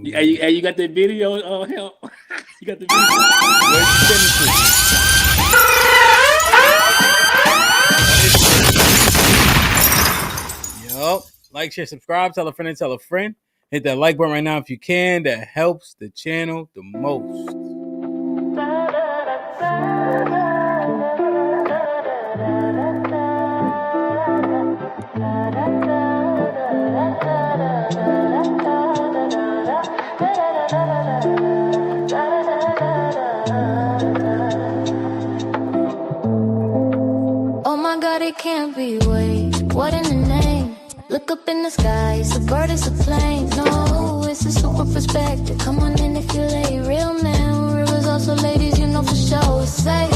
Hey, you got that video? Help! You got the video? Yup. Like, share, subscribe, tell a friend, and tell a friend. Hit that like button right now if you can. That helps the channel the most. Oh my God, it can't be. Wait, what in the name? Look up in the sky, it's a bird, it's a plane. No, it's a super perspective. Come on in if you're late. Real men, rivers also ladies, you know for sure it's safe.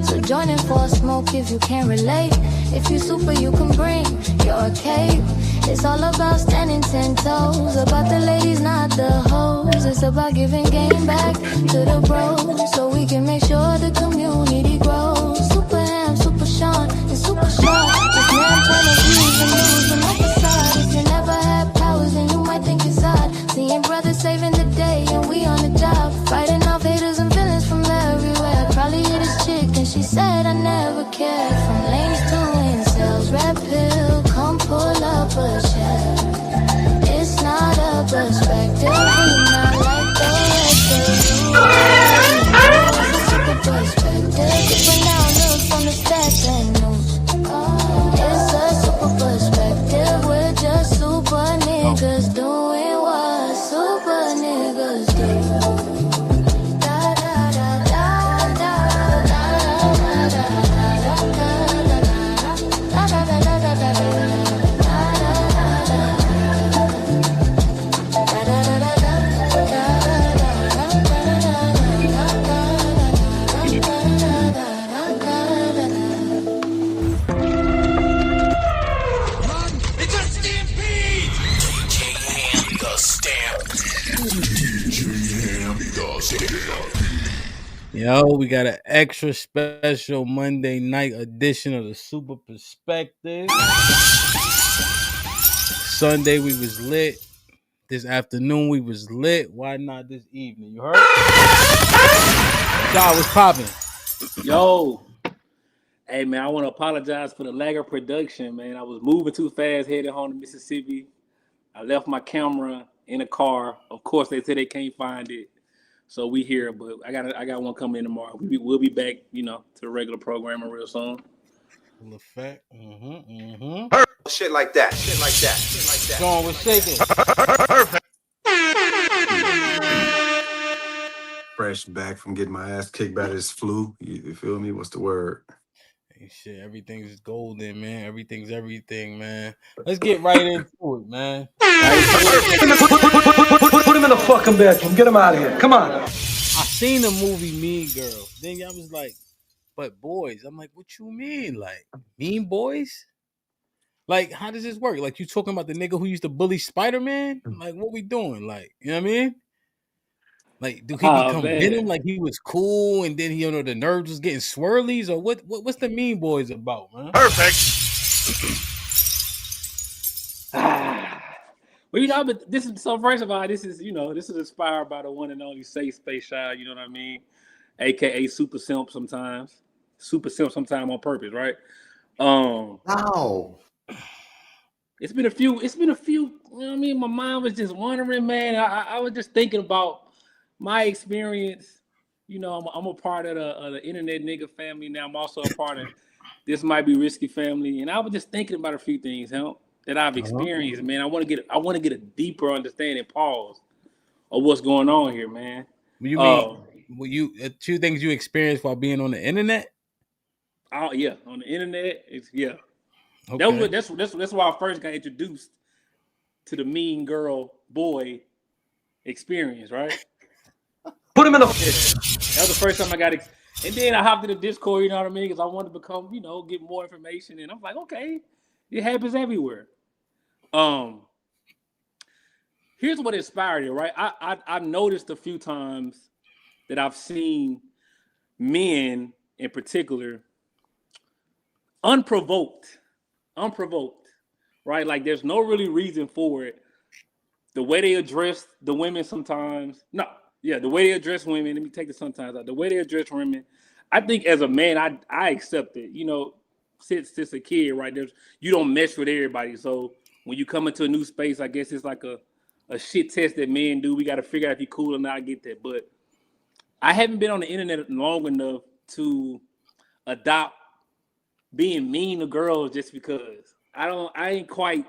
So join in for a smoke if you can't relate. If you super, you can bring your cape. It's all about standing 10 toes. About the ladies, not the hoes. It's about giving game back to the bros, so we can make sure the community grows. Super ham, super Sean, and super short. Just man point of views and news and no facade. If you never had powers, then you might think it's odd. Seeing brothers saving the day and we on the job, fighting off haters and villains from everywhere. Probably hit his chick and she said I never cared. From lanes to incels, red pill, come pull up a chair. It's not a perspective, we not like the rest of you. It's a super perspective, different outlook from the stats and news. It's a super perspective, we're just super niggas doing what super niggas do. Yo, we got an extra special Monday night edition of the Super Perspective. Sunday we was lit. This afternoon we was lit. Why not this evening? You heard? Y'all was popping. Yo, hey man, I want to apologize for the lag of production, man. I was moving too fast, headed home to Mississippi. I left my camera in the car. Of course, they said they can't find it. So we here, but I got one coming in tomorrow. We'll be back, to the regular programming real soon. Full effect. Shit like that. Sean was shaking. Fresh back from getting my ass kicked by this flu. You feel me? What's the word? Hey, shit, everything's golden, man. Everything's everything, man. Let's get right into it, man. Put him in the fucking bedroom. Get him out of here. Come on. I seen the movie Mean Girls. Then I was like, but boys. I'm like, what you mean? Like, Mean Boys? Like, how does this work? Like, you talking about the nigga who used to bully Spider-Man? Like, what we doing? Like, you know what I mean? Like, do he become Venom? Like, he was cool, and then the nerves was getting swirlies, or what's the Mean Boys about, man? Perfect. Well, but this is so. First of all, this is inspired by the one and only Safe Space Shy. You know what I mean? AKA Super Simp sometimes. Super Simp sometime on purpose, right? No. It's been a few. You know what I mean? My mind was just wondering, man. I was just thinking about my experience. I'm a part of the internet nigga family now. I'm also a part of This Might Be Risky family, and I was just thinking about a few things, that I've experienced, man. I want to get a deeper understanding, of what's going on here, man. You mean two things you experienced while being on the internet? Oh yeah, on the internet, yeah. Okay. That's why I first got introduced to the mean girl boy experience, right? Put him in the. That was the first time I got and then I hopped in the Discord, you know what I mean? Because I wanted to become, get more information, and I'm like, okay, it happens everywhere. Here's what inspired it, right? I've noticed a few times that I've seen men in particular unprovoked, right? Like there's no really reason for it. the way they address the women sometimes. No, yeah, the way they address women. Let me take the sometimes out. The way they address women. I think as a man, I accept it. You know, since a kid, right? You don't mess with everybody. So when you come into a new space, I guess it's like a shit test that men do. We got to figure out if you're cool or not. I get that, but I haven't been on the internet long enough to adopt being mean to girls just because. I ain't quite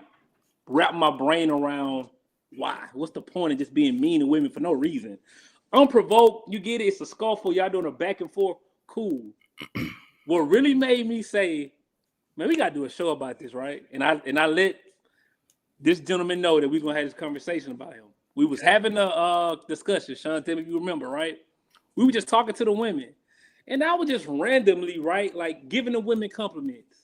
wrap my brain around why. What's the point of just being mean to women for no reason? Unprovoked, you get it. It's a scuffle. Y'all doing a back and forth. Cool. What really made me say, man, we gotta do a show about this, right? And I let this gentleman know that we're gonna have this conversation about him. We was having a discussion, Sean, tell me if you remember, right? We were just talking to the women, and I was just randomly, right, like giving the women compliments.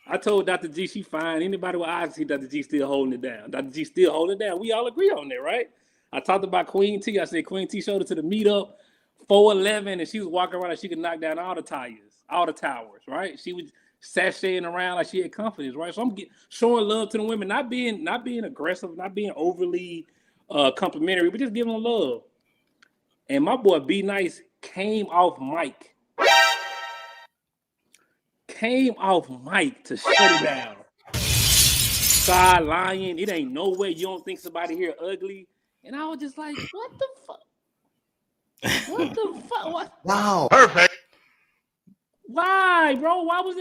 I told Dr. G she fine. Anybody with eyes see Dr. G still holding it down. Dr. G still holding it down. We all agree on that, right? I talked about Queen T. I said Queen T showed her to the meetup, 4'11", and she was walking around like she could knock down all the towers, right? She was sashaying around like she had confidence, right? So I'm showing love to the women, not being aggressive, not being overly complimentary, but just giving them love. And my boy B Nice came off mic to shut it down. Side lying. It ain't no way you don't think somebody here ugly. And I was just like, what the fuck? What the fuck? What? Wow. Perfect. Why, bro? Why was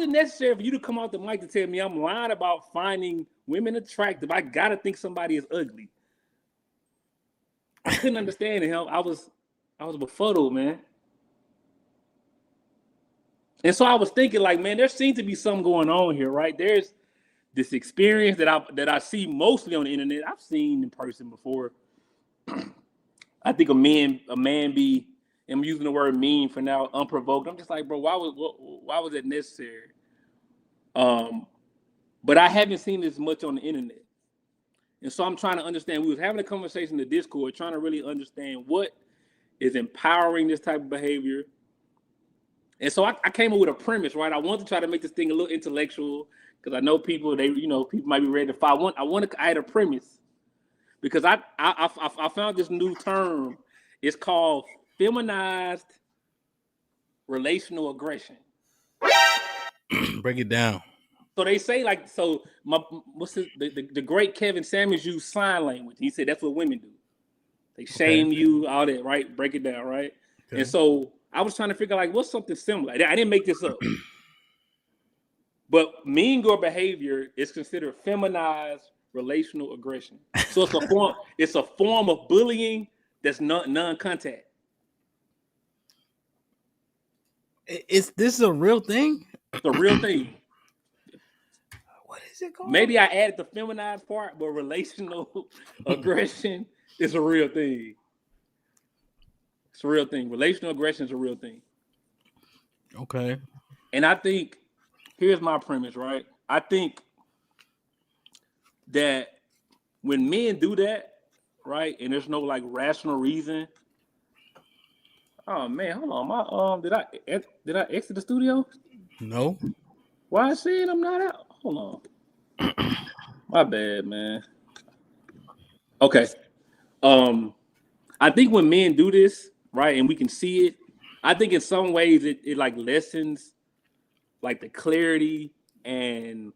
it necessary for you to come out the mic to tell me I'm lying about finding women attractive? I gotta think somebody is ugly. I couldn't understand it. I was befuddled, man. And so I was thinking, like, man, there seems to be something going on here, right? There's this experience that I see mostly on the internet. I've seen in person before. I think a man be, I'm using the word mean for now, unprovoked. I'm just like, bro, why was it necessary? But I haven't seen this much on the internet. And so I'm trying to understand. We was having a conversation in the Discord, trying to really understand what is empowering this type of behavior. And so I came up with a premise, right? I want to try to make this thing a little intellectual because I know people might be ready to fight. I had a premise because I found this new term. It's called feminized relational aggression. Break it down. So they say the great Kevin Samuels used sign language. He said that's what women do. They shame you, all that, right? Break it down, right? Okay. And so I was trying to figure out like what's something similar. I didn't make this up. But mean girl behavior is considered feminized relational aggression. So it's a form of bullying that's non-contact. Is this a real thing? It's a real thing. What is it called? Maybe I added the feminized part, but relational aggression is a real thing. It's a real thing. Relational aggression is a real thing. Okay. And I think, here's my premise, right? I think that when men do that, right, and there's no like rational reason. Oh man, hold on. Did I exit the studio? No. Why I saying I'm not out? Hold on. My bad, man. Okay. I think when men do this, right, and we can see it, I think in some ways it like lessens like the clarity and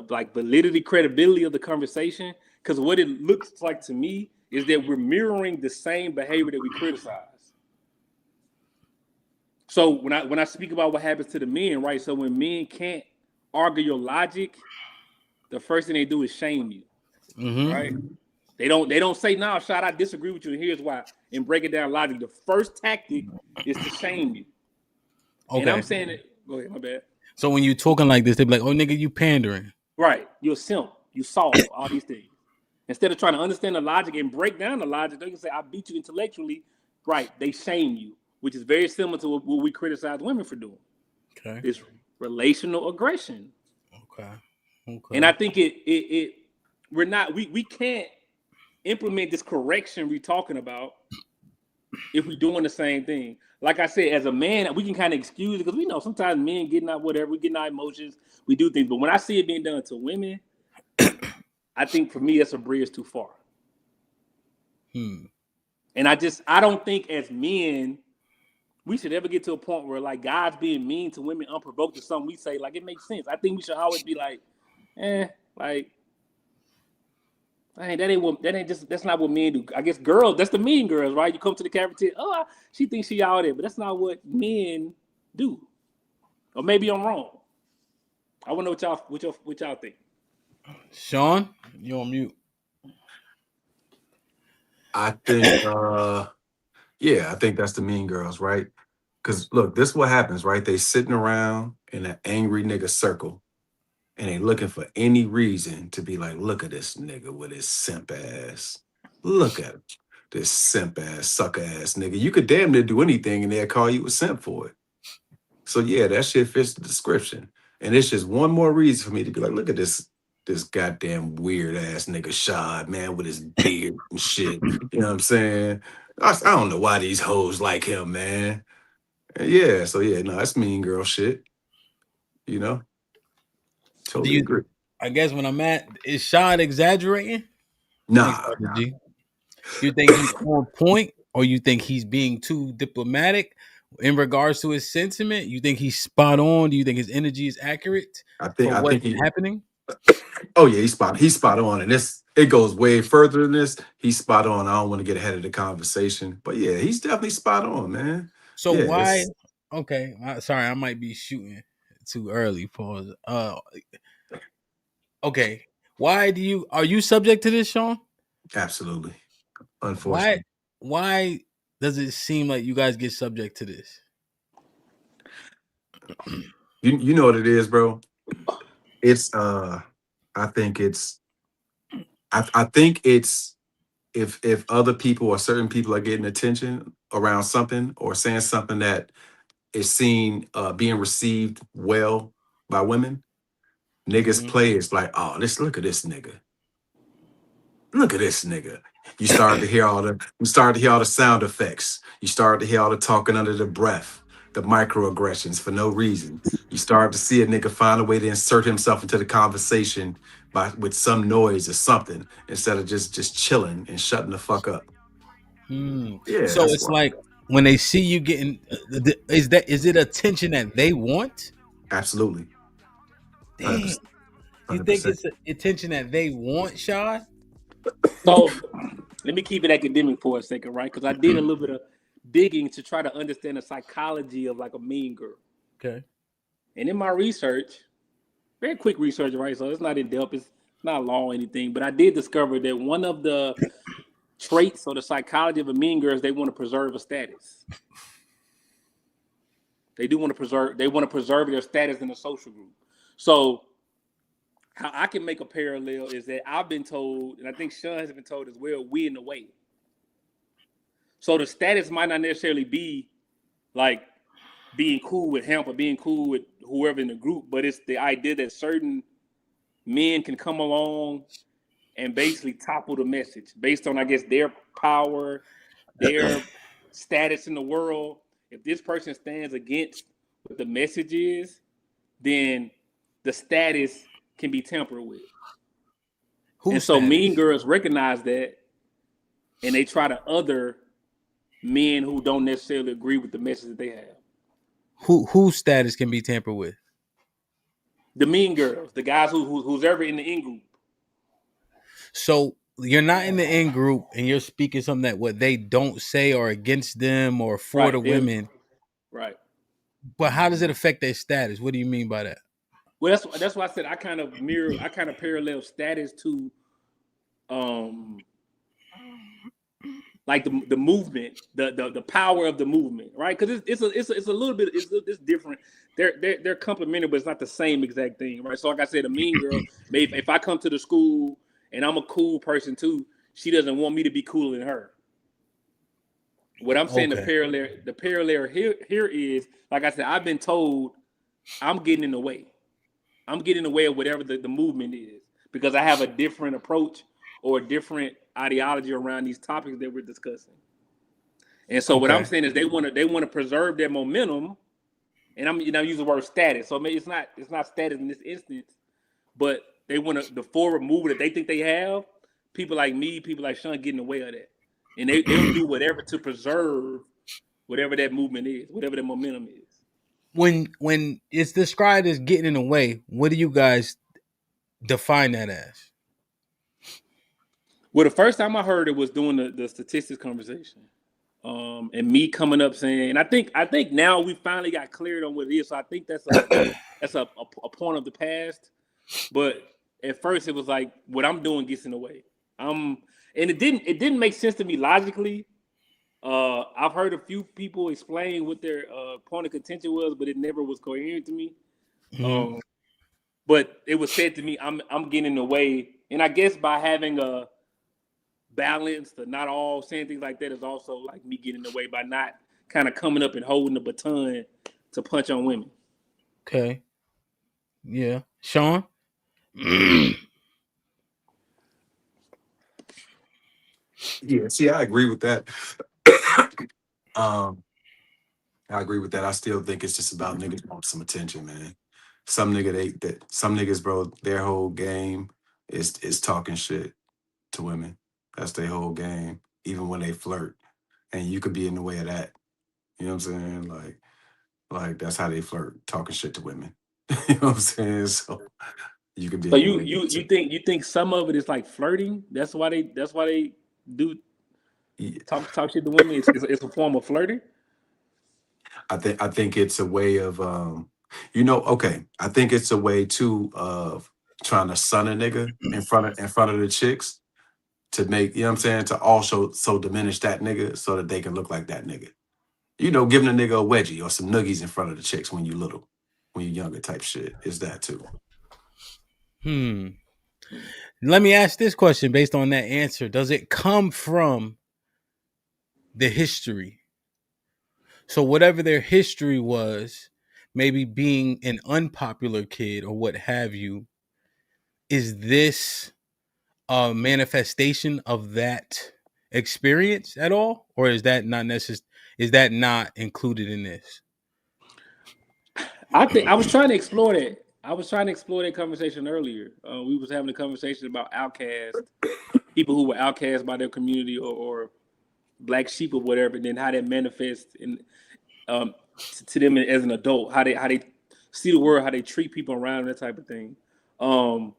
like validity, credibility of the conversation. Because what it looks like to me is that we're mirroring the same behavior that we criticize. So when I speak about what happens to the men, right? So when men can't argue your logic, the first thing they do is shame you, right? They don't say, "No, Shot, I disagree with you, and here's why," and break it down logic. The first tactic is to shame you. Okay. And I'm saying it. Go ahead, my bad. So when you're talking like this, they be like, "Oh, nigga, you pandering." Right. You're a simp. You soft. All these things. Instead of trying to understand the logic and break down the logic, they can say, "I beat you intellectually." Right. They shame you, which is very similar to what we criticize women for doing. Okay. It's relational aggression. Okay. And I think we can't implement this correction we're talking about if we're doing the same thing. Like I said, as a man, we can kind of excuse it because we know sometimes men getting out whatever, we getting our emotions, we do things. But when I see it being done to women, I think for me, that's a bridge too far. Hmm. And I don't think as men we should ever get to a point where like guys being mean to women unprovoked is something we say like it makes sense. I think we should always be like, like, hey, that's not what men do. I guess girls, that's the mean girls, right? You come to the cafeteria, she thinks she out there, but that's not what men do. Or maybe I'm wrong. I want to know what y'all think. Sean, you on mute. I think, I think that's the mean girls, right? Because look, this is what happens, right? They sitting around in an angry nigga circle, and they looking for any reason to be like, look at this nigga with his simp ass. Look at this simp ass, sucker ass nigga. You could damn near do anything, and they'll call you a simp for it. So yeah, that shit fits the description. And it's just one more reason for me to be like, look at this goddamn weird ass nigga Shad, man, with his beard and shit. You know what I'm saying? I don't know why these hoes like him, man. And yeah, so yeah, no, that's mean girl shit. You know? Totally agree. I guess when I'm at, is Shad exaggerating? Nah. Do you think he's on point, or you think he's being too diplomatic in regards to his sentiment? You think he's spot on? Do you think his energy is accurate? I think he's happening. Oh yeah, he's spot on, and it goes way further than this. He's spot on. I don't want to get ahead of the conversation, but yeah, he's definitely spot on, man. So yeah, why? Okay, sorry, I might be shooting too early. Pause. Okay, why are you subject to this, Sean? Absolutely. Unfortunately. Why does it seem like you guys get subject to this? You know what it is, bro. It's I think it's if other people or certain people are getting attention around something or saying something that is seen being received well by women, niggas play is like, oh, look at this nigga. Look at this nigga. You start to hear all the sound effects. You start to hear all the talking under the breath, the microaggressions for no reason. You start to see a nigga find a way to insert himself into the conversation with some noise or something instead of just chilling and shutting the fuck up. Yeah. So it's like when they see you getting, is it attention that they want? Absolutely. 100%. You think it's attention that they want, Shad? So let me keep it academic for a second, right? Because I did a little bit of digging to try to understand the psychology of like a mean girl. Okay. And in my research, very quick research, right? So it's not in depth, it's not long or anything, but I did discover that one of the traits or the psychology of a mean girl is they want to preserve a status. They want to preserve their status in a social group. So how I can make a parallel is that I've been told, and I think Sean has been told as well, we in the way. So the status might not necessarily be like being cool with HAMP or being cool with whoever in the group, but it's the idea that certain men can come along and basically topple the message based on, I guess, their power, their status in the world. If this person stands against what the message is, then the status can be tampered with. So mean girls recognize that, and they try to other men who don't necessarily agree with the message that they have. Whose status can be tampered with? The mean girls, the guys who's ever in the in group. So you're not in the in group, and you're speaking something that what they don't say or against them or for the women. Right. But how does it affect their status? What do you mean by that? Well, that's why I said I kind of parallel status to like the movement, the power of the movement, right? Because it's a little bit it's different. They're complementary, but it's not the same exact thing, right? So like I said, a mean girl, maybe if I come to the school and I'm a cool person too, she doesn't want me to be cooler than her. What I'm saying, the parallel here is, like I said, I've been told I'm getting in the way. I'm getting in the way of whatever the movement is because I have a different approach or a different ideology around these topics that we're discussing. And so what I'm saying is they want to preserve their momentum, and I'm using the word status. So maybe it's not status in this instance, but the forward movement that they think they have. People like me, people like Sean, get in the way of that, and they'll do whatever to preserve whatever that movement is, whatever that momentum is. When it's described as getting in the way, what do you guys define that as? Well, the first time I heard it was doing the statistics conversation, and me coming up saying, and I think now we finally got cleared on what it is. So I think that's a point of the past. But at first it was like what I'm doing gets in the way. And it didn't make sense to me logically. I've heard a few people explain what their point of contention was, but it never was coherent to me. Mhm. But it was said to me, I'm getting in the way, and I guess by having a balance, to not all saying things like that is also like me getting in the way by not kind of coming up and holding the baton to punch on women. Okay. Yeah. Sean? Yeah, see, I agree with that. um, I agree with that. I still think it's just about niggas want some attention, man. Some niggas, bro, their whole game is talking shit to women. That's their whole game, even when they flirt. And you could be in the way of that. You know what I'm saying? Like that's how they flirt, talking shit to women. You know what I'm saying? So you could be So in the way of that you too. think some of it is like flirting? That's why they do Yeah. talk shit to women. It's a form of flirting. I think it's a way of okay. I think it's a way too of trying to sun a nigga in front of the chicks to make, you know what I'm saying, to also so diminish that nigga so that they can look like that nigga. You know, giving a nigga a wedgie or some noogies in front of the chicks when you little, when you younger type shit. Is that too? Let me ask this question based on that answer. Does it come from the history? So whatever their history was, maybe being an unpopular kid or what have you, is this a manifestation of that experience at all? Or is that not necessary? Is that not included in this? I think I was trying to explore that. I was trying to explore that conversation earlier. We was having a conversation about outcast people who were outcast by their community or black sheep or whatever, and then how that manifests in um, to them as an adult, how they see the world, how they treat people around, that type of thing. Um,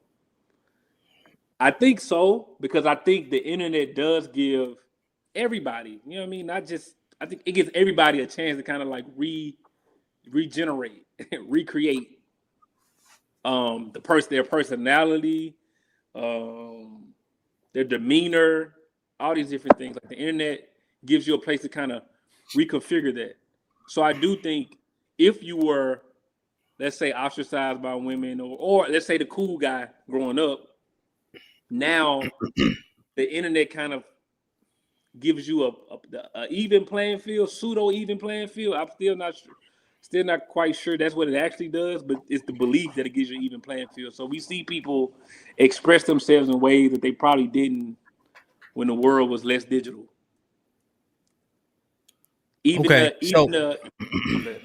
I think so because I think the internet does give everybody, you know what I mean, not just. I think it gives everybody a chance to kind of like regenerate, recreate their personality, um, their demeanor, all these different things. Like the internet gives you a place to kind of reconfigure that. So I do think if you were, let's say, ostracized by women, or let's say the cool guy growing up, now the internet kind of gives you a even playing field, pseudo even playing field. I'm still not quite sure that's what it actually does, but it's the belief that it gives you an even playing field. So we see people express themselves in ways that they probably didn't when the world was less digital. Even Okay. the So even the okay.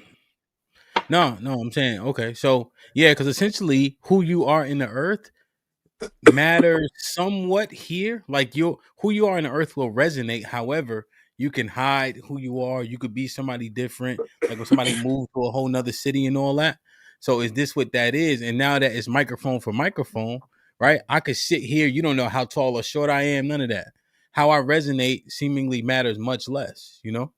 no, I'm saying okay. So yeah, because essentially who you are in the earth matters somewhat here. Like who you are in the earth will resonate. However, you can hide who you are. You could be somebody different. Like when somebody moves to a whole nother city and all that. So is this what that is? And now that it's microphone for microphone, right? I could sit here. You don't know how tall or short I am. None of that. How I resonate seemingly matters much less. You know,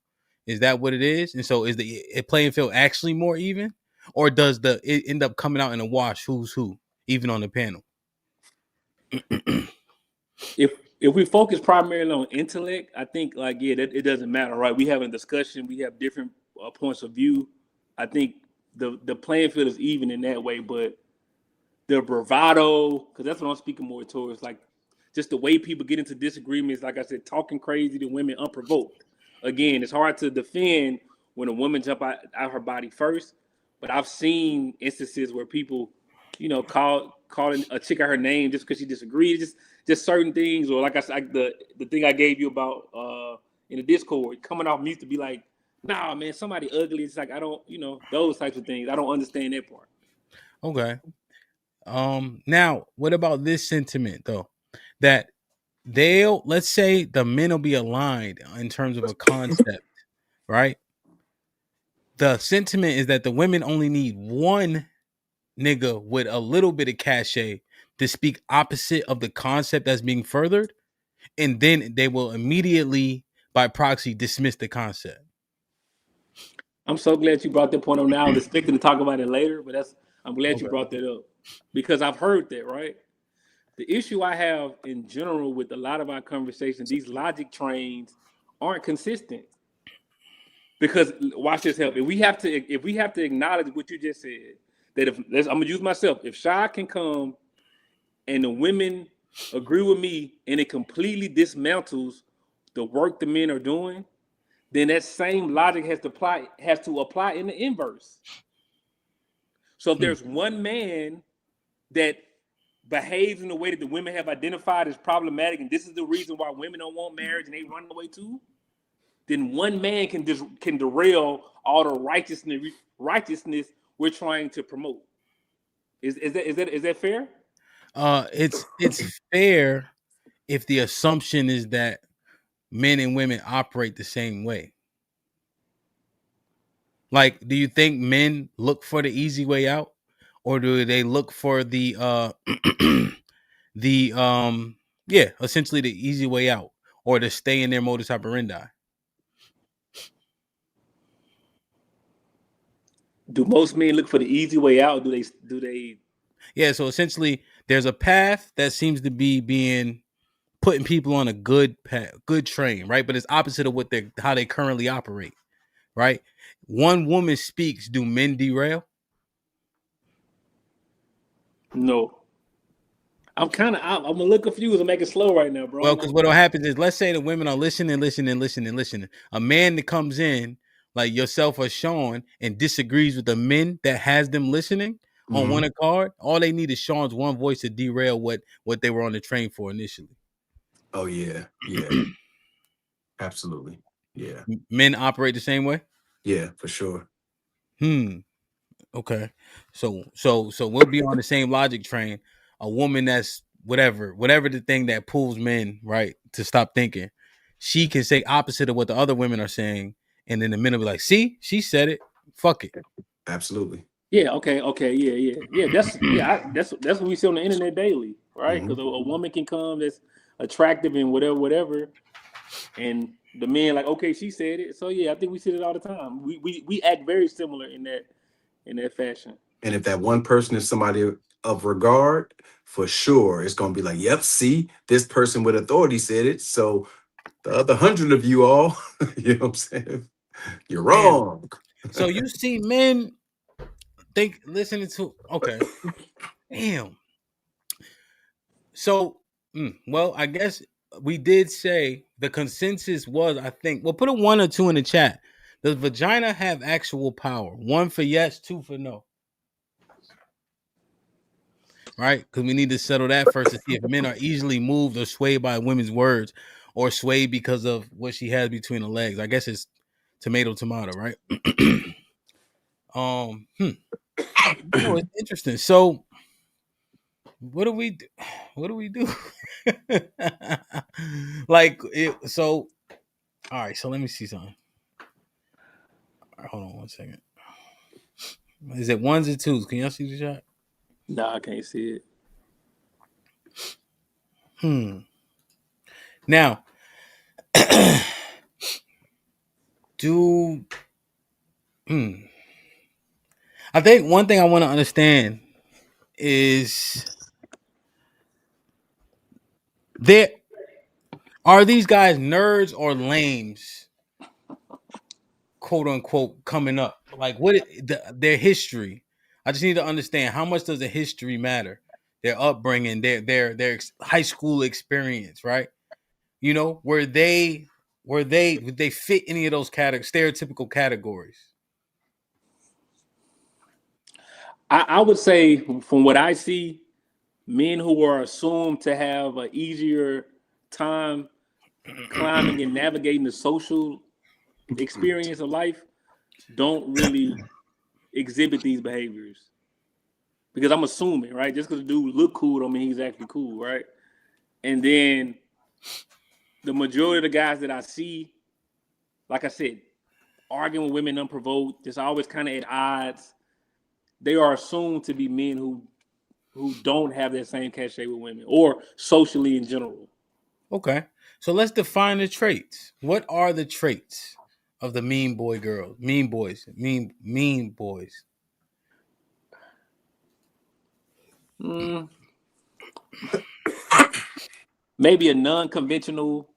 is that what it is? And so is the playing field actually more even, or does it end up coming out in a wash? Who's who, even on the panel? If we focus primarily on intellect, I think like it doesn't matter, right? We have a discussion, we have different points of view. I think the playing field is even in that way, but the bravado, because that's what I'm speaking more towards, like just the way people get into disagreements, like I said, talking crazy to women unprovoked. Again, it's hard to defend when a woman jump out her body first, but I've seen instances where people, calling a chick out her name just because she disagrees, just certain things, or like I said, like the thing I gave you about in the Discord, coming off mute to be like, nah, man, somebody ugly. It's like I don't, those types of things. I don't understand that part. Okay. Now, what about this sentiment though? That let's say the men will be aligned in terms of a concept, right? The sentiment is that the women only need one nigga with a little bit of cachet to speak opposite of the concept that's being furthered, and then they will immediately, by proxy, dismiss the concept. I'm so glad you brought that point up now. I was expecting to talk about it later, but I'm glad you brought that up because I've heard that, right? The issue I have in general with a lot of our conversations, these logic trains aren't consistent. Because watch this help. If we have to acknowledge what you just said, that I'm gonna use myself. If Shy can come and the women agree with me and it completely dismantles the work the men are doing, then that same logic has to apply in the inverse. So if there's one man that behaves in a way that the women have identified as problematic, and this is the reason why women don't want marriage and they run away too, then one man can derail all the righteousness we're trying to promote. Is that fair? It's fair if the assumption is that men and women operate the same way. Like, do you think men look for the easy way out, or do they look for the essentially the easy way out, or to stay in their modus operandi? Do most men look for the easy way out? Do they? Yeah, so essentially, there's a path that seems to be being putting people on a good path, good train, right? But it's opposite of how they currently operate, right? One woman speaks, do men derail? No. I'm a little confused. I'm making slow right now, bro. Well, because what will happen is, let's say the women are listening. A man that comes in, like yourself or Sean, and disagrees with the men that has them listening on one accord, all they need is Sean's one voice to derail what they were on the train for initially. Oh yeah, absolutely, yeah. Men operate the same way. Yeah, for sure. Okay, so we'll be on the same logic train. A woman that's whatever the thing that pulls men right to stop thinking, she can say opposite of what the other women are saying, and then the men will be like, "See, she said it. Fuck it." Absolutely. Yeah. Okay. Yeah. That's what we see on the internet daily, right? Because a woman can come that's attractive and whatever, and the men like, okay, she said it. So yeah, I think we see it all the time. We act very similar in that fashion. And if that one person is somebody of regard, for sure, it's gonna be like, yep, see, this person with authority said it. So the other 100 of you all, you know what I'm saying? You're wrong. So you see men listening to, okay. Damn. So, well, I guess we did say the consensus was, I think, well, put a 1 or 2 in the chat. Does vagina have actual power? 1 for yes, 2 for no. Right? Because we need to settle that first to see if men are easily moved or swayed by women's words, or swayed because of what she has between the legs. I guess it's tomato, right? It's interesting. So what do we do? All right, so let me see something. All right, hold on 1 second. Is it 1s or 2s? Can y'all see the shot? Nah, I can't see Now, it. I think one thing I want to understand is, are these guys nerds or lames, quote unquote, coming up? Like, their history? I just need to understand, how much does the history matter? Their upbringing, their high school experience, right? You know, would they fit any of those stereotypical categories? I would say, from what I see, men who are assumed to have an easier time climbing and navigating the social experience of life don't really exhibit these behaviors. because I'm assuming, right? Just because the dude look cool don't mean he's actually cool, right? And then the majority of the guys that I see, like I said, arguing with women unprovoked, just always kind of at odds. They are assumed to be men who don't have that same cachet with women or socially in general. Okay. So let's define the traits. What are the traits of the mean boy girls? Mean boys. Mean boys. Mm, maybe a non-conventional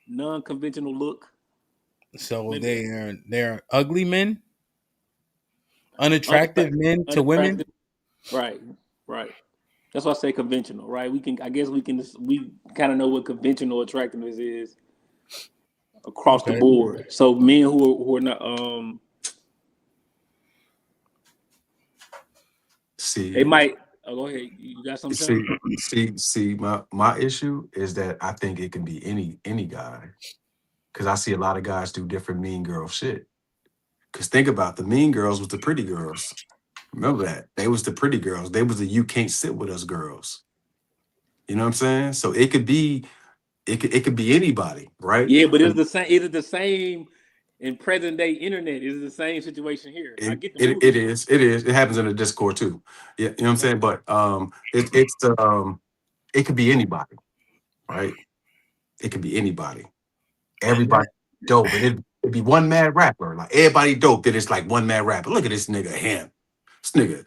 look. So Maybe they're ugly men, unattractive men to women. unattractive. Right, right. That's why I say conventional, right? I guess we kind of know what conventional attractiveness is across the Okay. board. So men who are not, See, they might. Oh, go ahead. You got something, see, Sean? see. My issue is that I think it can be any guy, because I see a lot of guys do different mean girl shit. Because think about, the mean girls was the pretty girls. Remember that they was the pretty girls. They was the you can't sit with us girls. You know what I'm saying? So it could be anybody, right? Yeah, but it's the same. Is it the same in present day internet? Is it the same situation here? I It, get the it movie. it is. It is. It happens in the Discord too. Yeah, you know what I'm saying? But it could be anybody, right? It could be anybody. Everybody dope. And it'd be one mad rapper. Like everybody dope, then it's like one mad rapper. Look at this nigga HAMP. This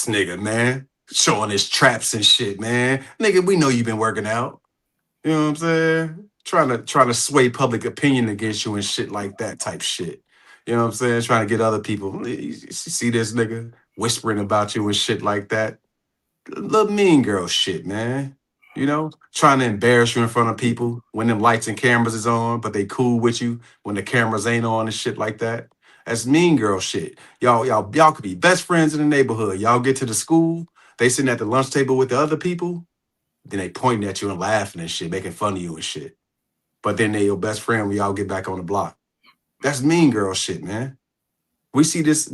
nigga, man. Showing his traps and shit, man. Nigga, we know you've been working out. You know what I'm saying? Trying to sway public opinion against you and shit like that type shit. You know what I'm saying? Trying to get other people. You see this nigga whispering about you and shit like that. Little mean girl shit, man. You know, trying to embarrass you in front of people when them lights and cameras is on, but they cool with you when the cameras ain't on and shit like that. That's mean girl shit. Y'all could be best friends in the neighborhood. Y'all get to the school, they sitting at the lunch table with the other people, then they pointing at you and laughing and shit, making fun of you and shit. But then they your best friend when y'all get back on the block. That's mean girl shit, man. We see this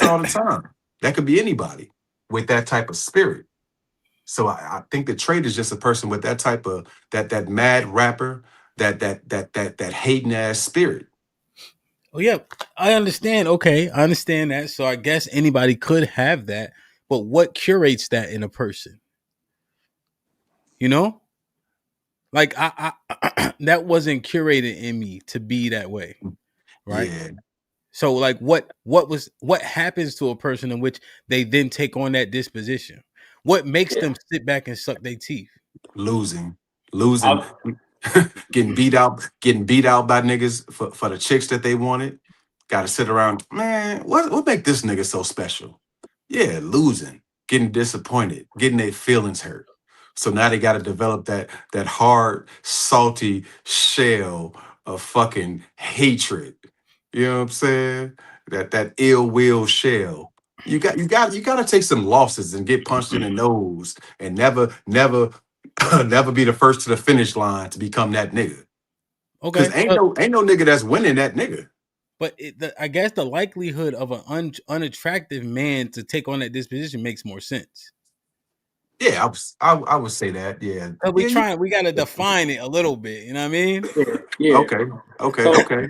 all the time. That could be anybody with that type of spirit. So I think the trait is just a person with that type of that mad rapper, that hating ass spirit. Oh yeah, I understand. Okay, I understand that. So I guess anybody could have that, but what curates that in a person? You know, like I that wasn't curated in me to be that way, right? Yeah, So like what happens to a person in which they then take on that disposition? What makes Yeah. them sit back and suck their teeth? losing, losing, I, getting beat out by niggas for the chicks that they wanted. Got to sit around, man. What make this nigga so special? Yeah, losing, getting disappointed, getting their feelings hurt. So now they got to develop that hard, salty shell of fucking hatred. You know what I'm saying? That ill will shell. You got to take some losses and get punched in the nose and never be the first to the finish line to become that nigga. Cause Okay, ain't no nigga that's winning that nigga. but I guess the likelihood of an unattractive man to take on that disposition makes more sense. Yeah, I would say that. Yeah. But Yeah, we got to define it a little bit. You know what I mean? yeah, yeah. okay. Okay, So okay.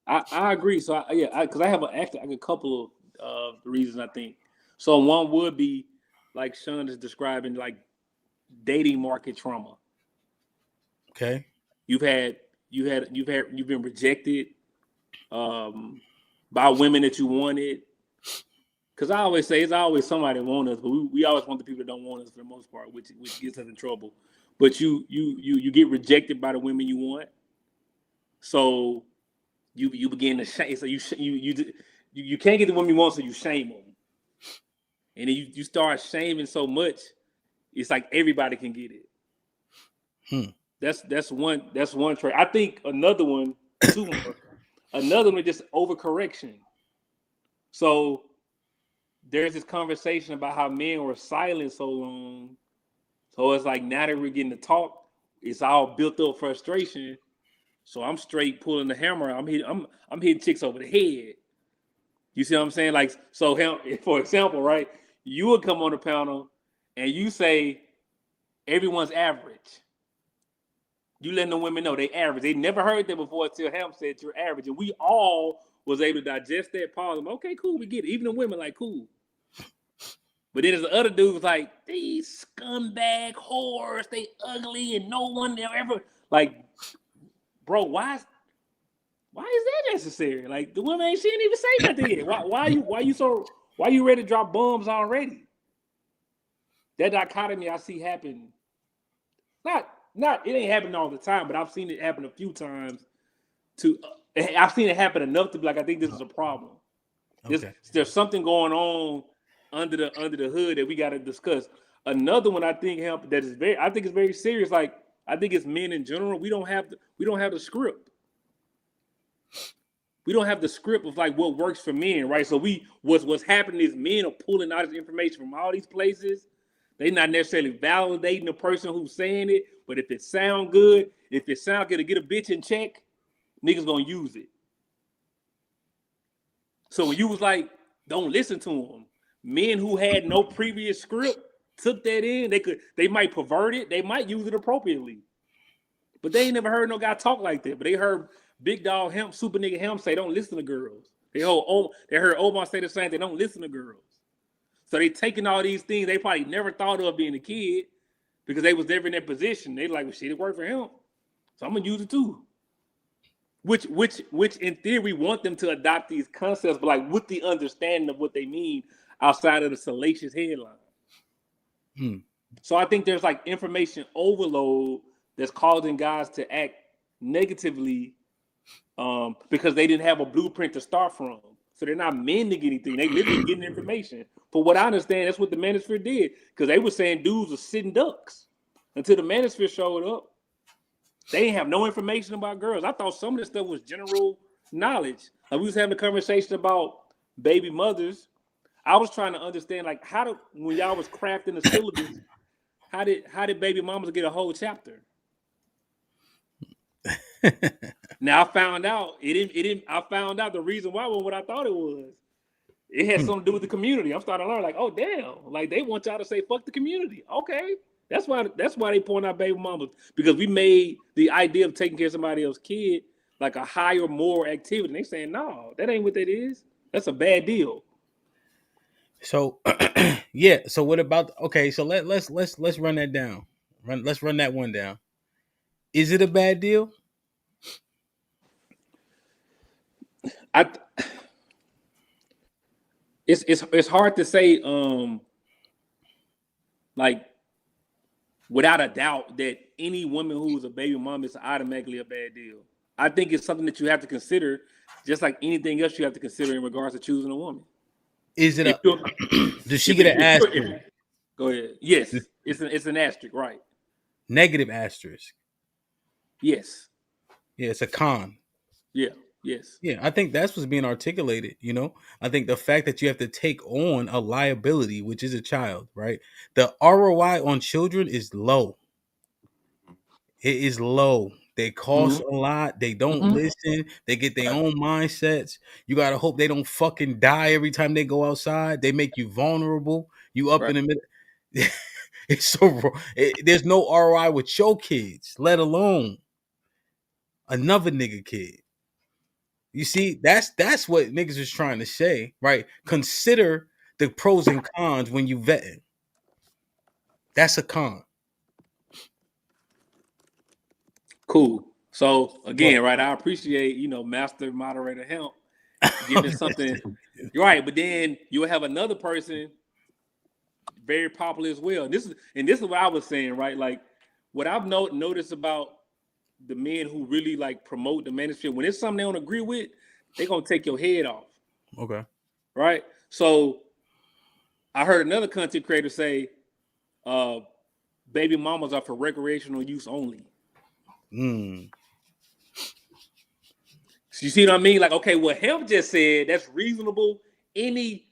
I agree. So because I have actually a couple of reasons I think. So one would be like Sean is describing, like dating market trauma. Okay. You've been rejected um, by women that you wanted. Because I always say it's always somebody that wants us, but we always want the people that don't want us for the most part, which gets us in trouble. But you get rejected by the women you want, so you begin to shame. So you can't get the women you want, so you shame them, and then you start shaming so much, it's like everybody can get it. Hmm. That's one trait. I think another one, two more. Another one is just overcorrection. So there's this conversation about how men were silent so long. So it's like now that we're getting to talk, it's all built up frustration. So I'm straight pulling the hammer. I'm hitting chicks over the head. You see what I'm saying? Like, so for example, right? you would come on the panel and you say everyone's average. You letting the women know they average. They never heard that before until HAMP said you're average. And we all was able to digest that, pause them. Okay, cool, we get it. Even the women like, cool. But then there's the other dudes like, these scumbag whores, they ugly and no one ever, like, bro, why is that necessary? Like, the women ain't, she didn't even say nothing yet. Why you ready to drop bombs already? That dichotomy I see happen. Not it ain't happening all the time, but I've seen it happen a few times. I've seen it happen enough to be like, I think this is a problem. Okay. There's something going on under the hood that we got to discuss. Another one I think that is very serious. Like, I think it's men in general. We don't have the script. We don't have the script of like what works for men, right? So what's happening is men are pulling out this information from all these places. They're not necessarily validating the person who's saying it, but if it sound good to get a bitch in check, niggas gonna use it. So when you was like, don't listen to them, men who had no previous script took that in. They might pervert it, they might use it appropriately, but they ain't never heard no guy talk like that. But they heard Big Dog HAMP, Super Nigga HAMP say, don't listen to girls. They heard Omar say the same. They don't listen to girls. So they taking all these things they probably never thought of being a kid because they was never in that position. They like, well, shit, it worked for him, so I'm gonna use it too. Which in theory want them to adopt these concepts, but like with the understanding of what they mean outside of the salacious headline. So I think there's like information overload that's causing guys to act negatively because they didn't have a blueprint to start from. So they're not mending anything. They literally getting information. For what I understand, that's what the manosphere did. Because they were saying dudes were sitting ducks until the manosphere showed up. They didn't have no information about girls. I thought some of this stuff was general knowledge. Like we was having a conversation about baby mothers. I was trying to understand, like, when y'all was crafting the syllabus, how did baby mamas get a whole chapter? Now I found out I found out the reason why wasn't what I thought it was. It had something to do with the community. I'm starting to learn, like, oh damn, like they want y'all to say fuck the community. Okay, that's why they point out baby mamas, because we made the idea of taking care of somebody else's kid like a higher moral activity. And they saying no, that ain't what that is. That's a bad deal. So yeah. So what about so let's run that down. Let's run that one down. Is it a bad deal? It's hard to say like without a doubt that any woman who's a baby mom is automatically a bad deal. I think it's something that you have to consider, just like anything else you have to consider in regards to choosing a woman. Is it does she get an asterisk? Go ahead. Yes, it's an asterisk, right? Negative asterisk. Yes. Yeah, it's a con. Yeah. Yes. Yeah, I think that's what's being articulated. I think the fact that you have to take on a liability, which is a child, right? The ROI on children is low. It is low. They cost a lot. They don't listen. They get their own mindsets. You got to hope they don't fucking die every time they go outside. They make you vulnerable. You up in the middle. It's so there's no ROI with your kids, let alone another nigga kid. You see, that's what niggas is trying to say, right? Consider the pros and cons when you vetting. That's a con. Cool. So again, right, I appreciate, master moderator HAMP giving something. You're right, but then you'll have another person very popular as well. This is what I was saying, right? Like what I've noticed about the men who really like promote the manosphere, when it's something they don't agree with, they're gonna take your head off. Okay. Right. So I heard another content creator say baby mamas are for recreational use only. So you see what I mean? Like, okay, what HAMP just said, that's reasonable. Any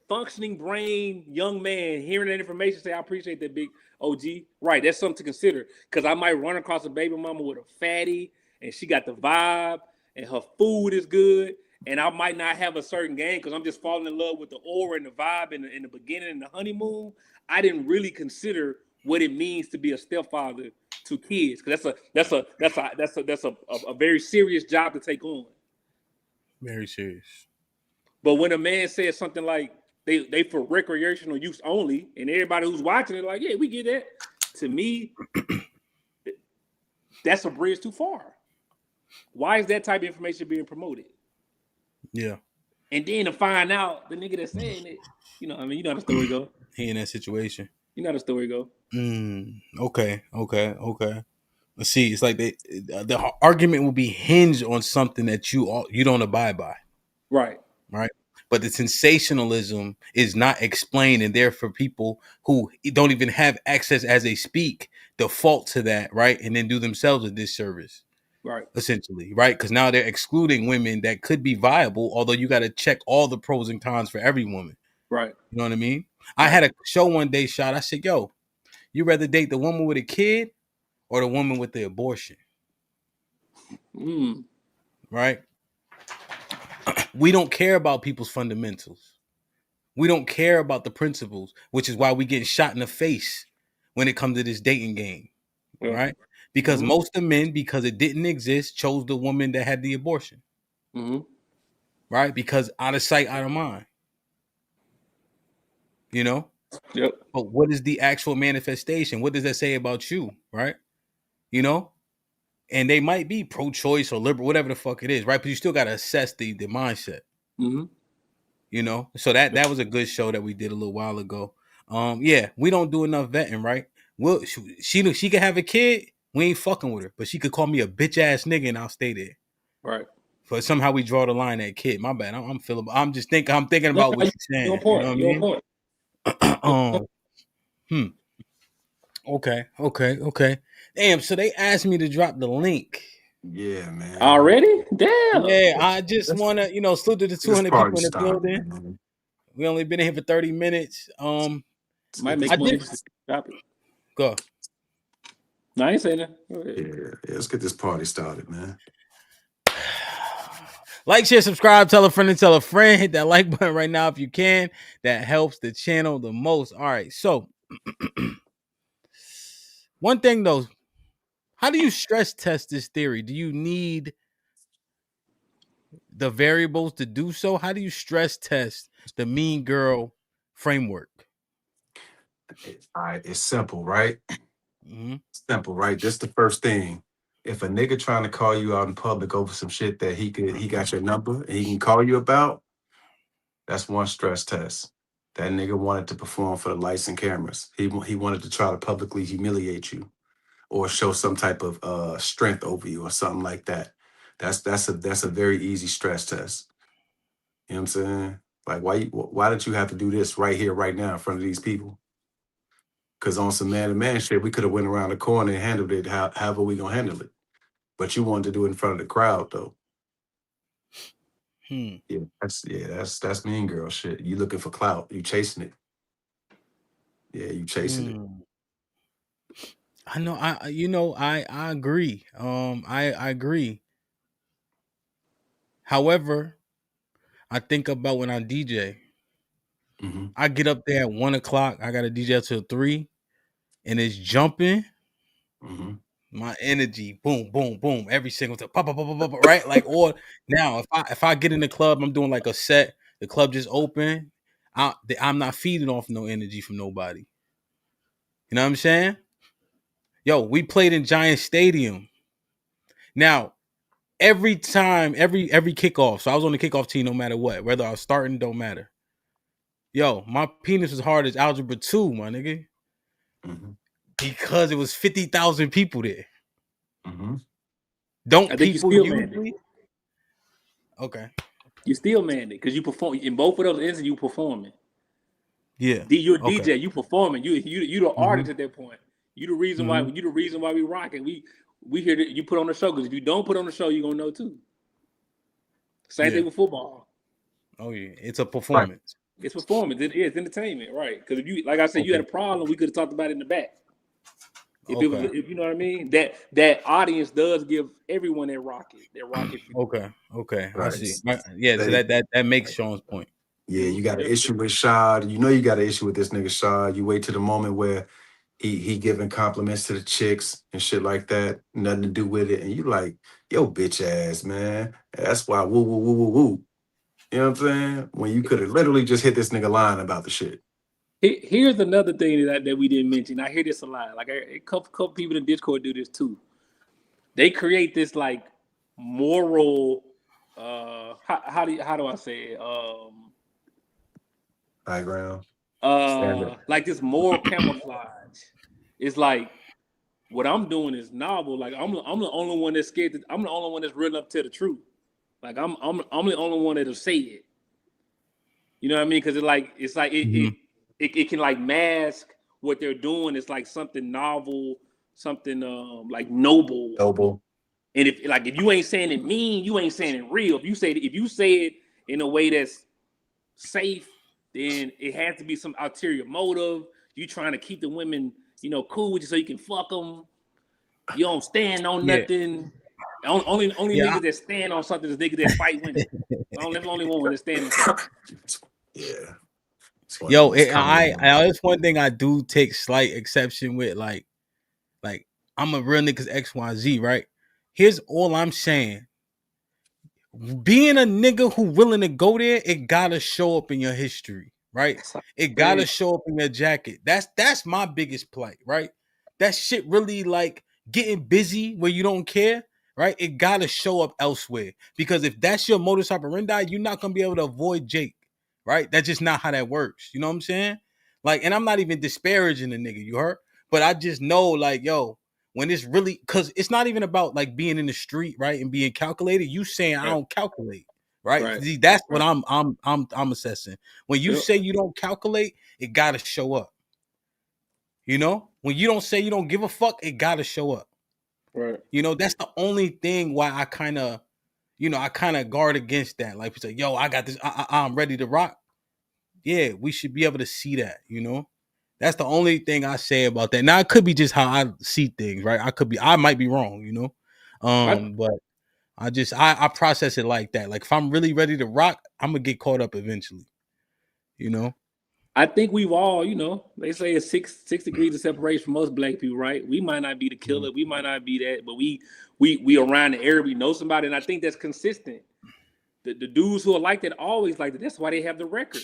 functioning brain young man hearing that information say, I appreciate that, big OG. Right, that's something to consider. Because I might run across a baby mama with a fatty and she got the vibe and her food is good and I might not have a certain game because I'm just falling in love with the aura and the vibe in the beginning and the honeymoon. I didn't really consider what it means to be a stepfather to kids, because that's a very serious job to take on. Very serious. But when a man says something like they for recreational use only, and everybody who's watching it like, yeah, we get that. To me, that's a bridge too far. Why is that type of information being promoted? Yeah. And then to find out the nigga that's saying it, you know, I mean, you know how the story go. He in that situation. You know how the story go. Okay. Let's see. It's like the argument will be hinged on something that you don't abide by. Right. But the sensationalism is not explained, and therefore people who don't even have access as they speak default to that, right? And then do themselves a disservice. Right. Essentially, right? Because now they're excluding women that could be viable, although you got to check all the pros and cons for every woman. Right. You know what I mean? Right. I had a show one day, Shot. I said, yo, you rather date the woman with a kid or the woman with the abortion? Right? We don't care about people's fundamentals. We don't care about the principles, which is why we get shot in the face when it comes to this dating game. Yeah. Right? Because most of the men, because it didn't exist, chose the woman that had the abortion. Right? Because out of sight, out of mind. You know? Yep. But what is the actual manifestation? What does that say about you? Right? You know? And they might be pro-choice or liberal, whatever the fuck it is, right? But you still got to assess the mindset. You know? So that was a good show that we did a little while ago. Yeah, we don't do enough vetting, right? Well, she could have a kid. We ain't fucking with her, but she could call me a bitch ass nigga and I'll stay there. Right. But somehow we draw the line at kid. My bad. I'm thinking about what you're saying. Your point. You know what I mean? Okay. Damn. So they asked me to drop the link. Yeah, man. Already? Damn. Yeah, I just want to, salute to the 200 people in the building. Man. We only been in here for 30 minutes. Might make more interesting. Drop it. Go. No, I ain't saying that. Yeah, let's get this party started, man. Like, share, subscribe, tell a friend and tell a friend. Hit that like button right now if you can. That helps the channel the most. All right, so one thing though, how do you stress test this theory? Do you need the variables to do so? How do you stress test the mean girl framework? All right, it's simple, right? Simple, right? Just the first thing. If a nigga trying to call you out in public over some shit that he got your number and he can call you about, that's one stress test. That nigga wanted to perform for the lights and cameras. He wanted to try to publicly humiliate you or show some type of strength over you or something like that. That's a very easy stress test. You know what I'm saying? Like, why did you have to do this right here, right now in front of these people? Because on some man-to-man shit, we could have went around the corner and handled it however we gonna handle it. But you wanted to do it in front of the crowd, though. Yeah, that's mean girl shit. You looking for clout. You chasing it. Yeah, you chasing it. I know. I agree. I agree. However, I think about when I DJ. I get up there at 1 o'clock. I got to DJ till 3, and it's jumping. My energy, boom, boom, boom, every single time, pop, right? Like, or now, if I get in the club, I'm doing like a set. The club just open. I'm not feeding off no energy from nobody. You know what I'm saying? Yo, we played in Giant Stadium. Now, every time, every kickoff. So I was on the kickoff team no matter what. Whether I was starting, don't matter. Yo, my penis was hard as algebra 2, my nigga. Because it was 50,000 people there. Don't people usually? Okay. You still manned it because you perform in both of those instances. You performing. Yeah. You're a DJ. You performing. You the artist at that point. You the reason why. You the reason why we rocking. We hear that you put on the show, because if you don't put on the show, you're gonna know too. Same thing with football. Oh yeah, it's a performance. Right. It's performance. It's entertainment, right? Because if you, like I said, you had a problem, we could have talked about it in the back. If it was, if you know what I mean, that audience does give everyone that rocket figure. Okay, I Right. see. Yeah, so They- that makes Sean's point. yeah, you got an Yep. issue with Shad. You know you got an issue with this nigga Shad. You wait to the moment where he giving compliments to the chicks and shit like that, nothing to do with it, and you like, yo, bitch ass, man. That's why woo woo woo woo woo. You know what I'm saying? When you could have literally just hit this nigga line about the shit. Here's another thing that we didn't mention. I hear this a lot. Like a couple people in Discord do this too. They create this like moral. How do I say it? Diagram. Standard. Like this moral camouflage. It's like what I'm doing is novel. Like I'm the only one that's scared. I'm the only one that's real enough to tell the truth. Like I'm the only one that'll say it. You know what I mean? Because it's like it can like mask what they're doing. It's like something novel, something like noble. Noble. And if you ain't saying it mean, you ain't saying it real. If you say it in a way that's safe, then it has to be some ulterior motive. You trying to keep the women, cool with you so you can fuck them. You don't stand on nothing. Only niggas that stand on something is niggas that fight women. I'm the only one that stand on something. Yeah. Yo, that's one thing I do take slight exception with. Like I'm a real niggas XYZ, right? Here's all I'm saying. Being a nigga who willing to go there, it gotta show up in your history, right? It gotta show up in your jacket. That's my biggest plight, right? That shit really like getting busy where you don't care, right? It gotta show up elsewhere. Because if that's your modus operandi, you're not gonna be able to avoid Jake, right? That's just not how that works. You know what I'm saying? Like, and I'm not even disparaging the nigga, you heard? But I just know, like, yo, when it's really, because it's not even about like being in the street, right, and being calculated. You saying I don't calculate, right? See, that's what I'm assessing. When you say you don't calculate, it gotta show up. You know, when you don't say you don't give a fuck, it gotta show up. Right. You know, that's the only thing why I kind of guard against that. Like, say, yo, I got this. I'm ready to rock. Yeah, we should be able to see that. You know. That's the only thing I say about that. Now it could be just how I see things, right? I might be wrong, you know. But I process it like that. Like if I'm really ready to rock, I'm gonna get caught up eventually. You know? I think we've all, they say it's six degrees of separation from most black people, right? We might not be the killer, we might not be that, but we around the area, we know somebody, and I think that's consistent. The dudes who are like that always like that. That's why they have the record.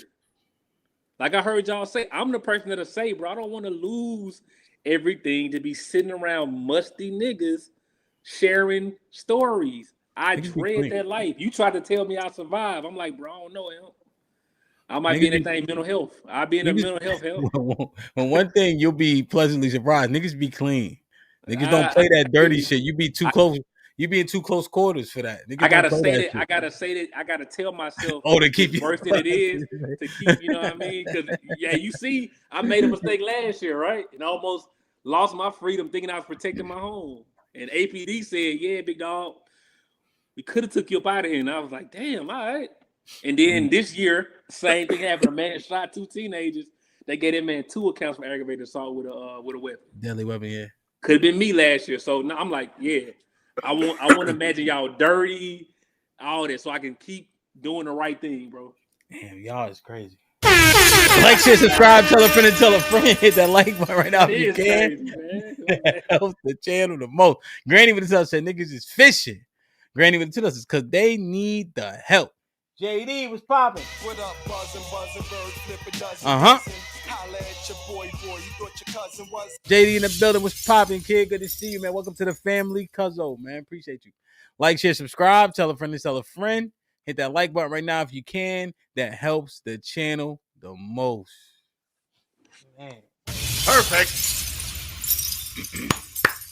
Like I heard y'all say, I'm the person that'll say, bro, I don't want to lose everything to be sitting around musty niggas sharing stories. I dread that life. You tried to tell me I survive. I'm like, bro, I don't know him. I might be in that thing mental health. I'll be in the mental health help. Well, one thing you'll be pleasantly surprised. Niggas be clean. Niggas don't play that dirty shit. You be too close. You be in too close quarters for that. Niggas I gotta don't say that. I gotta say that. I gotta tell myself to keep it's worse than it is to keep. You know what I mean? Because you see, I made a mistake last year, right? And I almost lost my freedom thinking I was protecting my home. And APD said, "Yeah, big dog, we could have took you up out of here." And I was like, "Damn, all right." And then this year, same thing happened. A man shot 2 teenagers. They gave that man 2 accounts for aggravated assault with a weapon. Deadly weapon, yeah. Could have been me last year. So now I'm like, yeah, I want to imagine y'all dirty, all that, so I can keep doing the right thing, bro. Damn, y'all is crazy. Like, share, subscribe, tell a friend, and tell a friend. Hit that like button right now if you can. Crazy, man. That helps the channel the most. Granny with the said niggas is fishing. Granny with the is because they need the help. JD was popping. What up, buzzing, bird flipping dozen. Holla at your boy, you thought your cousin was. JD in the building was popping, kid. Good to see you, man. Welcome to the family, cuzzo, man. Appreciate you. Like, share, subscribe, tell a friend to tell a friend. Hit that like button right now if you can. That helps the channel the most. Man. Perfect.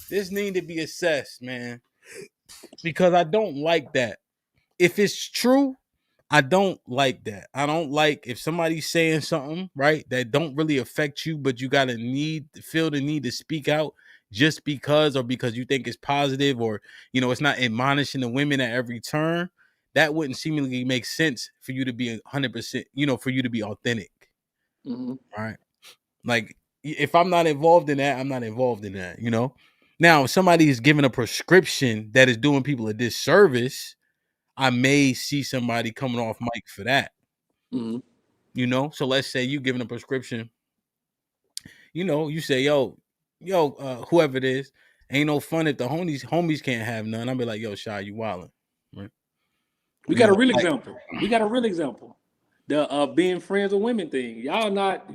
This need to be assessed, man. Because I don't like that. If it's true, I don't like that. I don't like if somebody's saying something, right, that don't really affect you, but you gotta feel the need to speak out just because, or because you think it's positive, or it's not admonishing the women at every turn. That wouldn't seemingly make sense for you to be 100%, for you to be authentic. Mm-hmm. Right? Like if I'm not involved in that, I'm not involved in that. You know. Now, if somebody is giving a prescription that is doing people a disservice, I may see somebody coming off mic for that. Mm-hmm. You know, so let's say you giving a prescription. You know, you say, yo, whoever it is, ain't no fun if the homies can't have none. I'll be like, yo, Shy, you wildin'. Right? We You got a know, real like, example. We got a real example. The being friends with women thing. Y'all not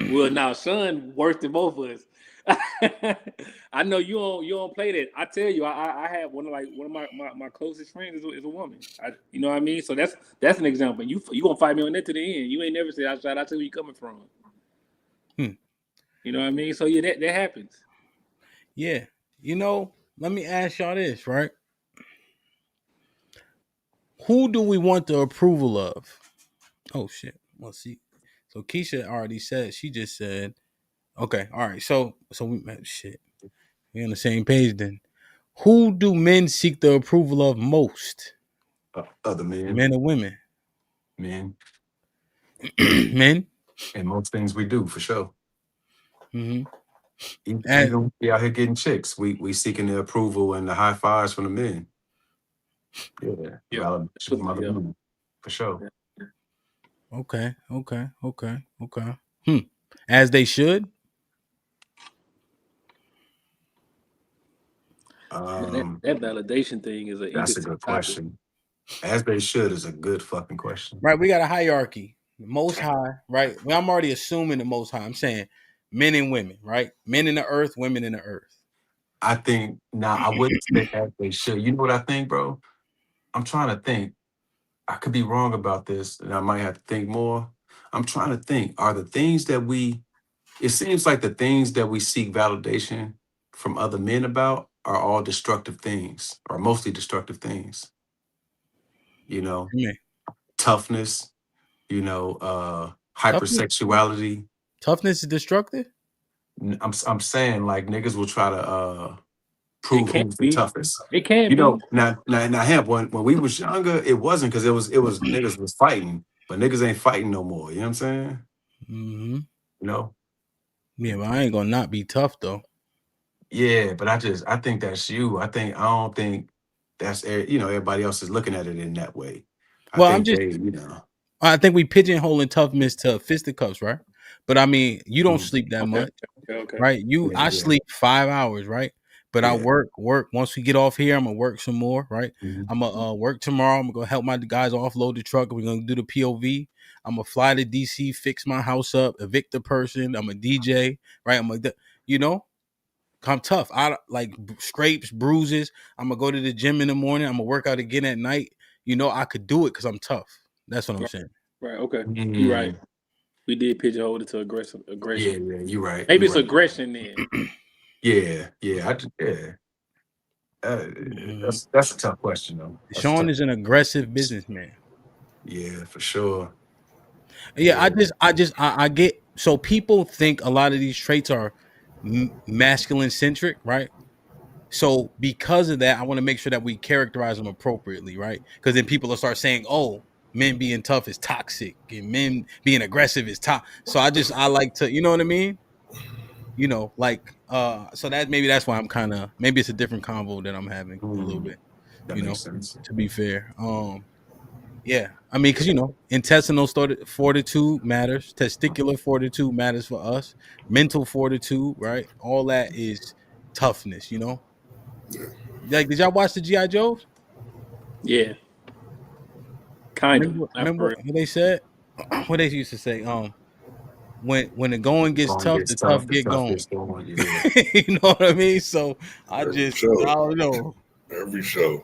well now, son worse than both of us. I know you don't play that. I tell you, I have one of my closest friends is a woman. You know what I mean? So that's an example. You gonna fight me on that to the end. You ain't never said outside, I tell you where you coming from. You know what I mean? So yeah, that happens. yeah. You know, let me ask y'all this, right? Who do we want the approval of? Oh shit. Well, see. So Keisha already said, she just said, okay, all right. So we shit. We on the same page then. Who do men seek the approval of most? Other men, Men or women? men, Men. and most things we do for sure. Mm-hmm. Even when we out here getting chicks, we seeking the approval and the high fives from the men. Yeah, validation from other men for sure. Okay. As they should. That validation thing is an That's a interesting good topic. question. As they should is a good fucking question. Right, we got a hierarchy. The most high, right? Well, I'm already assuming the most high. I'm saying men and women, right? Men in the earth, women in the earth. I think now I wouldn't say as they should. You know what I think, bro? I'm trying to think. I could be wrong about this, and I might have to think more. I'm trying to think. Are the things that it seems like the things that we seek validation from other men about are all destructive things, or mostly destructive things. You know, Yeah. toughness, hypersexuality. Toughness is destructive? I'm saying like niggas will try to It prove can't who's the be. toughest. It can You be. know, now hemp, when we was younger, it wasn't because it was niggas was fighting, but niggas ain't fighting no more. You know what I'm saying? Mm-hmm. You know? Yeah, but I ain't gonna not be tough though. Yeah, but I think that's you. I don't think that's everybody else is looking at it in that way. I Well, I'm think just they. I think we pigeonholing toughness to fisticuffs, right? But I mean, you don't Mhm. sleep that Okay. much, Okay. right? Yeah, I yeah, sleep 5 hours, right? But I yeah. work. Once we get off here, I'm gonna work some more, right? Mhm. I'm gonna work tomorrow. I'm gonna go help my guys offload the truck. We're gonna do the POV. I'm gonna fly to DC, fix my house up, evict the person. I'm a DJ, right? you know, I'm tough. I like scrapes, bruises. I'm gonna go to the gym in the morning. I'm gonna work out again at night. You know, I could do it because I'm tough. That's what I'm saying. Right. Okay. You're right. Mm. We did pigeonhole it to Yeah, aggression. yeah, you're right. Maybe You're it's right. aggression then. Yeah, yeah. Yeah. Mhm. That's a tough question though. That's a Sean tough. is an aggressive businessman. Yeah, for sure. Yeah, Yeah. I get. So people think a lot of these traits are masculine centric, right? So because of that, I want to make sure that we characterize them appropriately, right? Because then people will start saying, "Oh, men being tough is toxic, and men being aggressive is toxic." So I like to, you know what I mean? You know, like so that maybe that's why I'm kind of maybe it's a different convo that I'm having a little Mm, bit, that you makes know, sense. to be fair. Yeah, I mean, because intestinal fortitude matters, testicular fortitude matters for us, mental fortitude, right? All that is toughness, you know. Like, did y'all watch the GI Joes? Yeah. Kind of. Not Remember for real. what they said? What they used to say? When the going gets Going tough, gets the tough tough, the get tough going. gets going. Yeah. You know what I mean? So I Every I show. don't know, Every show.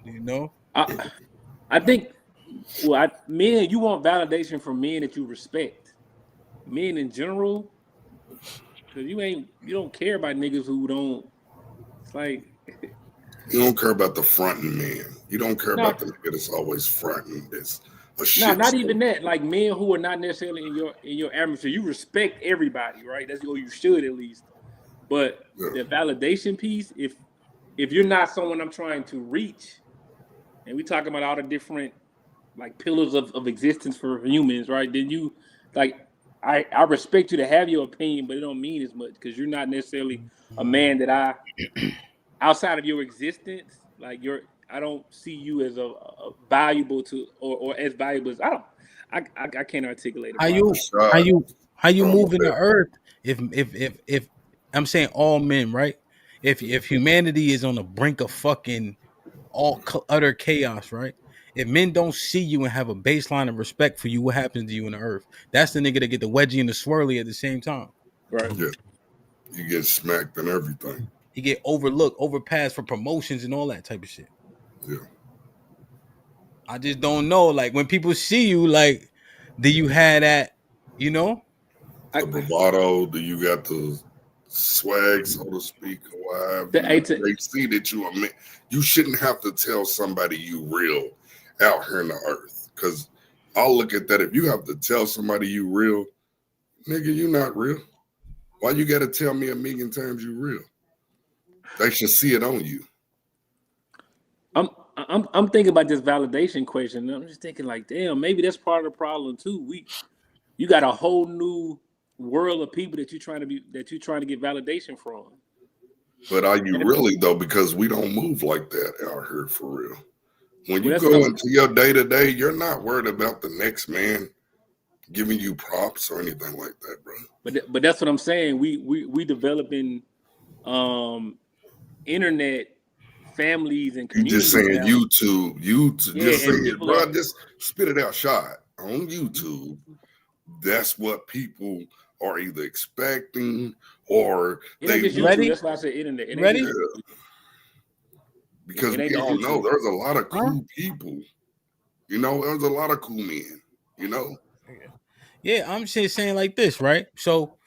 you know. I think men, you want validation from men that you respect. Men in general, because you don't care about niggas who don't. It's like You don't care about the fronting man. You don't care no, about the nigga that's always fronting. It's a no, shit not show. even that. Like men who are not necessarily in your atmosphere. You respect everybody, right? That's what you should at least. But Yeah. the validation piece, if you're not someone I'm trying to reach, and we talking about all the different like pillars of existence for humans, right? Then you like I respect you to have your opinion, but it don't mean as much because you're not necessarily a man that I outside of your existence, like I don't see you as a valuable to or as valuable as I can't articulate it How properly. you how Rashad, you how you my moving the bad. earth if I'm saying all men, right? If humanity is on the brink of fucking utter chaos, right? If men don't see you and have a baseline of respect for you, what happens to you in the earth? That's the nigga that get the wedgie and the swirly at the same time. Right. Yeah, you get smacked and everything. He get overlooked, overpassed for promotions and all that type of shit. Yeah. I just don't know. Like when people see you, like, do you have that, you know? The bravado, do you got the swag, so to speak, or what have The, you? They see that you are man. You shouldn't have to tell somebody you real out here in the earth. Because I'll look at that. If you have to tell somebody you real, nigga, you not real. Why you got to tell me 1,000,000 times you real? They should see it on you. I'm thinking about this validation question. And I'm just thinking like, damn, maybe that's part of the problem too. You got a whole new world of people that you're trying to get validation from. But are you really though? Because we don't move like that out here for real. When you Well, go into your day-to-day, you're not worried about the next man giving you props or anything like that, bro. But that's what I'm saying. We developing internet families and You just communities saying now. YouTube, Yeah, just say and it, people bro. are, Just spit it out, shot on YouTube. That's what people are either expecting or it ain't they just You YouTube. ready? That's why I said internet. It You ain't ready? just because it ain't we just all know YouTube. there's a lot of Huh? cool people. You know, there's a lot of cool men. You know, Yeah, I'm just saying like this, right? So,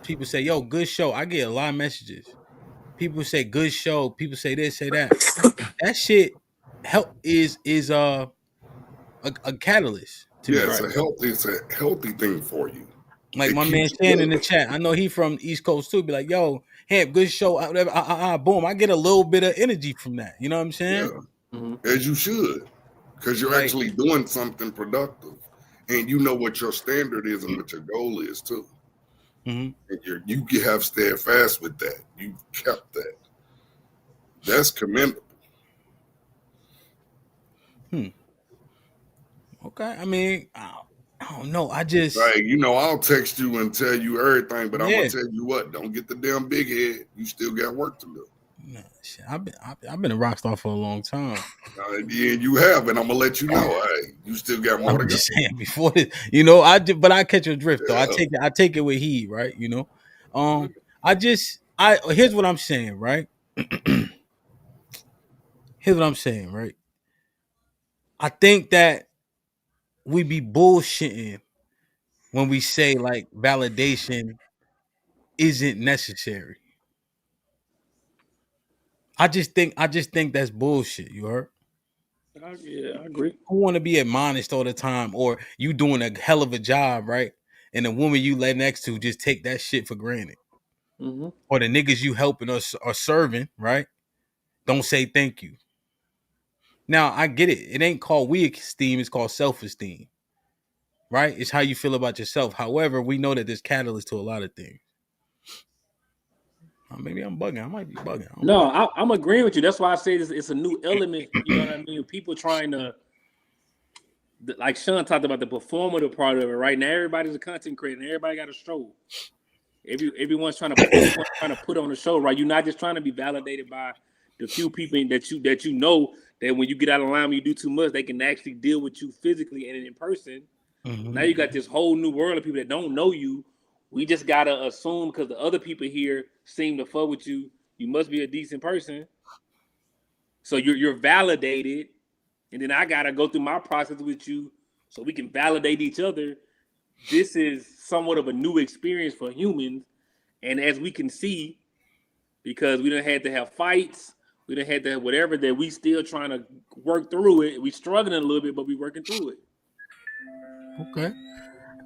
people say, "Yo, good show." I get a lot of messages. People say, "Good show." People say this, say that. That shit help is a catalyst to yeah, me. Right. it's a healthy thing for you. Like It my man keeps Shan you in the up. chat. I know he from the East Coast too. Be like, "Yo, Hamp, good show." Whatever. Boom. I get a little bit of energy from that. You know what I'm saying? Yeah, Mm-hmm. as you should, because you're Like, actually doing something productive, and you know what your standard is and what your goal is too. mhm. And you have steadfast with that. You kept that. That's commendable. Hmm. Okay. I mean, I don't know. I just, Like, I'll text you and tell you everything, but I'm gonna yeah. tell you what, don't get the damn big head. You still got work to do. Nah, shit, I've been a rock star for a long time. Yeah, you have, and I'm gonna let you know. Hey, you still got more to I'm go. just saying before this, but I catch your drift though. Yeah. I take it with heat, right? I here's what I'm saying, right? Here's what I'm saying, right? I think that we be bullshitting when we say like validation isn't necessary. I just think that's bullshit. You heard? Yeah, I agree. Who want to be admonished all the time, or you doing a hell of a job, right? And the woman you lay next to just take that shit for granted, Mm-hmm. or the niggas you helping us are serving, right? Don't say thank you. Now I get it. It ain't called we esteem. It's called self esteem, right? It's how you feel about yourself. However, we know that there's catalyst to a lot of things. Maybe I'm bugging. I might be bugging. I don't know. No, I'm agreeing with you. That's why I say it's a new element. You know what I mean? People trying to, like Sean talked about the performative part of it. Right now, everybody's a content creator. And everybody got a show. Everyone's trying to put on a show. Right? You're not just trying to be validated by the few people that you know that when you get out of line, when you do too much, they can actually deal with you physically and in person. Mm-hmm. Now you got this whole new world of people that don't know you. We just gotta assume because the other people here seem to fuck with you, you must be a decent person. So you're validated, and then I gotta go through my process with you so we can validate each other. This is somewhat of a new experience for humans, and as we can see, because we don't had to have fights, we don't had to have whatever that we still trying to work through it. We struggling a little bit, but we working through it. Okay.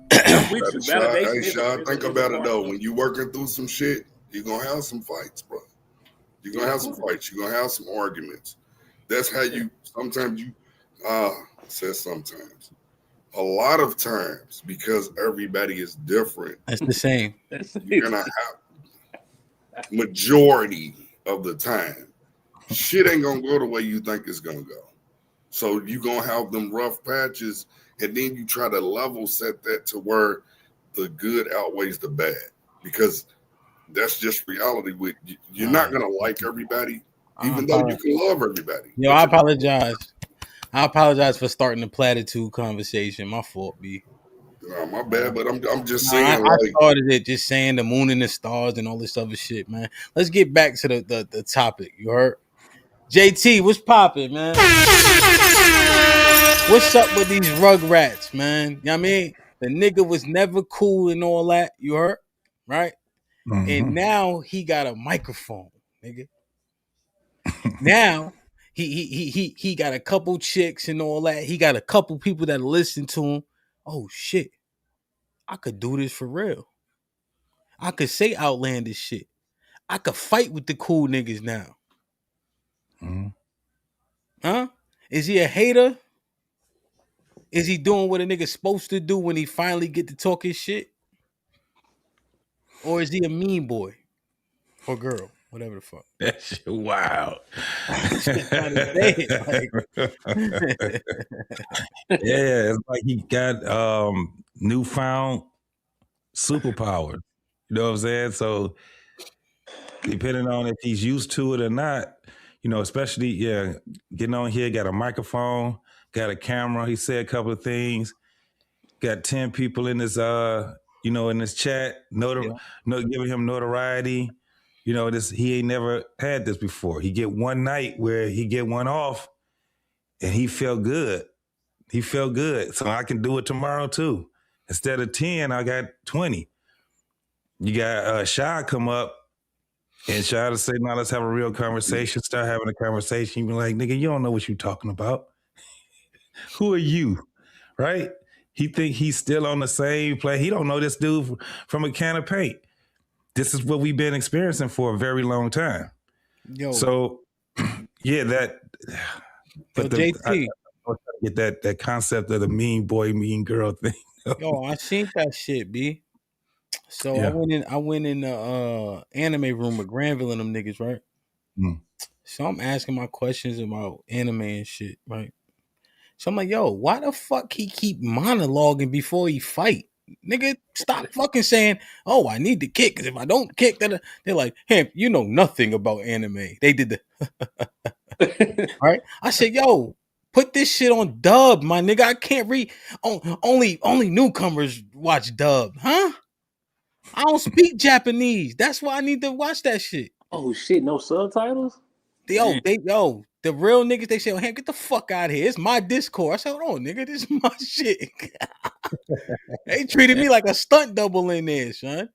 But I'm with you. Hey, Validation Shad, think is a about it part though. of When you working through some shit, you're gonna have some fights, bro. You're gonna have some fights. You're gonna have some arguments. That's how you sometimes you says sometimes. a lot of times, because everybody is different, That's the same. you're gonna have majority of the time, shit ain't gonna go the way you think it's gonna go. So you gonna have them rough patches, and then you try to level set that to where the good outweighs the bad, because that's just reality. You're not gonna like everybody, even though you can love everybody. Yo, I apologize. I apologize for starting the platitude conversation. My fault, B. My bad, but I'm just saying. I started it just saying the moon and the stars and all this other shit, man. Let's get back to the topic. You heard? JT, what's popping, man? What's up with these rugrats, man? You know what I mean? The nigga was never cool and all that. You heard? Right? Mm-hmm. And now he got a microphone, nigga. Now he got a couple chicks and all that. He got a couple people that listen to him. Oh shit. I could do this for real. I could say outlandish shit. I could fight with the cool niggas now. Mm-hmm. Huh? Is he a hater? Is he doing what a nigga's supposed to do when he finally get to talk his shit? Or is he a mean boy? Or girl? Whatever the fuck. That shit wild. Yeah, it's like he got newfound superpowers. You know what I'm saying? So depending on if he's used to it or not, you know, especially getting on here, got a microphone, got a camera. He said a couple of things. Got 10 people in this in this chat, giving him notoriety. You know, he ain't never had this before. He get one night where he get one off and he felt good. He felt good. So I can do it tomorrow too. Instead of 10, I got 20. You got Shy come up and Shy to say, now let's have a real conversation. Start having a conversation. You be like, nigga, you don't know what you talking about. Who are you? Right? He think he's still on the same play. He don't know this dude from a can of paint. This is what we've been experiencing for a very long time. Yo. So, yeah, that. But JT, I get that concept of the mean boy, mean girl thing. Yo, I seen that shit, B. So yeah. I went in the anime room with Granville and them niggas, right? Mm. So I'm asking my questions about anime and shit, right? So I'm like, yo, why the fuck he keep monologuing before he fight? Nigga, stop fucking saying, oh, I need to kick, because if I don't kick, then they're like, Hamp, you know nothing about anime. They did the right? I said, yo, put this shit on dub, my nigga. I can't read. Only newcomers watch dub, huh? I don't speak Japanese. That's why I need to watch that shit. Oh shit, no subtitles? The real niggas, they say, oh, Hamp, get the fuck out of here. It's my Discord. I said, oh, nigga, this is my shit. They treated me like a stunt double in there, son.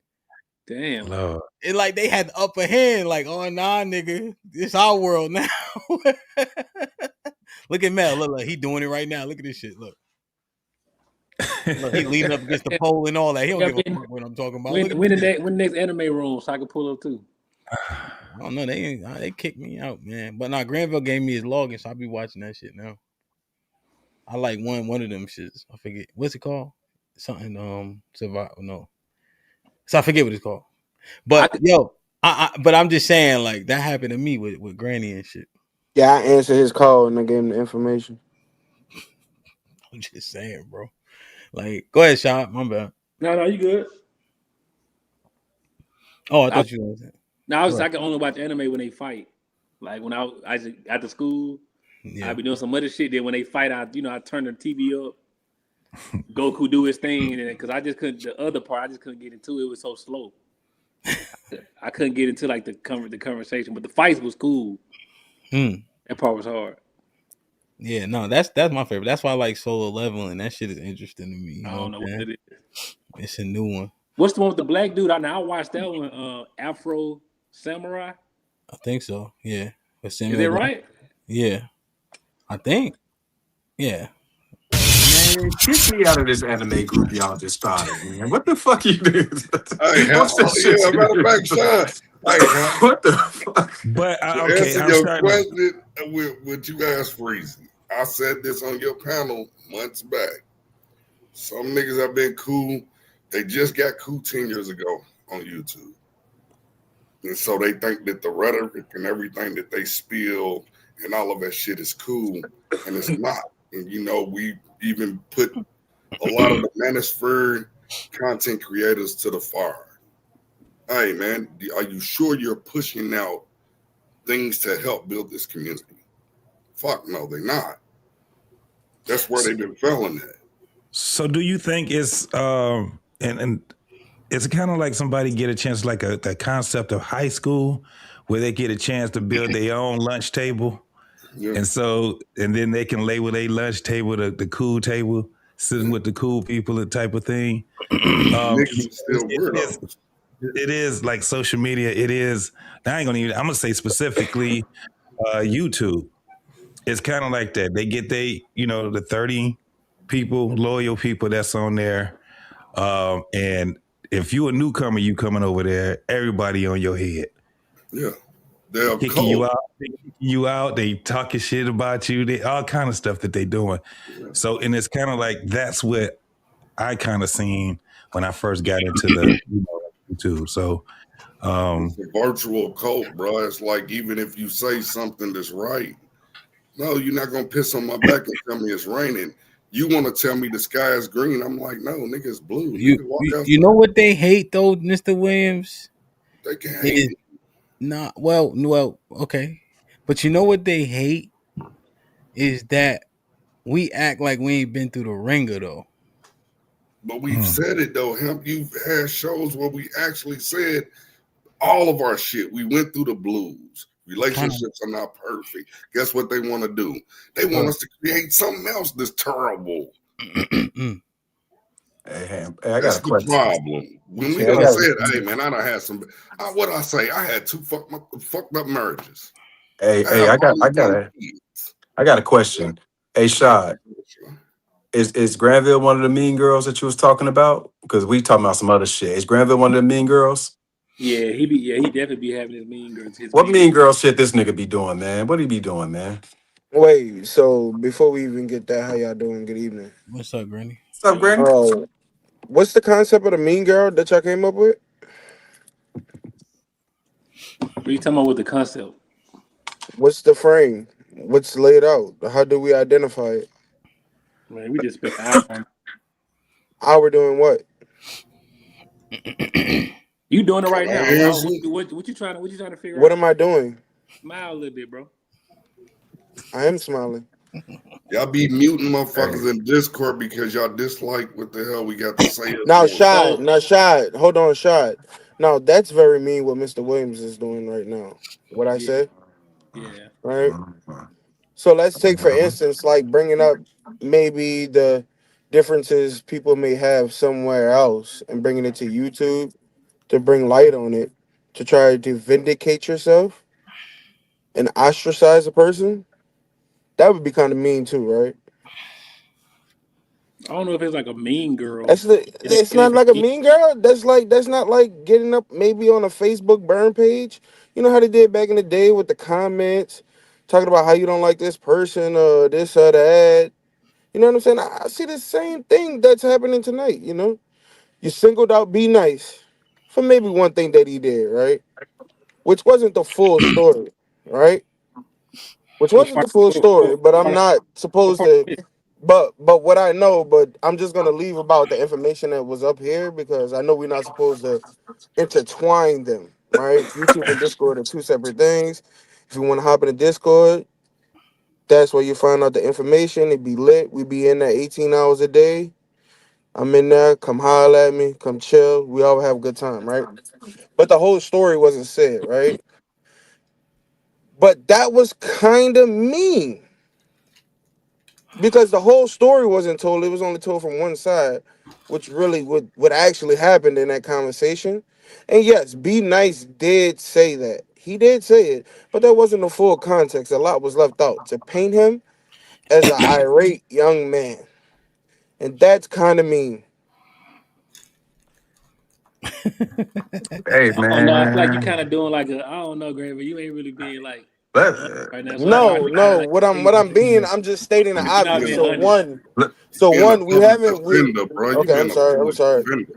Damn. Lord. It like they had the upper hand, like, oh, nah, nigga. This our world now. Look at Mel. Look, he doing it right now. Look at this shit. Look, he leaning up against the pole and all that. He don't give a fuck what I'm talking about. When the next anime room so I can pull up too? I don't know. They kicked me out, man. But now Granville gave me his login, so I'll be watching that shit now. I like one of them shits. I forget what's it called. Something survival. No, so I forget what it's called. But but I'm just saying, like, that happened to me with Granny and shit. Yeah, I answered his call and I gave him the information. I'm just saying, bro. Like, go ahead, Shop. My bad. No, you good. Oh, I thought you were saying. No, I can only watch anime when they fight. Like when I after school, I be doing some other shit. Then when they fight, I turn the TV up. Goku do his thing, and because I just couldn't. The other part, I just couldn't get into it. It was so slow. I couldn't get into like the conversation, but the fights was cool. That part was hard. Yeah, no, that's my favorite. That's why I like Solo Leveling. That shit is interesting to me. I don't know what it is. It's a new one. What's the one with the black dude? I watched that one. Afro Samurai. I think so. Yeah. Is that right? Yeah. I think. Yeah. Man, get me out of this anime group y'all just started, man. What the fuck you do? What the fuck? But answer your question with you guys freezing. I said this on your panel months back. Some niggas have been cool. They just got cool 10 years ago on YouTube. And so they think that the rhetoric and everything that they spill and all of that shit is cool. And it's not. And you know, we even put a lot of the manosphere content creators to the fire. Hey man, are you sure you're pushing out things to help build this community? Fuck no, they're not. That's where they've been failing at. So do you think it's and it's kind of like somebody get a chance, like the concept of high school, where they get a chance to build their own lunch table, and then they can label their lunch table the cool table, sitting with the cool people, the type of thing. Niggas are still weirdos. It is like social media. It is. I'm gonna say specifically YouTube. It's kind of like that. They get the 30 people, loyal people that's on there. And if you a newcomer, you coming over there, everybody on your head. Yeah. They're kicking you out. They talking shit about you. They all kind of stuff that they doing. Yeah. So, and it's kind of like, that's what I kind of seen when I first got into the YouTube. So, it's a virtual cult, bro. It's like, even if you say something that's right, no, you're not gonna piss on my back and tell me it's raining. You want to tell me the sky is green? I'm like, no, nigga, it's blue. You know what they hate though, Mr. Williams? They can hate. Well, okay, but you know what they hate is that we act like we ain't been through the ringer though. But we've said it though, Hemp. You've had shows where we actually said all of our shit. We went through the blues. Relationships are not perfect. Guess what they want to do? They want us to create something else that's terrible. Hey, I that's got a question. The problem. When we done said, hey man, I done had some. What I say? I had two fucked up marriages. Hey, I got a question. Hey, Shad, is Granville one of the mean girls that you was talking about? Because we talking about some other shit. Is Granville one of the mean girls? Yeah, he definitely be having his mean girls. What mean girl shit this nigga be doing, man? What he be doing, man? Wait, so before we even get that, how y'all doing? Good evening. What's up, Granny? What's up, Granny? Oh, what's the concept of the mean girl that y'all came up with? What are you talking about with the concept? What's the frame? What's laid out? How do we identify it? Man, we just spent hours on. How we're doing what? You doing it right now? What you trying to figure out? What am I doing? Smile a little bit, bro. I am smiling. Y'all be muting motherfuckers in Discord because y'all dislike what the hell we got to say. Now, Shad. Hold on, Shad. Now, that's very mean what Mr. Williams is doing right now. What I said? Yeah. Right? So let's take, for instance, like bringing up maybe the differences people may have somewhere else and bringing it to YouTube to bring light on it, to try to vindicate yourself and ostracize a person. That would be kind of mean too, right? I don't know if it's like a mean girl. It's not like a mean girl. That's not like getting up maybe on a Facebook burn page. You know how they did back in the day with the comments, talking about how you don't like this person or this or that. You know what I'm saying? I see the same thing that's happening tonight, you know? You singled out Be Nice for maybe one thing that he did, right? Which wasn't the full story, right? Which wasn't the full story, but I'm not supposed to. But what I know, but I'm just gonna leave about the information that was up here because I know we're not supposed to intertwine them, right? YouTube and Discord are two separate things. If you want to hop in the Discord, that's where you find out the information. It be lit. We be in there 18 hours a day. I'm in there. Come holler at me. Come chill. We all have a good time, right? But the whole story wasn't said, right? But that was kind of mean. Because the whole story wasn't told. It was only told from one side, which really what actually happened in that conversation. And yes, Be Nice did say that. He did say it, but that wasn't the full context. A lot was left out to paint him as an irate young man. And that's kind of mean. Hey, man. I feel like you kind of doing like I don't know, Graham, but you ain't really being like Right now, so that's why I No, need to no. like What I'm being, I'm just stating the you're not obvious. being So honest. Being a we public haven't we defender, bro. You've okay, been a I'm public sorry. defender.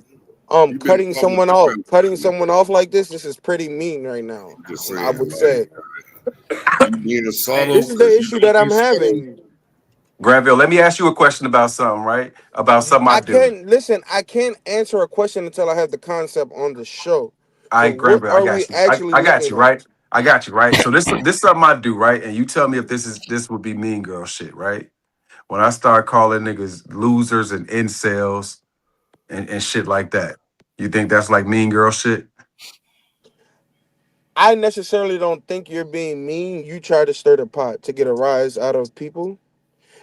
You've been a public defender. Cutting someone off like this is pretty mean right now. I'm just I saying, would say. you being subtle This is the because you issue don't that be I'm subtle. having. Granville, let me ask you a question about something, right? About something I I do. can't listen, I can't answer a question until I have the concept on the show. So what Granville, I are we got you. actually I got you, looking at? right? I got you, right? So this something I do, right? And you tell me if this would be mean girl shit, right? When I start calling niggas losers and incels and shit like that. You think that's like mean girl shit? I necessarily don't think you're being mean. You try to stir the pot to get a rise out of people,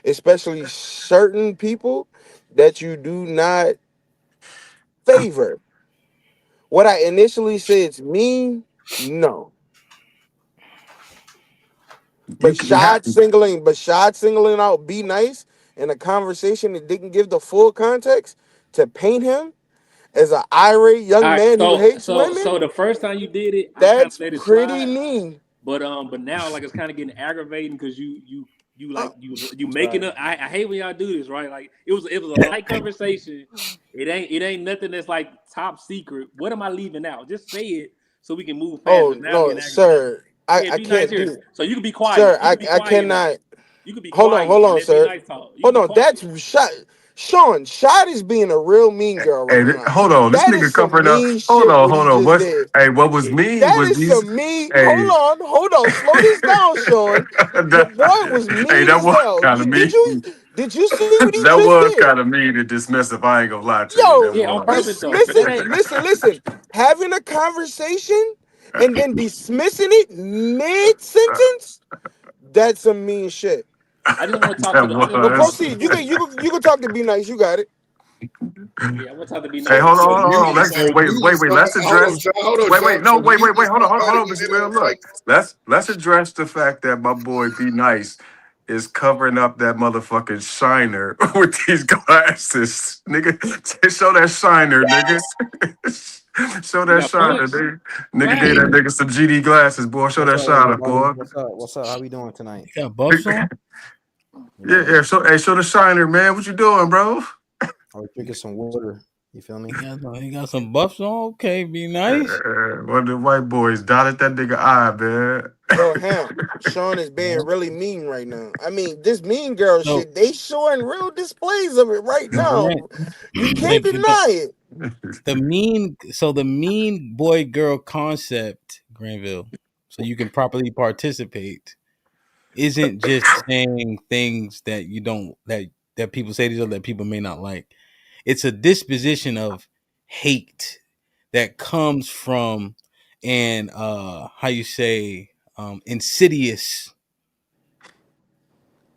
especially certain people that you do not favor. What I initially said is mean, no. You have Shad singling out Be Nice in a conversation that didn't give the full context to paint him as an irate All young right, man who hates women, so the first time you did it, I kind of that's let it pretty slide. mean. But now like it's kind of getting aggravating because you making up. I hate when y'all do this, right? Like it was a light conversation. It ain't nothing that's like top secret. What am I leaving out? Just say it so we can move past Oh it. Now no, getting aggravated. sir. Yeah, I be nice can't here. do So you can be quiet. sir, You can be I quiet now. cannot You can be hold quiet on, and let be sir. nice talk. You can Hold be on. quiet. That's shot. Sean, Shot is being a real mean girl right now. hold on. This That nigga is some covering up. mean shit what he Hold on. just did. What was mean That was is these some mean. hey Hold on. Slow this down, Sean. Your boy was mean that as was hell. kind of mean. Did you see what he That just was did? kind of mean and dismissive. I ain't gonna lie to you. That Yo, Yeah, on purpose was. though. But that ain't. listen. Having a conversation and then dismissing it mid sentence, that's some mean shit. I just want to talk to That the. I just want But to talk was. to the proceed. group. You can talk to Be Nice. You got it. Yeah, I want to talk to be Hey, nice. hold on, So hold on. you, Let's so you, wait. so Let's hold on, address. Sean. No, So you wait. just Hold somebody on, you Mr. Real. didn't Look, like. let's address the fact that my boy Be Nice is covering up that motherfucking shiner with these glasses, nigga. Show that shiner, nigga. Show You that got shiner, punched. nigga. What Nigga gave that happened? nigga some GD glasses, boy. Show What's that up, shiner, everybody? boy. What's up? What's up? How we doing tonight? You got buffs on? You know, Show the shiner, man. What you doing, bro? I was drinking some water. You feel me? He got some buffs on. Okay, be nice. One of the white boys dotted that nigga eye, man. Yo, Hamp, Sean is being really mean right now. I mean, this mean girl So, shit, they showing real displays of it right now. Grant, You can't like deny it. the mean boy girl concept, Granville, so you can properly participate, isn't just saying things that you don't that people say to each other that people may not like. It's a disposition of hate that comes from an how you say insidious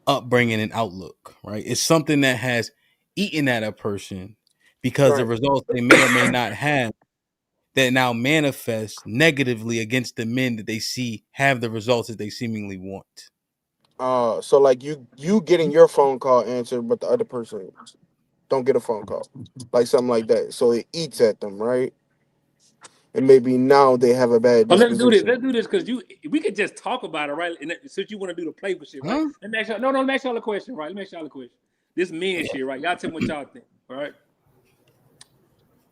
upbringing and outlook, right? It's something that has eaten at a person because the Right. results they may or may not have that now manifest negatively against the men that they see have the results that they seemingly want. So like you getting your phone call answered, but the other person don't get a phone call, like something like that. So it eats at them, right? And maybe now they have a bad But let's do this. disposition. Let's do this because we could just talk about it, right? And since you want to do the playful shit, right? Huh? Let me ask y'all. No, let me ask y'all a question, right? Let me ask y'all a question. This men shit, right? Y'all tell me what y'all think, all right?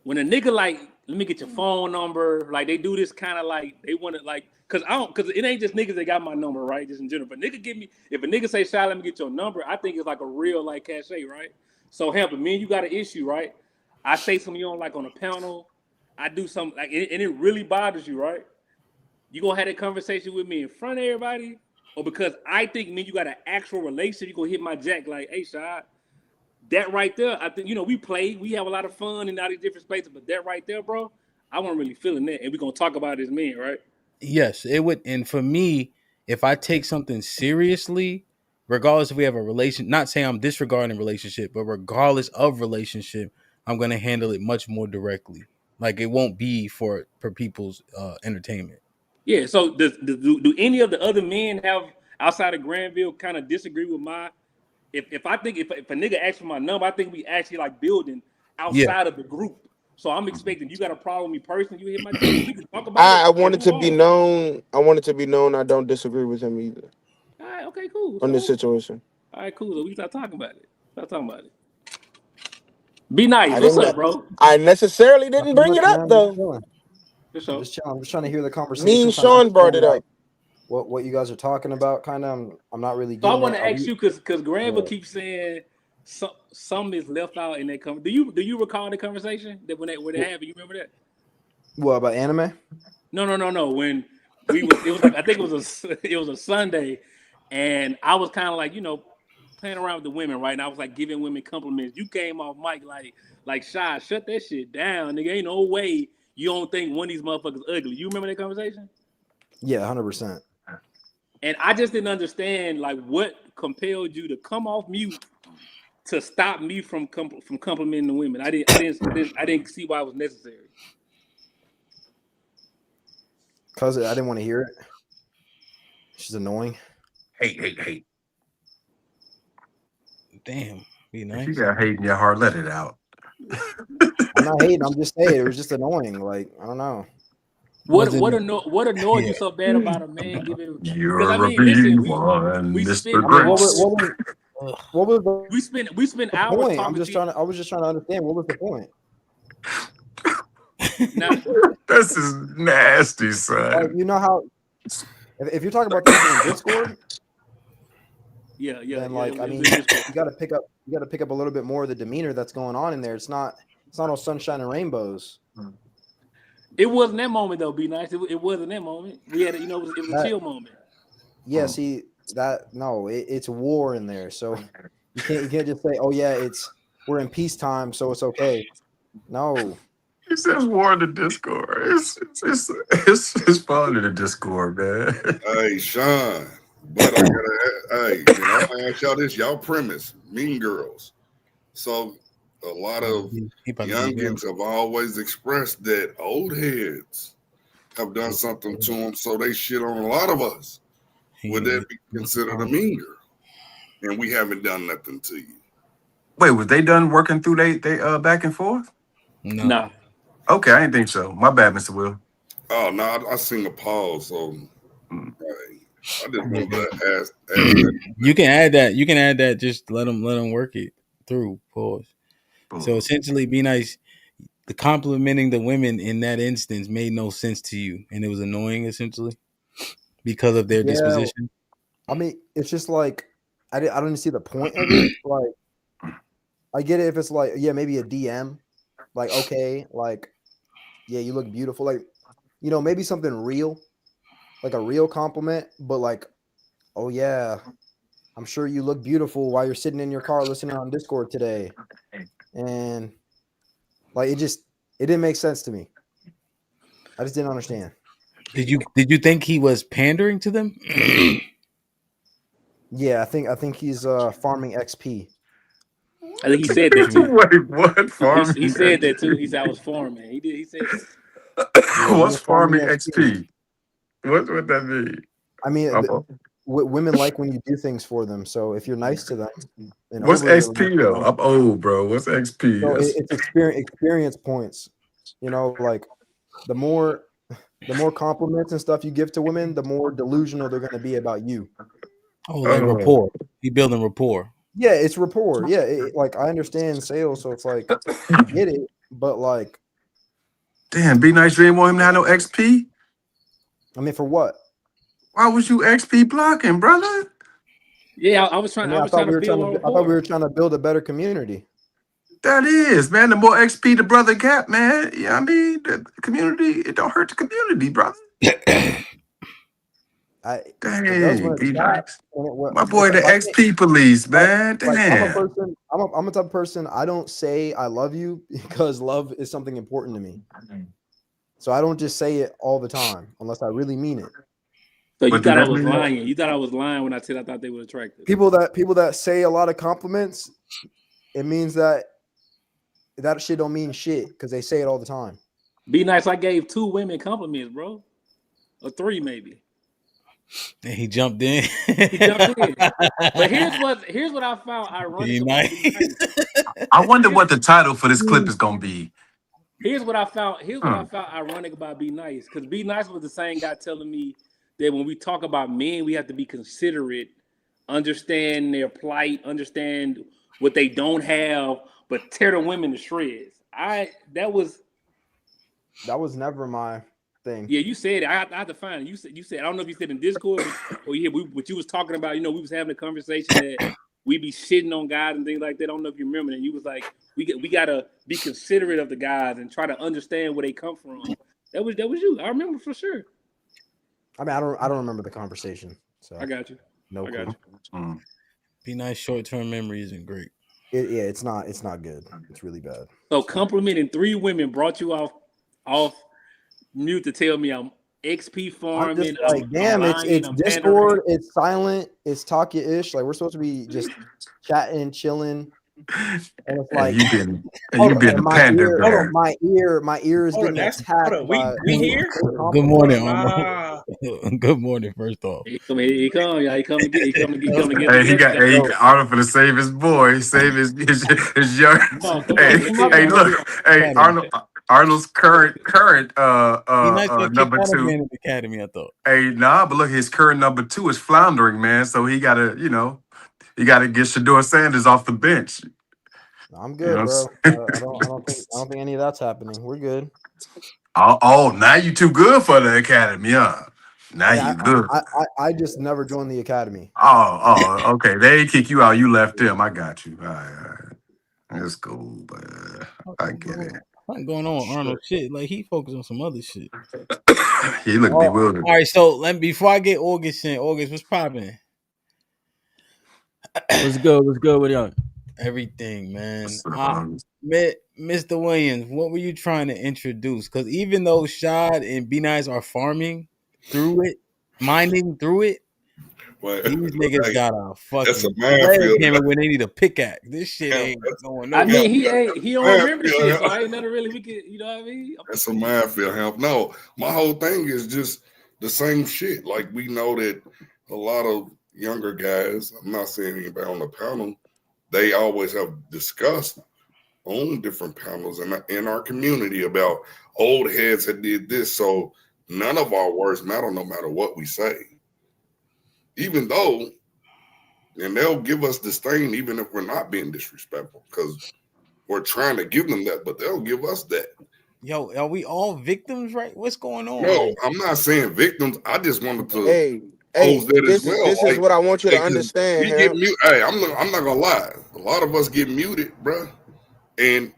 When a nigga like, let me get your phone number, like they do this kind of like they want to like, cause it ain't just niggas that got my number, right? Just in general. But nigga if a nigga say, "Shy, let me get your number," I think it's like a real like cachet, right? So, Hamper, me and you got an issue, right? I say something you don't like on a panel. I do something like, and it really bothers you, right? You gonna have that conversation with me in front of everybody, or because I think me and you got an actual relationship, you gonna hit my jack like, "Hey, Shy." That right there, I think we play, we have a lot of fun in all these different spaces, but that right there, bro, I wasn't really feeling that, and we're gonna talk about it as men, right? Yes, it would. And for me, if I take something seriously, regardless if we have a relation, not saying I'm disregarding relationship, but regardless of relationship, I'm going to handle it much more directly. Like it won't be for people's entertainment. Yeah. So do any of the other men have outside of Granville kind of disagree with my? If I think if a nigga asks for my number, I think we actually like building Yeah, outside of the group. So I'm expecting you got a problem with me personally. You hit my dick. We can talk about it. I want it And to move be on. known. I want it to be known. I don't disagree with him either All right, okay, cool. on this So, situation. all right, cool. So we start talking about it. Start talking about it. Be nice. I What's didn't. up, bro? I necessarily didn't Nothing bring much, it up man. I'm just though. chilling. For I'm sure. just chilling. I'm just trying to hear the Me conversation. and Trying to Sean brought understand it like up. what you guys are talking about. Kind of. I'm not really So I getting want it. to Are ask we? you because Granville Yeah. keeps saying some is left out in that conversation. Do you recall the conversation that when they happened? You remember that? What about anime? No. When it was like I think it was a Sunday, and I was kind of like playing around with the women, right? And I was like giving women compliments. You came off mic like Shy, shut that shit down, nigga. Ain't no way you don't think one of these motherfuckers ugly. You remember that conversation? Yeah, 100%. And I just didn't understand like what compelled you to come off mute to stop me from complimenting the women. I didn't see why it was necessary. Cause I didn't want to hear it. She's annoying. Hate. Damn, be If nice. you got hate in your heart, let it out. I'm not hating. I'm just saying it was just annoying. Like I don't know. What Was it- annoyed Yeah. you so bad about a man giving? Because You're I a mean, listen, B1, we Mr. spend I mean, Grace. what was we spend the hours point? talking to you. I was just trying to understand what was the point. Now, This is nasty, Like son. you know how if you're talking about things in Discord, yeah. then like I it mean was just- you got to pick up a little bit more of the demeanor that's going on in there. It's not all sunshine and rainbows. it wasn't that moment though. Be nice. It wasn't that moment. We had it was a That- chill moment. Yeah, see that no, it's war in there. So you can't just say, oh yeah, we're in peacetime, so it's okay. No. He says war in the Discord. It's fun in the Discord, man. Hey, Sean, but I ask y'all this, y'all premise, Mean Girls. So a lot of He about to be youngins have always expressed that old heads have done something to them, so they shit on a lot of us. Would that be considered a mean girl? And we haven't done nothing to you. Wait, was they done working through they back and forth? No. Nah. Okay, I didn't think so. My bad, Mr. Will. Oh no, I seen a pause, so I just wanted to ask You can add that. You can add that. Just let them work it through. Pause. So essentially, be nice. The complimenting the women in that instance made no sense to you, and it was annoying essentially because of their disposition. I mean, it's just like I don't see the point of it. Like, I get it if it's like, yeah, maybe a DM, like okay, like yeah, you look beautiful, like maybe something real, like a real compliment, but like, oh yeah, I'm sure you look beautiful while you're sitting in your car listening on Discord today, and like it didn't make sense to me. I just didn't understand. Did you think he was pandering to them? Yeah, I think he's farming XP. I think he said that too. Wait, what? Farming? He said that too. He said I was farming. He did. He said that. What's farming XP? What would that mean? I mean, women like when you do things for them. So if you're nice to them, what's XP though? I'm old, bro. What's XP? So it's experience points. Like the more compliments and stuff you give to women, the more delusional they're going to be about you. Oh, like rapport. He building rapport. Yeah, it's rapport. Yeah, like I understand sales, so it's like I get it, but like, damn, Be Nice, you didn't want him to have no XP. I mean, for what? Why was you XP blocking, brother? Yeah, I was trying. I thought we were trying to build a better community. That is, man. The more XP the brother got, man. Yeah, I mean, the community, it don't hurt the community, brother. Dang, Be Nice. My boy, the XP police, man. Damn. I'm a type of person. I don't say I love you because love is something important to me. So I don't just say it all the time unless I really mean it. So you thought I was lying. You thought I was lying when I said I thought they were attractive. People that say a lot of compliments, it means that shit don't mean shit because they say it all the time. Be Nice. I gave 2 women compliments, bro, or 3 maybe. And he jumped in. But here's what I found ironic. I wonder what the title for this clip is gonna be. Here's what I found. Here's what I found ironic about Be Nice, because Be Nice was the same guy telling me that when we talk about men, we have to be considerate, understand their plight, understand what they don't have, but tear the women to shreds. That was never my thing. Yeah, you said it. I have to find it. You said I don't know if you said in Discord, but what you was talking about. We was having a conversation that we be shitting on guys and things like that. I don't know if you remember. And you was like, we gotta be considerate of the guys and try to understand where they come from. That was you. I remember for sure. I mean, I don't remember the conversation. So I got you. No clue. Be Nice short-term memory isn't great. It's not good. It's really bad. So complimenting 3 women brought you off mute to tell me I'm XP farming. I'm just like, damn, it's Discord, it's silent, it's talky-ish. Like we're supposed to be just chatting, chilling. And it's like you being a pander bear. My ear is getting attacked. We here? Good morning, Arnold. Good morning, first off. He come to get. Arnold for to save his boy, save his young. Hey, Arnold's current number 2 in the academy, I thought. Hey, nah, but look, his current number 2 is floundering, man. So he gotta, you gotta get Shador Sanders off the bench. I'm good, bro. I don't think any of that's happening. We're good. Oh, now you too good for the academy, huh? Now you good. I just never joined the academy. Oh, okay. They ain't kick you out. You left them. I got you. All right. That's cool, but I get it. What's going on, Arnold? Shit, like he focused on some other shit. He looked bewildered. All right, so before I get August in, what's popping? What's good with y'all? Everything, man. Mr. Williams, what were you trying to introduce? Because even though Shad and Be Nice are farming through it, mining through it, these niggas got a fucking camera when they need a pickaxe. This shit ain't going nowhere. I mean, he don't remember shit, so I ain't nothing really we could, you know what I mean? That's a minefield, Hamp. No, my whole thing is just the same shit. Like we know that a lot of younger guys, I'm not saying anybody on the panel, they always have discussed on different panels in our community about old heads that did this. So none of our words matter no matter what we say. Even though, and they'll give us disdain even if we're not being disrespectful because we're trying to give them that, but they'll give us that. Yo, are we all victims, right? What's going on? No, I'm not saying victims. I just wanted to this is what I want you to understand. We get mute. Hey, I'm not gonna lie. A lot of us get muted, bro, and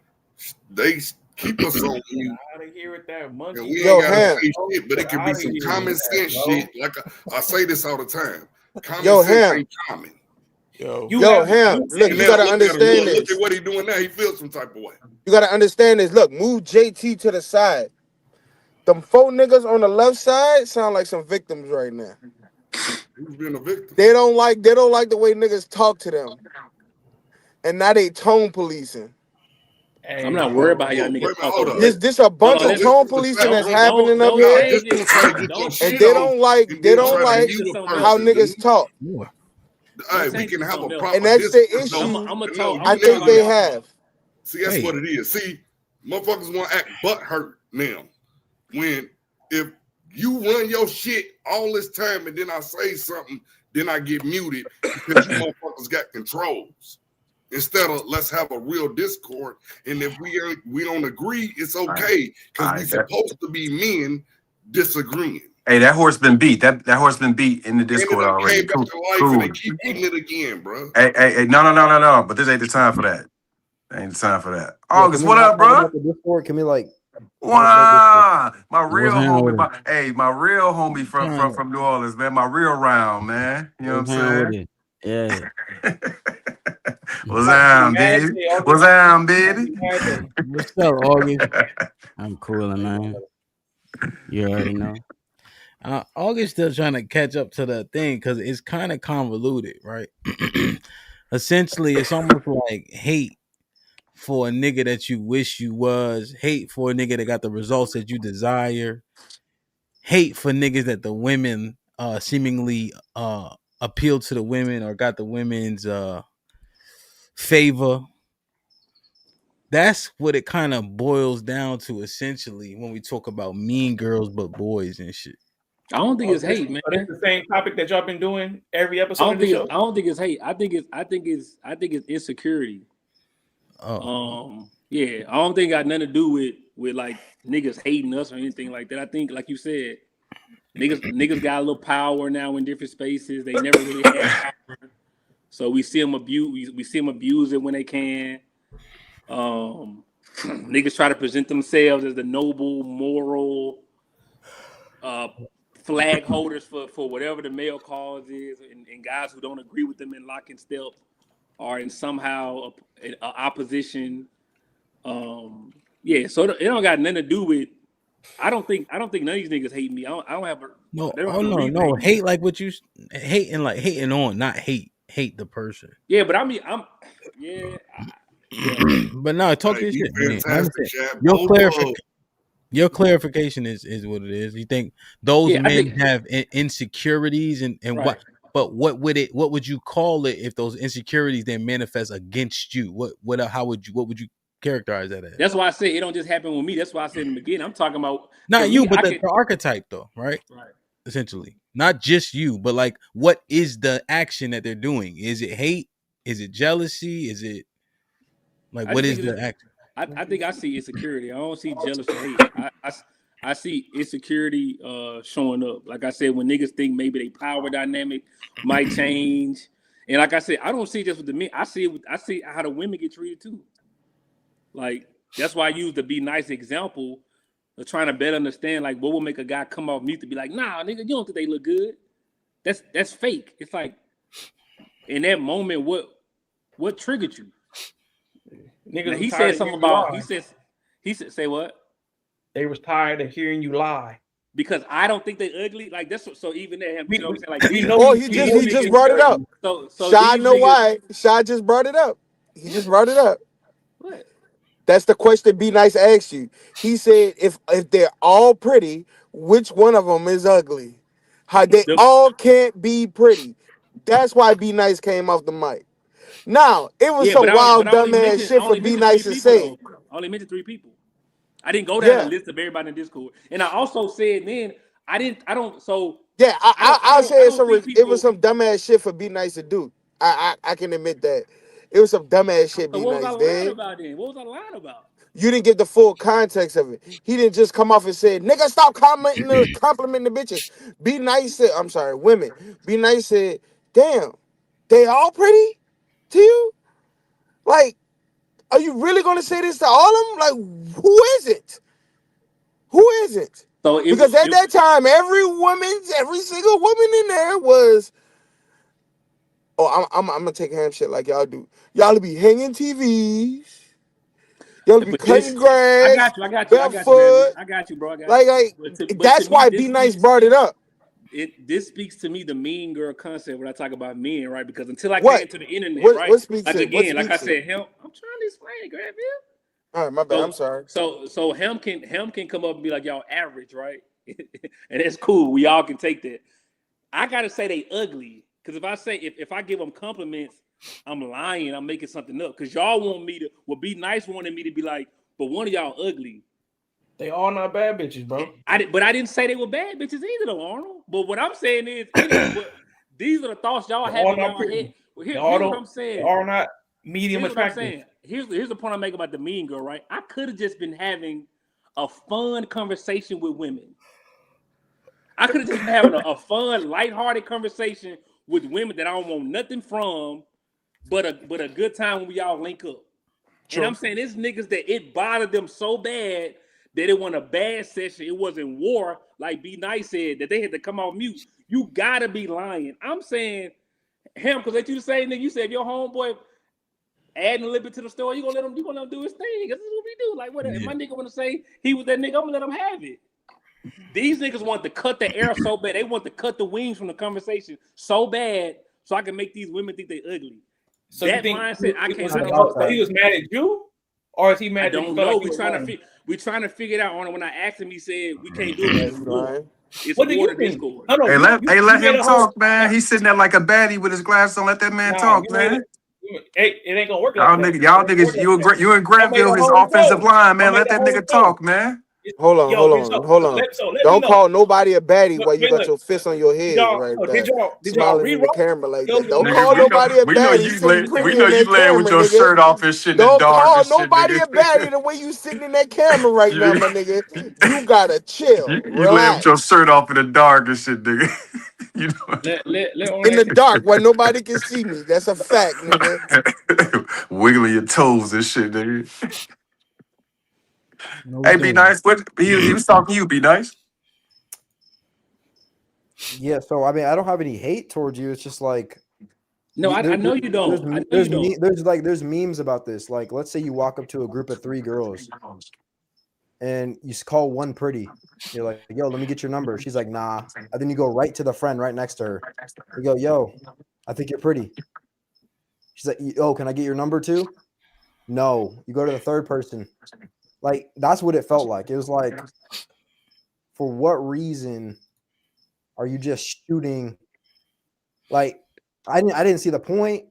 they keep us on mute. And we ain't gotta say shit, but it can be some common sense shit. Like I say this all the time. Common sense ain't common. Ham, look, you gotta understand this. Look at what he doing now. He feels some type of way. You gotta understand this. Look, move JT to the side. Them 4 niggas on the left side sound like some victims right now. Who's being a victim? They don't like the way niggas talk to them. And now they tone policing. Hey, I'm not worried about y'all niggas. This a bunch of tone policing that's happening up here. And they don't like how niggas talk. Hey, we can have a problem. And that's the issue. I think they have. See, that's what it is. See, motherfuckers want to act butthurt now. When if you run your shit all this time and then I say something, then I get muted because you motherfuckers got controls. Instead of let's have a real discord, and if we don't agree, it's okay because we're supposed to be men disagreeing. Hey, that horse been beat. That horse been beat in the Discord already. Came back to life and they keep eating it again, bro. Hey, no. But this ain't the time for that. Ain't the time for that. August, what up, bro? Discord, can we like? Wow, my real homie, my real homie from New Orleans, man. My real round, man. You know what I'm saying? Yeah. What's down, baby? What's down, baby? What's up, August? I'm coolin', man. You already know. August still trying to catch up to the thing because it's kind of convoluted, right? Essentially, it's almost like hate for a nigga that you wish you was, hate for a nigga that got the results that you desire, hate for niggas that the women seemingly appealed to the women or got the women's favor. that's what it kind of boils down to essentially when we talk about mean girls but boys and shit. I don't think it's hate, man. But it's the same topic that y'all been doing every I episode of the show. I don't think it's hate. I think it's insecurity. Oh. Yeah, I don't think it got nothing to do with like niggas hating us or anything like that. I think, like you said, niggas got a little power now in different spaces. They never really had power. So we see them abuse it when they can. Niggas try to present themselves as the noble, moral flag holders for whatever the male cause is, and guys who don't agree with them in lock and step are in somehow a opposition. Yeah, so it don't got nothing to do with. I don't think none of these niggas hate me. I don't have a no. Hate like what you hating on, not hate the person. Yeah, but I mean, but no, talk your shit, man. Your clarification is what it is. You think those men have insecurities and right. What? But what would you call it if those insecurities then manifest against you? What what would you characterize that as? That's why I said it don't just happen with me. That's why I said in the beginning. I'm talking about not you, but the archetype though, right? Right. Essentially, not just you, but like, what is the action that they're doing? Is it hate? Is it jealousy? Is it like what is the action? I think I see insecurity. I don't see jealousy or hate. I see insecurity showing up. Like I said, when niggas think maybe they power dynamic might change, and like I said, I don't see just with the men. I see how the women get treated too. Like that's why I use the be nice example of trying to better understand like what will make a guy come off mute to be like, nah, nigga, you don't think they look good. That's fake. It's like in that moment, what triggered you? Nigga, he said something about he said say what? They was tired of hearing you lie. Because I don't think they ugly. Like that's so even that you know what I'm he saying? just brought it up. So Shy know why. Shy just brought it up. He just brought it up. What? That's the question Be Nice asked you. He said if they're all pretty, which one of them is ugly? How they all can't be pretty. That's why Be Nice came off the mic. Now, it was some wild dumbass shit for Be Nice to say. I only mentioned 3 people. I didn't go down the list of everybody in Discord. And I also said then yeah, I'll say it was some dumbass shit for Be Nice to do. I can admit that. It was some dumbass shit. So what was I lying about then? What was I lying about? You didn't get the full context of it. He didn't just come off and say, nigga, stop complimenting the bitches. Be Nice said, I'm sorry, women. Be Nice said, damn, they all pretty to you? Like, are you really gonna say this to all of them? Like, who is it? Who is it? So because at that time, every single woman in there was, I'm gonna take ham shit like y'all do. Y'all be hanging TVs. Y'all be cutting grass. I got you, bro. But that's why Be Nice brought it up. This speaks to me the mean girl concept when I talk about men, right? Because until I came to the internet, right? Like I said, him. I'm trying to explain, Grab Hill. All right, my bad. I'm sorry. So him can come up and be like, y'all average, right? And that's cool. We all can take that. I gotta say they ugly. Because if I give them compliments, I'm lying. I'm making something up. Because y'all want me to, Be Nice wanted me to be like, but one of y'all ugly. They all not bad bitches, bro. But I didn't say they were bad bitches either, though, Arnold. But what I'm saying is, these are the thoughts y'all have in y'all head. Well, here's what I'm saying. They are not medium attractive. Here's the point I make about the mean girl, right? I could have just been having a fun conversation with women. I could have just been having a fun, lighthearted conversation with women that I don't want nothing from, but a good time when we all link up. True. And I'm saying it's niggas that it bothered them so bad that it wasn't a bad session. It wasn't war, like Be Nice said, that they had to come off mute. You gotta be lying. I'm saying him, because let you say, nigga, you said if your homeboy adding a little bit to the story, you gonna let him do his thing. This is what we do. Like, what if my nigga wanna say he was that nigga, I'm gonna let him have it. These niggas want to cut the air so bad. They want to cut the wings from the conversation so bad so I can make these women think they ugly. So that mindset, I can't. So he was mad at you, or is he mad? I don't know. We're trying to figure it out. On when I asked him, he said we can't do it. It's what water Discord. Hey, let him talk, man. He's sitting there like a baddie with his glasses on. Let that man talk, man. Hey, it ain't gonna work Y'all like that. niggas, you in Granville, his offensive line, man. Let that nigga talk, man. Hold on, hold on, hold on. Let me Don't know. call nobody a baddie while you Look, got your fist on your head right there. Did y'all Smiling in the rewatch? camera like Yo, that. Don't nigga, call nobody a we know baddie you sitting pretty in you that laying with camera, your nigga. shirt off and shit in the Don't dark call and shit, nobody a baddie nigga. the way you sitting in that camera right now, my nigga. You gotta chill. You laying with Relax. your shirt off in the dark and shit, nigga. You know, In the dark where nobody can see me. That's a fact, nigga. wiggling your toes and shit, nigga. No Hey, Be doing. Nice. What he was talking to you, Be Nice. Yeah, so I mean, I don't have any hate towards you. It's just like No, I know you don't. I know you don't. there's memes about this. Like, let's say you walk up to a group of 3 girls and you call one pretty. You're like, yo, let me get your number. She's like, nah. And then you go right to the friend right next to her. You go, yo, I think you're pretty. She's like, oh, can I get your number too? No. You go to the third person. Like, that's what it felt like. It was like, for what reason are you just shooting? Like, I didn't see the point.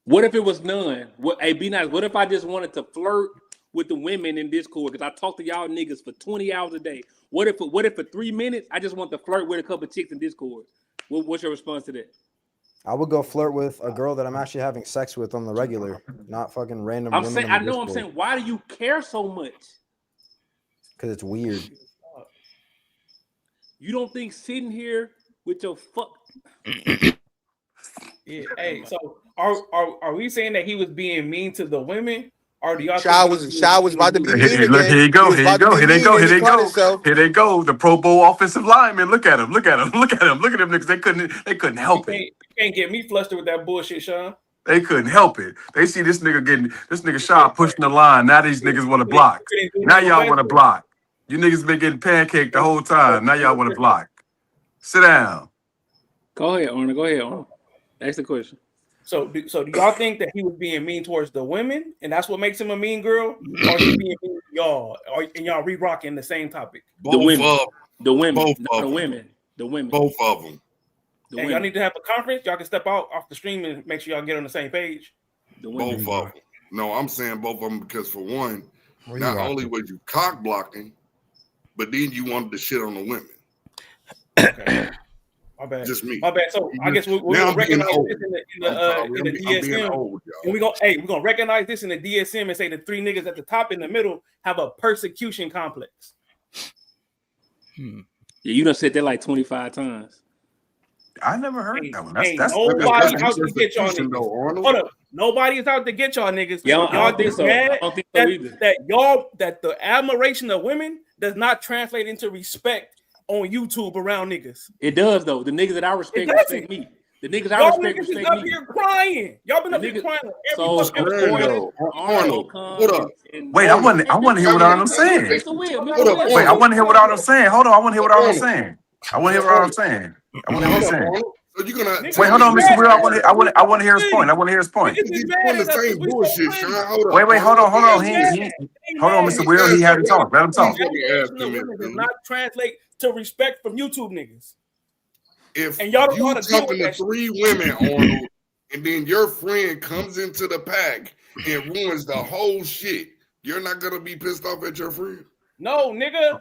What if it was none? Hey, Be Nice. What if I just wanted to flirt with the women in Discord? Because I talk to y'all niggas for 20 hours a day. What if for 3 minutes I just want to flirt with a couple of chicks in Discord? What's your response to that? I would go flirt with a girl that I'm actually having sex with on the regular, not fucking random women. I'm saying, why do you care so much? Because it's weird. You don't think sitting here with your fuck? Yeah. Hey, so are we saying that he was being mean to the women, or do y'all Shaw think was about to be mean Look, again. here you go. He was Here you about to go. be Here they mean go. and Here he they caught go. himself. Here they go. The Pro Bowl offensive lineman. Look at him. Look at him. Look at him. Look at them niggas. They couldn't help it. You can't get me flustered with that bullshit, Sean? They couldn't help it. They see this nigga Shaw pushing the line. Now these niggas want to block. Now y'all want to block. You niggas been getting pancaked the whole time. Now y'all want to block. Sit down. Go ahead, Arnold. Go ahead, Arnold. Ask the question. So do y'all think that he was being mean towards the women, and that's what makes him a mean girl, or he being mean to y'all, and y'all re-rocking the same topic? The women. Both of them. And y'all need to have a conference. Y'all can step out off the stream and make sure y'all get on the same page. Both of them. No, I'm saying both of them because for one, not only was you cock blocking, but then you wanted to shit on the women. Okay. My bad. Just me. My bad. So I guess we're gonna recognize this in the DSM. Old, and we're gonna recognize this in the DSM and say the 3 niggas at the top in the middle have a persecution complex. Yeah, you done said that like 25 times. I never heard that one. That's nobody out to get y'all niggas. Hold up. Nobody is out to get y'all niggas. Yeah, y'all think just so. mad I don't think so either. that the admiration of women does not translate into respect on YouTube around niggas. It does though. The niggas that I respect me. The niggas I y'all respect niggas respect is up me. here crying. Y'all been up here crying. So Arnold, what up? Wait, I want to hear what Arnold's saying. Wait, I want to hear what Arnold's saying. Hold on, I want to hear what Arnold's saying. I want to hear what Arnold's saying. I want to hear what he's saying. So you're gonna wait, hold on, Mr. Will. I want to hear his point. I want to hear his point. He's doing the same bullshit, Sean. Hold up. Wait, hold on. Hold on, Mr. Will. He had to talk. Let him talk. Does not translate to respect from YouTube niggas. If and y'all don't you know how to deal talking with to that 3 women, Arnold, and then your friend comes into the pack and ruins the whole shit, you're not gonna be pissed off at your friend? No, nigga.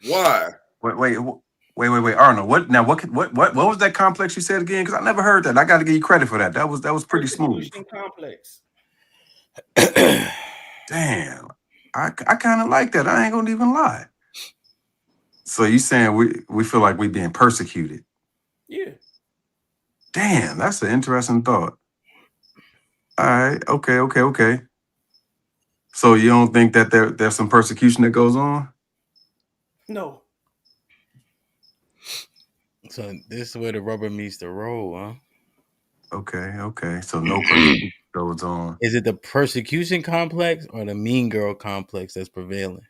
Why? Wait, Arnold. What was that complex you said again? Because I never heard that. I got to give you credit for that. That was pretty smooth. Complex. Damn, I kind of like that. I ain't gonna even lie. So you saying we feel like we being persecuted? Yeah. Damn, that's an interesting thought. All right, okay. So you don't think that there's some persecution that goes on? No. So this is where the rubber meets the road, huh? Okay. So no persecution goes on. Is it the persecution complex or the mean girl complex that's prevailing?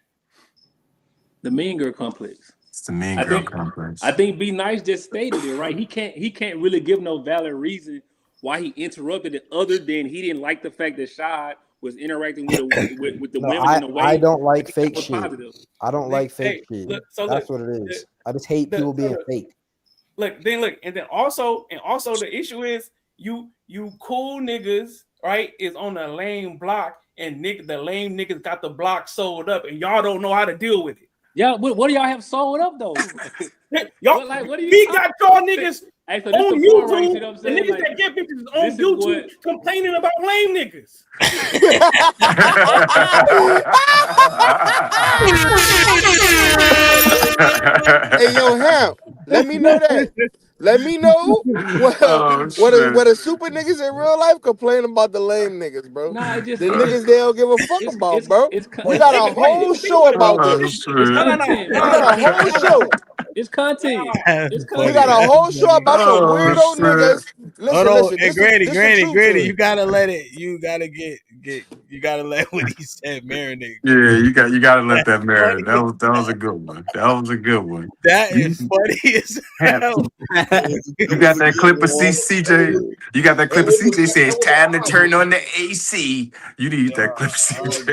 The mean girl complex. It's the mean girl complex. I think Be Nice just stated it, right? He can't really give no valid reason why he interrupted it other than he didn't like the fact that Shad was interacting with the women in a way. I don't like fake was shit. positive. I don't like fake shit. That's what it is. I just hate people being fake. And then also the issue is you cool niggas, right, is on the lame block, and the lame niggas got the block sold up, and y'all don't know how to deal with it. Yeah, what do y'all have sold up though? Y'all, what are you? we got y'all niggas hey, so this on the point, right? You see YouTube. what I'm The saying? niggas Like, that get bitches on this is YouTube what- complaining about lame niggas. Hey, yo, Hamp, let me know that. Let me know what the super niggas in real life complain about the lame niggas, bro. Nah, it just The niggas they don't give a fuck about, bro. It's We got a Think about whole it. show about Oh, this. shit. It's No. content. We got a whole show. It's content. It's We content. got a whole show about some Oh, weirdo shit. niggas. Listen, Hold on, this Granny, is the truth to you it. gotta let it. You gotta you gotta let what he said marinate. Yeah, you gotta let that That's marinate. funny. That was a good one. That was a good one. That is funny as hell. You got that clip of CJ. You got that clip of CJ says time to turn on the AC. You need that clip of CJ.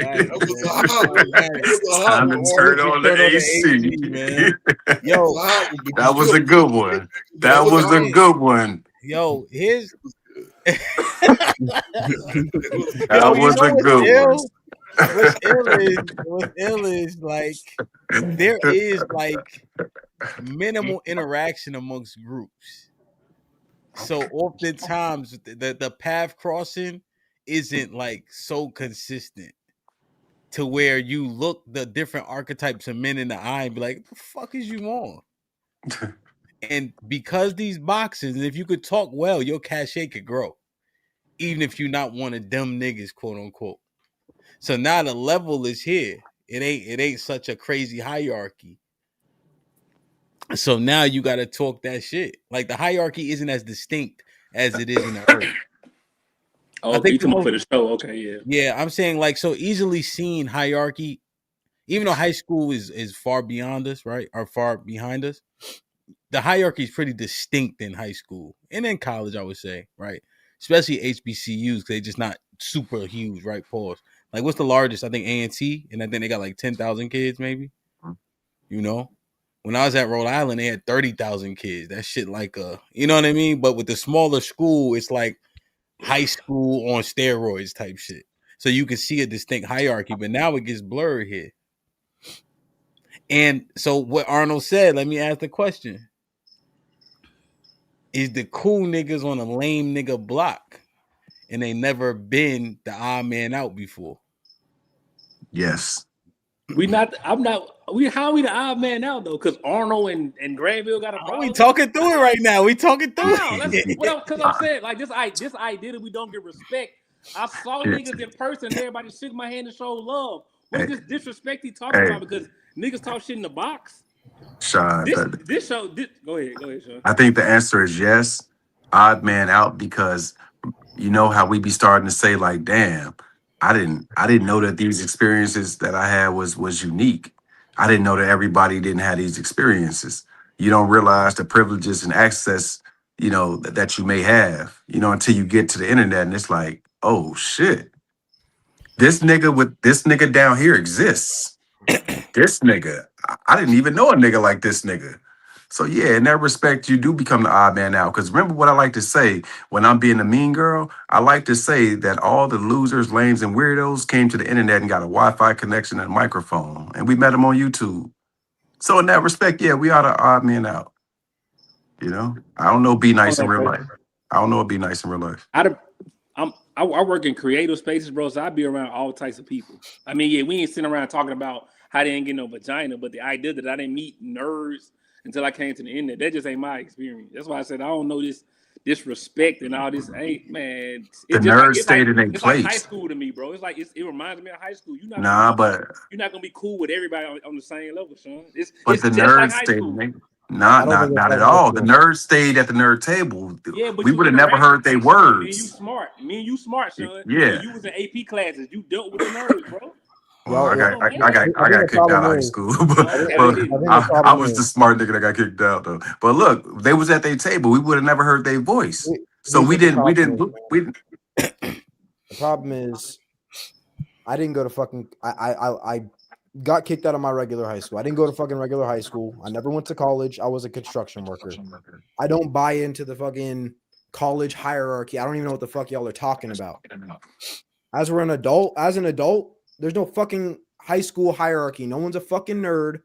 Time to turn on the AC. man. Yo, That was a good one. That was a good one. Yo, here's That yo, you was know a what's good one. ill? What's ill is like there is like minimal interaction amongst groups. So oftentimes the path crossing isn't like so consistent to where you look the different archetypes of men in the eye and be like, the fuck is you on? And because these boxes, and if you could talk well, your cachet could grow. Even if you're not one of them niggas, quote unquote. So now the level is here. It ain't such a crazy hierarchy. So now you gotta talk that shit. Like the hierarchy isn't as distinct as it is in the earth. Oh, I okay, you think the talking about most, for the show? Okay, yeah. yeah, I'm saying like so easily seen hierarchy, even though high school is far beyond us, right? Or far behind us. The hierarchy is pretty distinct in high school and in college, I would say, right? Especially HBCUs because they're just not super huge, right? Pause. Like, what's the largest? I think A&T, and I think they got like 10,000 kids, maybe. You know, when I was at Rhode Island, they had 30,000 kids. That shit, like you know what I mean? But with the smaller school, it's like high school on steroids type shit. So you can see a distinct hierarchy, but now it gets blurred here. And so what Arnold said, let me ask the question. Is the cool niggas on a lame nigga block and they never been the odd man out before? Yes. We not. I'm not. We how are we the odd man out though? Because Arnold and Granville got a problem. We talking through it right now. We talking through How? it. Because I'm saying like this idea that we don't get respect. I saw niggas in person. And everybody shook my hand and showed love. What's this disrespect he talking about? Because niggas talk shit in the box. Sean, This show. Go ahead, Sean. I think the answer is yes. Odd man out because you know how we be starting to say like, damn, I didn't know that these experiences that I had was unique. I didn't know that everybody didn't have these experiences. You don't realize the privileges and access, you know, that you may have, you know, until you get to the internet and it's like, oh shit. This nigga down here exists. This nigga, I didn't even know a nigga like this nigga. So yeah, in that respect, you do become the odd man out. Because remember what I like to say when I'm being a mean girl, I like to say that all the losers, lames, and weirdos came to the internet and got a Wi-Fi connection and a microphone, and we met them on YouTube. So in that respect, yeah, we are the odd man out. You know, I don't know. Be nice in real life. I don't know. Be nice in real life. I work in creative spaces, bro. So I be around all types of people. I mean, yeah, we ain't sitting around talking about how they ain't get no vagina, but the idea that I didn't meet nerds until I came to the internet, that just ain't my experience. That's why I said I don't know this respect and all this. Ain't man, The it's just nerds stayed in their it's like high place. school to me, bro. It's like it reminds me of high school. You're not gonna be cool with everybody on the same level, Sean. It's the just nerds like high stayed school. not at all. The nerds stayed at the nerd table. Yeah, but We you would have never heard their words. Me and you smart, Sean. Yeah. When you was in AP classes, you dealt with the nerds, bro. Well, I got kicked out of high school, but the I was the smart nigga that got kicked out though. But look, they was at their table. We would have never heard their voice. So we didn't. The problem is, I didn't go to fucking. I got kicked out of my regular high school. I didn't go to fucking regular high school. I never went to college. I was a construction worker. I don't buy into the fucking college hierarchy. I don't even know what the fuck y'all are talking about. As an adult, there's no fucking high school hierarchy. No one's a fucking nerd.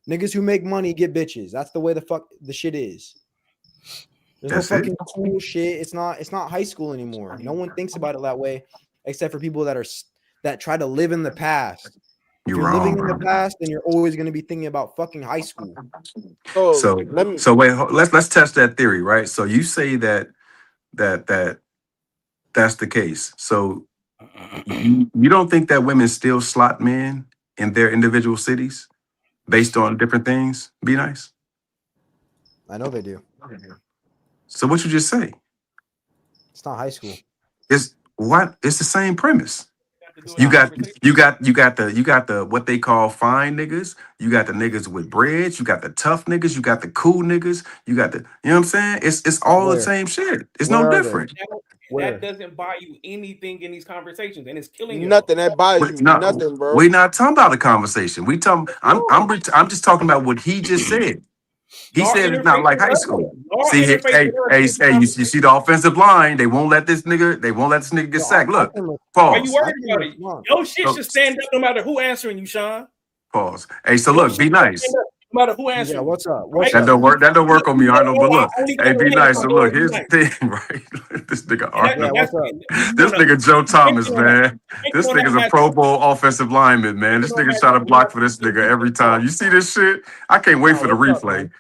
Niggas who make money get bitches. That's the way the shit is. There's no fucking cool shit. It's not high school anymore. No one thinks about it that way, except for people that try to live in the past. If you're living in the past, then you're always going to be thinking about fucking high school. So wait, let's test that theory, right? So you say that's the case. So you don't think that women still slot men in their individual cities based on different things? Be nice. I know they do. So what you just say? It's not high school. It's the same premise. You got the what they call fine niggas. You got the niggas with breads. You got the tough niggas. You got the cool niggas. You got the, you know what I'm saying? It's all the same shit. It's no different. That doesn't buy you anything in these conversations, and it's killing you. Nothing that buys you. Nothing, bro. We're not talking about a conversation. I'm just talking about what he just said. He said it's not like high school. See, hey, you see the offensive line. They won't let this nigga get sacked. Look, pause. Are you worried about it? Your shit should stand up no matter who answering you, Sean. Pause. Hey, so look, be nice. No matter who answers. Yeah, what's up? That don't work on me, Arnold. But look, hey, be nice. So look, here's the thing, right? This nigga Arnold. This nigga Joe Thomas, man. This nigga's a Pro Bowl offensive lineman, man. This nigga's trying to block for this nigga every time. You see this shit? I can't wait for the replay.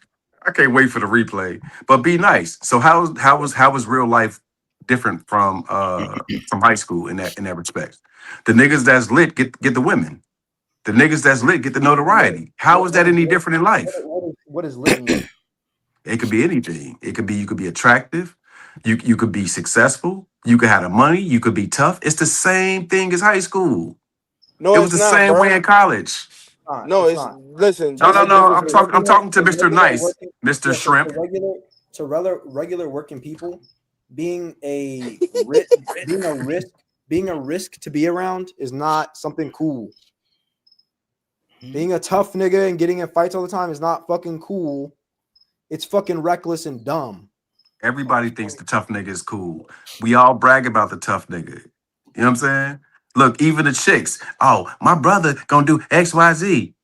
But be nice. So how was real life different from high school in that respect? The niggas that's lit get the women. The niggas that's lit get the notoriety. How is that any different in life? What is lit mean? It could be anything. You could be attractive. You could be successful. You could have the money. You could be tough. It's the same thing as high school. No, it was the same way in college. No, it's listen. No. I'm talking to Mr. Nice, Mr. Shrimp. To regular working people, being a risk to be around is not something cool. Being a tough nigga and getting in fights all the time is not fucking cool. It's fucking reckless and dumb. Everybody thinks the tough nigga is cool. We all brag about the tough nigga. You know what I'm saying? Look, even the chicks. Oh, my brother gonna do X, Y, Z.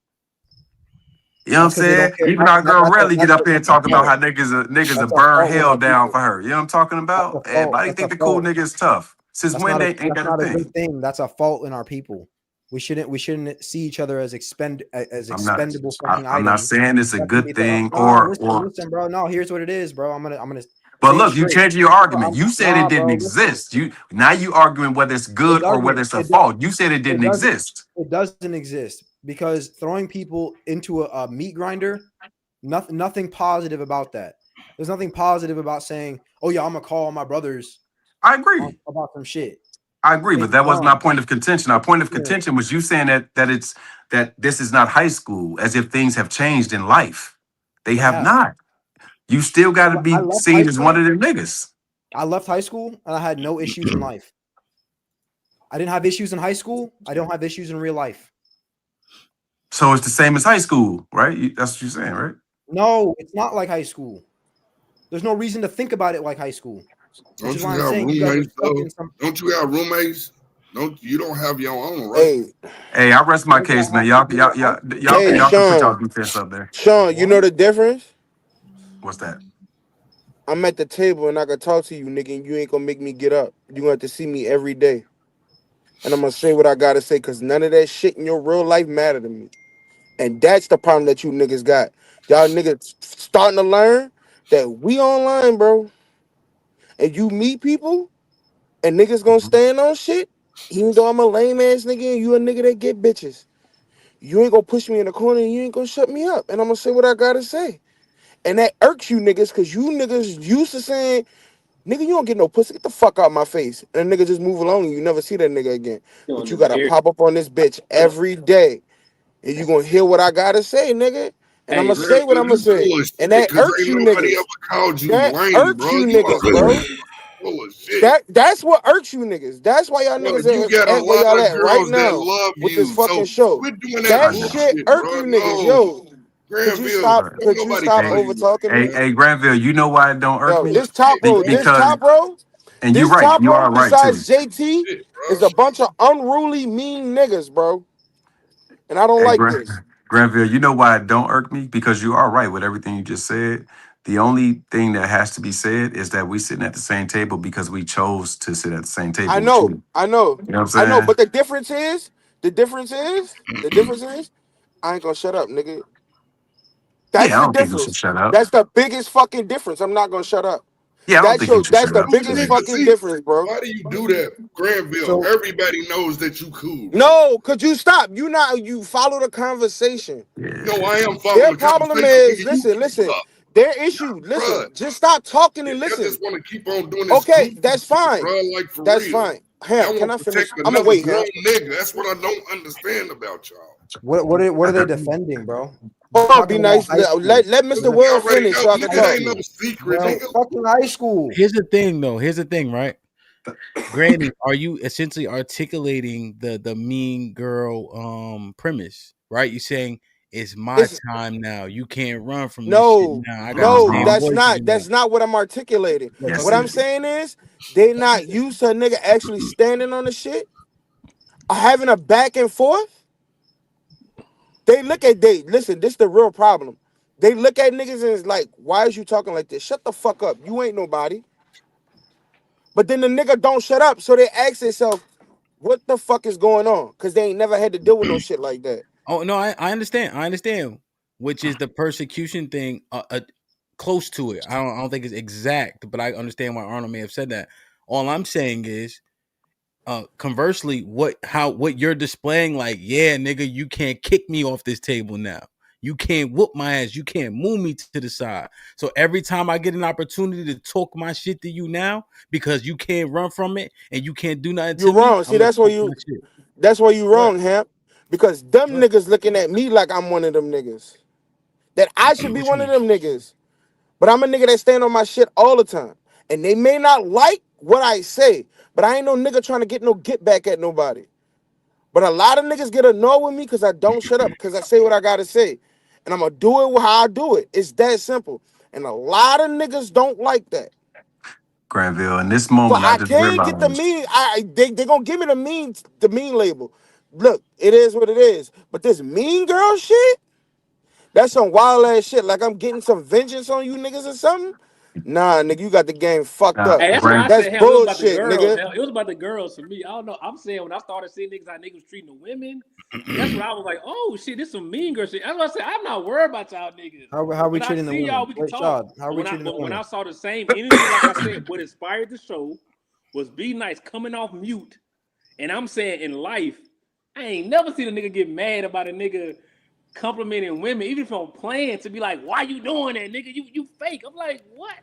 You know what I'm saying? Even our girl Relly get up here and talk about how niggas are burn hell down for her. You know what I'm talking about? Everybody think the cool nigga is tough. Since when they ain't got a thing? That's a fault in our people. We shouldn't see each other as expendable fucking items. I'm not saying it's a good thing listen, bro. No, here's what it is, bro. I'm gonna. But look, you changing your argument. You said it didn't exist. Now you arguing whether it's good or whether it's a fault. You said it didn't exist. It doesn't exist because throwing people into a meat grinder, nothing positive about that. There's nothing positive about saying, "Oh yeah, I'm gonna call my brothers." I agree about some shit. I agree, but that wasn't our point of contention. Our point of contention was you saying that this is not high school, as if things have changed in life. They have not. You still got to be seen as one of them niggas. I left high school and I had no issues in life. I didn't have issues in high school. I don't have issues in real life. So it's the same as high school, right? That's what you're saying, right? No, it's not like high school. There's no reason to think about it like high school. Don't you have roommates? Don't you have roommates? You don't have your own, right? Hey, I rest my case, man. Y'all can put y'all defense up there. Sean, you know the difference? What's that? I'm at the table and I can talk to you, nigga, and you ain't gonna make me get up. You gonna have to see me every day. And I'm gonna say what I gotta say, because none of that shit in your real life matter to me. And that's the problem that you niggas got. Y'all niggas starting to learn that we online, bro. And you meet people, and niggas gonna stand on shit, even though I'm a lame ass nigga and you a nigga that get bitches. You ain't gonna push me in the corner and you ain't gonna shut me up. And I'm gonna say what I gotta say. And that irks you niggas, because you niggas used to saying, nigga, you don't get no pussy. Get the fuck out my face. And the nigga just move along and you never see that nigga again. But you gotta pop up on this bitch every day. And you gonna hear what I gotta say, nigga. And I'm gonna say what I'm gonna say. And that irks you niggas. That irks you niggas, bro. That's what irks you niggas. That's why y'all niggas at where y'all at right now with this fucking show. That shit irks you niggas, yo. Could you Granville, stop? don't Could you nobody stop call Hey, over you that, talking hey, me? man. hey, Granville, you know why it don't irk Yo, me? this top row, this Because, top row, and you're this right, top you row, are right besides too. JT, Shit, is bro. a bunch of unruly, mean niggas, bro. And I don't Hey, like this. Granville, you know why it don't irk me? Because you are right with everything you just said. The only thing that has to be said is that we sitting at the same table because we chose to sit at the same I table with know, you. I know, You know what I know. I'm saying? But the difference is, I ain't gonna shut up, nigga. Yeah, That's I the don't think you should difference. shut up. That's the biggest fucking difference. I'm not gonna shut up. Yeah, I don't That's think you your. should That's shut the up. But biggest Yeah. nigga, fucking see, difference, bro. why do you do that, Granville? So Everybody knows that you cool, bro. No, could you stop? You follow the conversation. No, Yeah. I am following Their the problem conversation, is, nigga. You listen. suck, Their issue, bro. listen. Just stop talking and Y'all listen. just want to keep on doing this Okay, goofy that's shit, fine. bro. Like for That's real. fine. Ham, Y'all can want I to finish? protect I'm gonna another wait, grown Ham. nigga. That's what I don't understand about y'all. what are they defending, bro? Hold on, be Talking about nice. high school. Let It Mr. was You World already finish know, so I can nigga. It high talk. ain't no school. secret, Bro, nigga. fucking high school. Here's the thing, though. Here's the thing, right? Granny, are you essentially articulating the mean girl premise, right? You're saying it's my It's time now. You can't run from this shit no, now. I got the no, same Uh-huh. that's voice as not. you now. That's not what I'm articulating. Yes, What it I'm is. saying is they not used to a nigga actually standing on the shit or having a back and forth. They look at listen, this the real problem. They look at niggas and it's like, why is you talking like this? Shut the fuck up. You ain't nobody. But then the nigga don't shut up. So they ask themselves, what the fuck is going on? Because they ain't never had to deal with no shit like that. Oh no, I understand. I understand, which is the persecution thing. Close to it. I don't think it's exact, but I understand why Arnold may have said that. All I'm saying is, conversely, what you're displaying, like, yeah, nigga, you can't kick me off this table now. You can't whoop my ass. You can't move me to the side. So every time I get an opportunity to talk my shit to you now, because you can't run from it and you can't do nothing You're to me, wrong. I'm See, gonna that's why talk my you shit. that's why you Right. wrong, Hamp. Because them Right. niggas looking at me like I'm one of them niggas. That I should be What you one of mean? them niggas. But I'm a nigga that stand on my shit all the time. And they may not like what I say, but I ain't no nigga trying to get no get back at nobody. But a lot of niggas get annoyed with me because I don't shut up, because I say what I gotta say. And I'm gonna do it how I do it. It's that simple. And a lot of niggas don't like that. Granville, in this So moment, I I just can't get the realized, mean. They gonna give me the mean label. Look, it is what it is. But this mean girl shit, that's some wild ass shit. Like I'm getting some vengeance on you niggas or something. Nah, nigga, you got the game fucked up. Hey, that's why I Grant, said, That's hell, it was about the bullshit, girls. nigga. Hell, it was about the girls for me. I don't know. I'm saying when I started seeing niggas how niggas treating the women, that's when I was like, oh shit, this some mean girl shit. That's why I said I'm not worried about y'all niggas. How are we When I treating the see y'all, women? we can Wait, talk. Shad, how are But we when I treating the but when women? I saw the same energy, like I said, what inspired the show was Be Nice coming off mute. And I'm saying in life, I ain't never seen a nigga get mad about a nigga complimenting women, even if I'm playing, to be like, why you doing that, nigga? You fake. I'm like, what?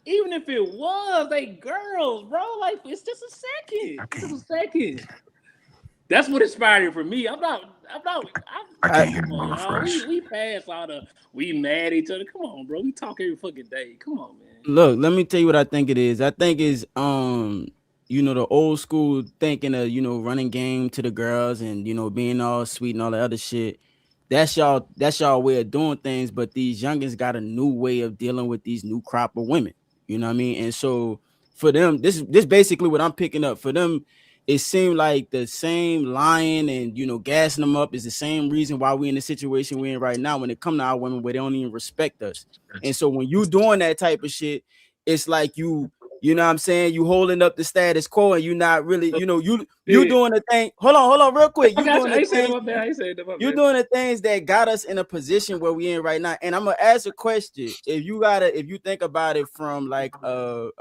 Even if it was, they girls, bro. Like, it's just a second. I It's just a can't, second. That's what inspired it for me. I I, can't hear Come you on, y'all. refresh. We passed all the we mad at each other. Come on, bro. We talk every fucking day. Come on, man. Look, let me tell you what I think it is. I think it's the old school thinking of, running game to the girls and being all sweet and all the other shit. That's y'all way of doing things, but these youngins got a new way of dealing with these new crop of women. You know what I mean? And so for them, this basically what I'm picking up. For them, it seemed like the same lying and gassing them up is the same reason why we in the situation we're in right now when it come to our women where they don't even respect us. And so when you doing that type of shit, it's like you know what I'm saying, you holding up the status quo and you not really, you Shit. doing the thing. Hold on, real quick. I You got doing you. I the ain't saying thing. that my bad. I ain't saying that my You're bad. doing the things that got us in a position where we in right now. And I'm gonna ask a question. If you think about it from like a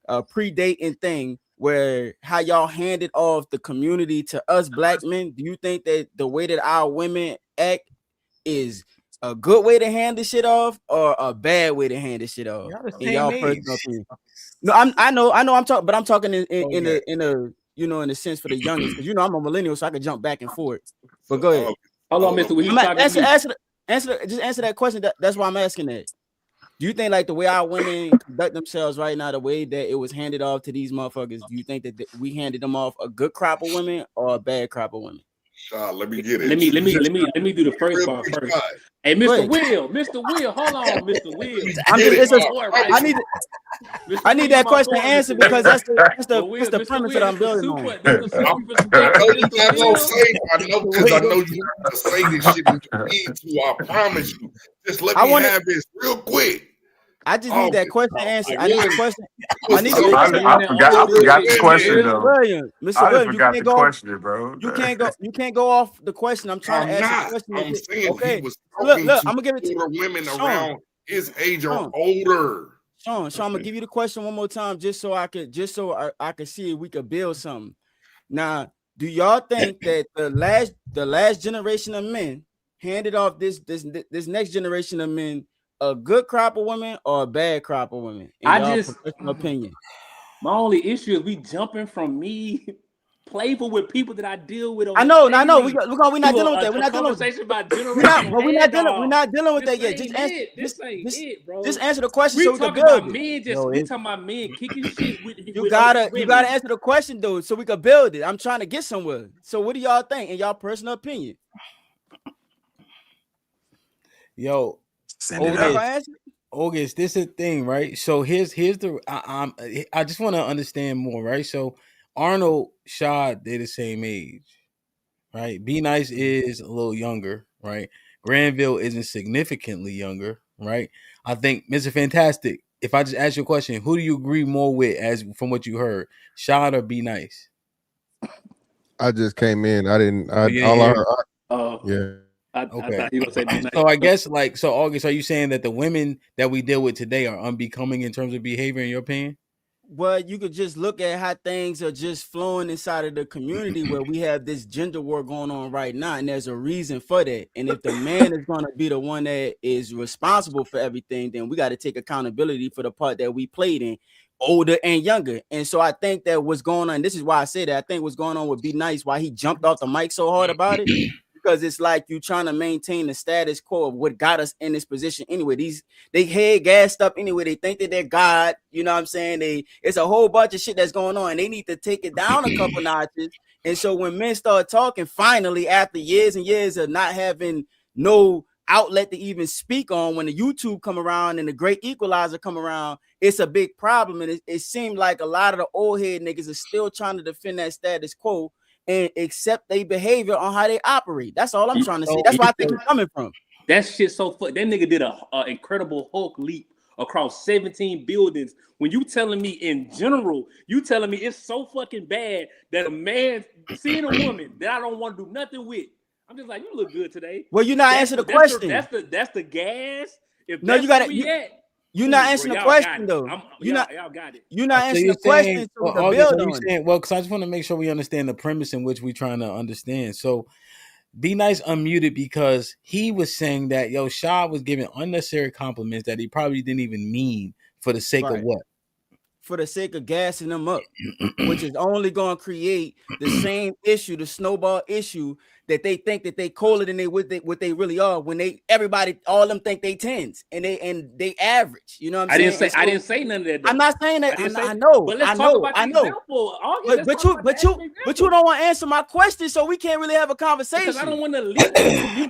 predating thing where how y'all handed off the community to us black men, do you think that the way that our women act is a good way to hand the shit off or a bad way to hand the shit off? Y'all the In same y'all age. personal opinion. No, I'm talking, but I'm talking in Okay. a sense for the youngest, because I'm a millennial, so I can jump back and forth. But So go ahead. Hold on, hold on. Mister. He's talking to Answer, me. just answer that question. That's why I'm asking that. Do you think like the way our women conduct themselves right now, the way that it was handed off to these motherfuckers, do you think that we handed them off a good crop of women or a bad crop of women? Let me get it. Let me do the first part first. Hey, Mr. Will, hold on, Mr. Will. I need that question answered because that's the premise that I'm building on. I know because I know you have to say this shit and you need to. I promise you. Just let me have this real quick. I just need that question answered. I need the question. I forgot the question though. Mr. Williams, forgot the question, bro. You can't go off the question. I'm trying to ask you the question. I'm saying okay. He was look, I'm gonna give it to older women Sean. around his age or older. Sean, I'm gonna give you the question one more time, just so I could see if we could build something. Now, do y'all think that the last generation of men handed off this next generation of men a good crop of women or a bad crop of women? Professional opinion. My only issue is we jumping from me playful with people that I deal with. I know. We're not dealing with that. We're not dealing with conversation about generation. We're not dealing with that yet. Just answer the question so we can build it. We talking about men kicking shit with. You gotta answer the question though, so we can build it. I'm trying to get somewhere. So what do y'all think in y'all personal opinion? Yo, August, this is a thing, right? So here's the I just want to understand more, right? So Arnold Shaw, they're the same age, right? Be Nice is a little younger, right? Granville isn't significantly younger, right? I think Mr. Fantastic, if I just ask you a question, who do you agree more with as from what you heard, Shaw or Be Nice? I just came in. I didn't. Yeah. I thought he was saying Be Nice. So I guess so August, are you saying that the women that we deal with today are unbecoming in terms of behavior in your opinion? Well, you could just look at how things are just flowing inside of the community where we have this gender war going on right now, and there's a reason for that. And if the man is going to be the one that is responsible for everything, then we got to take accountability for the part that we played in, older and younger. And so I think that what's going on, this is why I say that, I think what's going on with Be Nice, why he jumped off the mic so hard about it, because it's like you trying to maintain the status quo of what got us in this position anyway. They head gassed up anyway. They think that they're God. You know what I'm saying? It's a whole bunch of shit that's going on. They need to take it down a couple notches. And so when men start talking, finally, after years and years of not having no outlet to even speak on, when the YouTube come around and the Great Equalizer come around, it's a big problem. And it seemed like a lot of the old head niggas are still trying to defend that status quo and accept their behavior on how they operate. That's all I'm trying to say. That's where I think it's coming from. That shit so fuck. That nigga did a incredible Hulk leap across 17 buildings. When you telling me in general, you telling me it's so fucking bad that a man seeing a woman that I don't want to do nothing with. I'm just like, you look good today. Well, you're not answering the question. That's the gas. If no, you got it. You're not answering the question though. Y'all got it. You're not answering the question. Well, because I just want to make sure we understand the premise in which we're trying to understand. So, Be Nice unmuted because he was saying that Shaw was giving unnecessary compliments that he probably didn't even mean for the sake of what? For the sake of gassing them up, which is only going to create the same issue, the snowball issue that they think that they colder than what they really are. When everybody, all of them think they tens and they average. You know what I'm saying? I didn't say none of that. Though. I'm not saying that. I know. But let's talk about the example. But you don't want to answer my question, so we can't really have a conversation. Because I don't want to lead you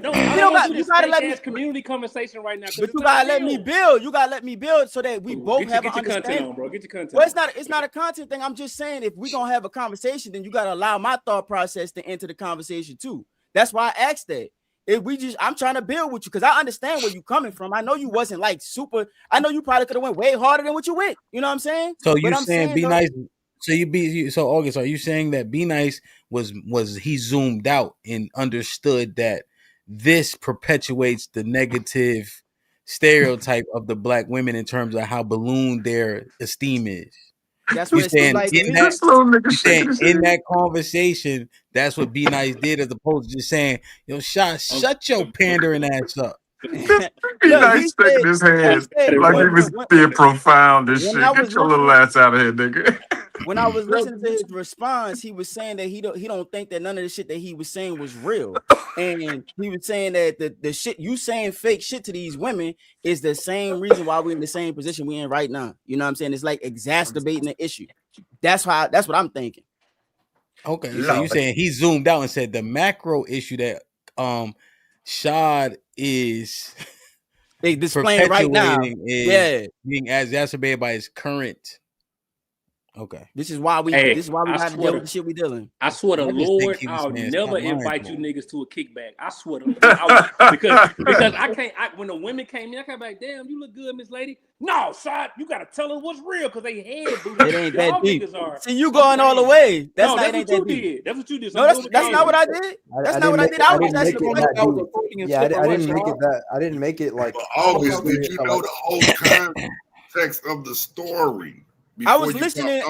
gotta let me community conversation right now. But you gotta let me build. You gotta let me build so that we both have an understanding. Content on, bro. Get your content. Well, it's not a content thing. I'm just saying if we're gonna have a conversation, then you gotta allow my thought process to enter the conversation too. That's why I asked that. I'm trying to build with you because I understand where you're coming from. I know you wasn't like super. I know you probably could have went way harder than what you went. You know what I'm saying? So you're saying Be Nice. So August, are you saying that Be Nice was he zoomed out and understood that this perpetuates the negative stereotype of the black women in terms of how ballooned their esteem is? That's what in that conversation, that's what Be Nice did, as opposed to just saying, shut your pandering ass up. Be Nice sticking his head like he was being profound and shit. Get your little ass out of here, nigga. When I was listening to his response, he was saying that he don't think that none of the shit that he was saying was real. And he was saying that the shit you saying fake shit to these women is the same reason why we're in the same position we're in right now. You know what I'm saying? It's like exacerbating the issue. That's what I'm thinking. Okay, so you saying he zoomed out and said the macro issue that Shad is they displaying right now. Is being exacerbated by his current. Okay, this is why we Hey, this is why we I got to swear deal with the shit we dealing. I swear to I just think Lord, he was I'll saying never stop lying, invite you bro. niggas to a kickback. I swear to Lord, because I can't. When the women came in, I came back. Damn, you look good, Miss Lady. No, Shot, you gotta tell her what's real because they head booty. It ain't Y'all that deep. niggas are. See, you going all the way. That's what you did. That's what you did. So No, that's not what I did. That's not what I did. I was didn't just make asking it the that question. deep. Yeah, I didn't make it that. I didn't make it like. But always, serious did you or, know like, the whole context of the story? I was listening.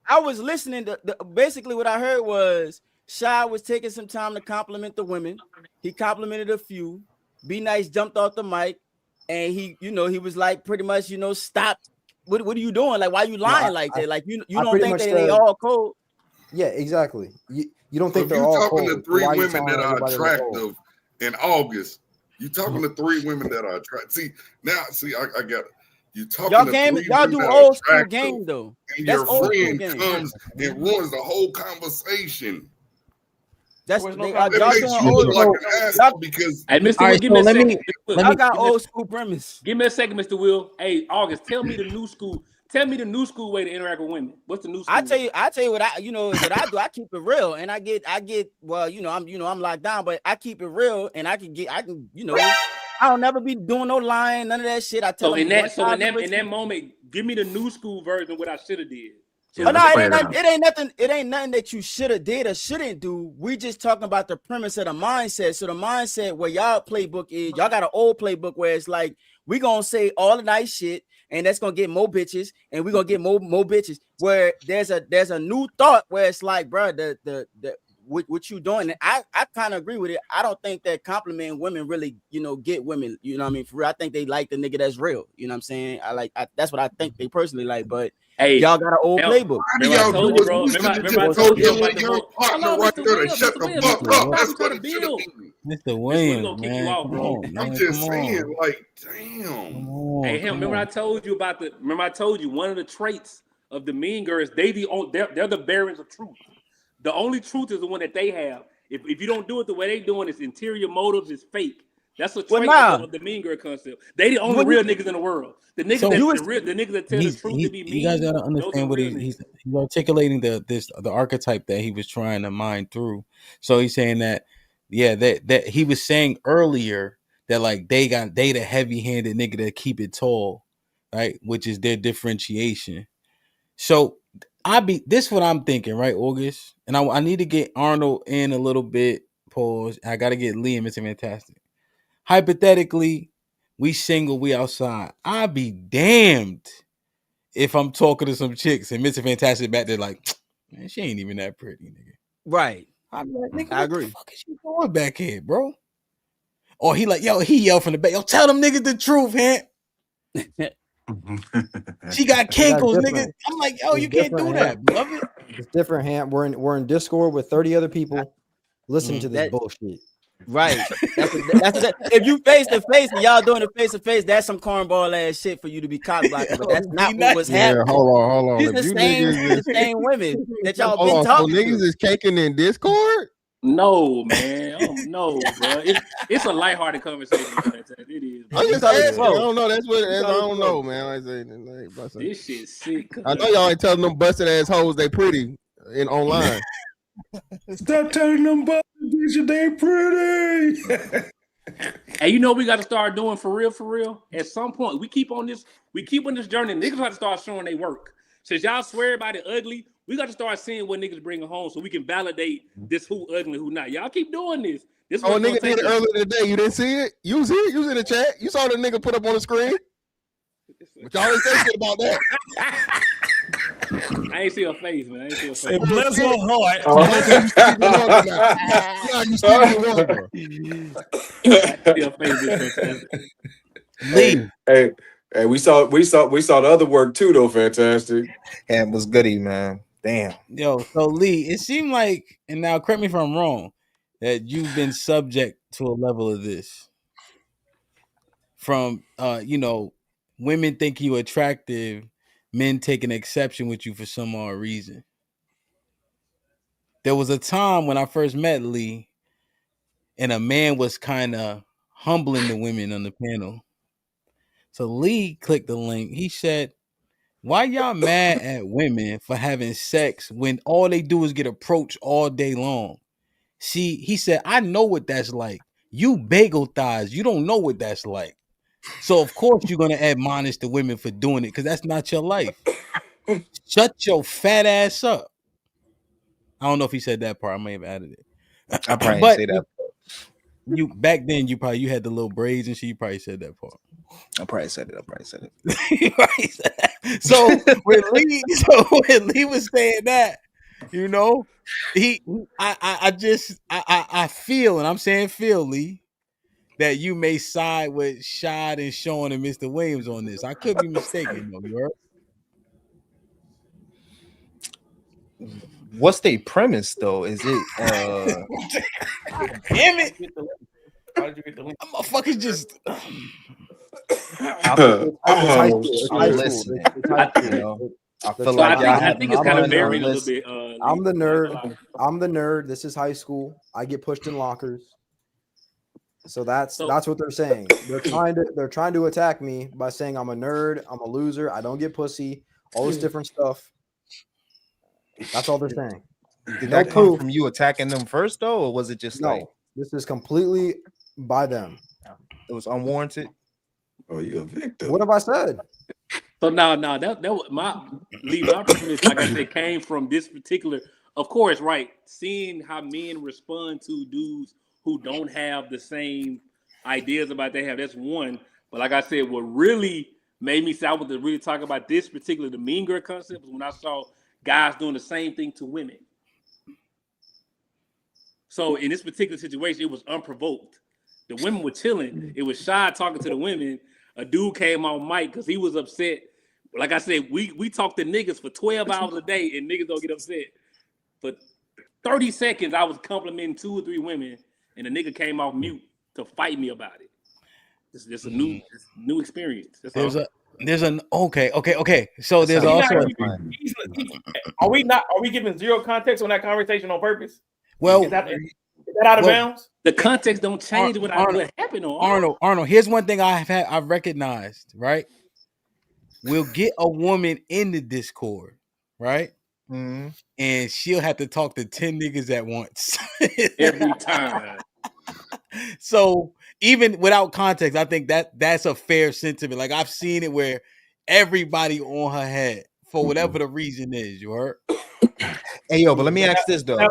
I was listening to basically what I heard was Shy was taking some time to compliment the women. He complimented a few. Be Nice jumped off the mic, and he was like pretty much, stop. What are you doing? Like, why you lying like that? Like you don't think that they all cold? Yeah, exactly. You don't So think if they're you all talking cold? to three Why are you women telling that are everybody they're cold? attractive in August, you talking to three women that are attractive. See, I got it. You talking Y'all to game, three y'all women do that old are school attractive, game though. and That's your old school friend game. comes and ruins the whole conversation. That's It y'all makes doing you old look like an asshole because Hey, Mr. All Will, right, give me a so second. Y'all got old school premise. Give me a second, Mr. Will. Hey, August, tell me the new school. Tell me the new school way to interact with women. What's the new school? I tell you what I do. I keep it real, and I get well. I'm locked down, but I keep it real, and I can I don't never be doing no lying, none of that shit. I tell them in that moment, give me the new school version of what I should have did. So it ain't nothing that you should have did or shouldn't do. We just talking about the premise of the mindset. So the mindset where y'all playbook is, y'all got an old playbook where it's like we gonna say all the nice shit, and that's gonna get more bitches, and we gonna get more bitches. Where there's a new thought where it's like, bro, what you doing? And I kind of agree with it. I don't think that complimenting women really, get women. You know what I mean? For real, I think they like the nigga that's real. You know what I'm saying? That's what I think they personally like. But y'all got an old playbook. Remember I told you, bro. Remember I told you about the whole. Partner right there to shut the fuck up. That's what it should have been. Mr. Williams, gonna kick you out, bro. On, man. I'm just saying, like, damn. Hey, him. Remember I told you about the. Remember I told you one of the traits of the mean girls. They're the bearers of truth. The only truth is the one that they have. If you don't do it the way they doing, it's interior motives, it's fake. That's a trait of the mean girl concept. They the only real niggas in the world. The niggas the niggas that tell the truth to be mean. You guys gotta understand what he's articulating the archetype that he was trying to mine through. So he's saying that that he was saying earlier that like they the heavy-handed nigga that keep it tall, right? Which is their differentiation. So this is what I'm thinking, right, August? And I need to get Arnold in a little bit. Pause. I gotta get Liam. It's fantastic. Hypothetically, we single, we outside. I'd be damned if I'm talking to some chicks and Mr. Fantastic back there like, man, she ain't even that pretty, nigga. Right. I'm like, nigga, I agree. What the fuck is she doing back here, bro? Or he yell from the back, yo, tell them niggas the truth, man. She got kinkles, nigga. I'm like, yo, you can't do that, beloved. It's different, Ham. We're in Discord with 30 other people listening to this bullshit. Right. If you face to face and y'all doing it face to face, that's some cornball ass shit for you to be cock blocking. But that's not what was happening. Hold on. These the same women that y'all been talking to. Niggas is caking in Discord? No, man. No, bro. It's a lighthearted conversation. It is. I'm just asking. I don't know. That's what I don't know, man. I say, this shit's sick. I know y'all ain't telling them busted ass hoes they pretty online. Stop telling them bitches they pretty. Hey, we got to start doing for real. At some point, we keep on this journey. Niggas got to start showing they work. Since y'all swear about it ugly, we got to start seeing what niggas bring home so we can validate this who ugly, who not. Y'all keep doing this. This nigga did it earlier today. You didn't see it? You was here. You was in the chat. You saw the nigga put up on the screen. But y'all ain't say shit about that. I ain't see her face, man. I ain't see her face. Say, bless her heart. Hey, we saw the other work too, though. Fantastic. And was goody, man. Damn. Yo, so Lee, it seemed like, and now correct me if I'm wrong, that you've been subject to a level of this. From women think you attractive, men taking exception with you for some odd reason. there was a time when I first met Lee, and a man was kind of humbling the women on the panel. So Lee clicked the link. He said, "Why y'all mad at women for having sex when all they do is get approached all day long?" See, he said, "I know what that's like. You bagel thighs, you don't know what that's like. So of course you're gonna admonish the women for doing it because that's not your life. Shut your fat ass up." I don't know if he said that part. I may have added it. I probably didn't But say that. you back then you had the little braids and shit. You probably said that part. I probably said it. So when Lee was saying that, you know, I feel, and I'm saying feel, Lee, that you may side with Shad and Sean and Mr. Williams on this. I could be mistaken, though. You heard? What's the premise though? Is it Damn it! How did you get the link? Motherfuckers just I feel like I think it's kind of varied a little bit. I'm the nerd. I'm the nerd. This is high school. I get pushed in lockers. So that's what they're saying. They're trying to attack me by saying I'm a nerd, I'm a loser, I don't get pussy, all this different stuff. That's all they're saying. Did that come from you attacking them first though, or was it just like this is completely by them? It was unwarranted. Oh, you're a victim. What have I said? So that was my premise, like I said, came from this particular. Of course, right. Seeing how men respond to dudes who don't have the same ideas about they have. That's one. But like I said, what really made me say I was to really talk about this particular the mean girl concept was when I saw guys doing the same thing to women. So in this particular situation, it was unprovoked. The women were chilling. It was Shy talking to the women. A dude came on mic because he was upset. Like I said, we talk to niggas for 12 hours a day and niggas don't get upset. For 30 seconds, I was complimenting 2 or 3 women, and the nigga came off mute to fight me about it. It's just a new experience. Okay. So there's also are we giving zero context on that conversation on purpose? Well, is that out of bounds? The context don't change what happened on Arnold. Here's one thing I've recognized, right? We'll get a woman in the Discord, right? Mm-hmm. And she'll have to talk to 10 niggas at once. Every time. So even without context, I think that's a fair sentiment. Like I've seen it where everybody on her head for whatever the reason is. You heard? Hey yo, but let me ask this though.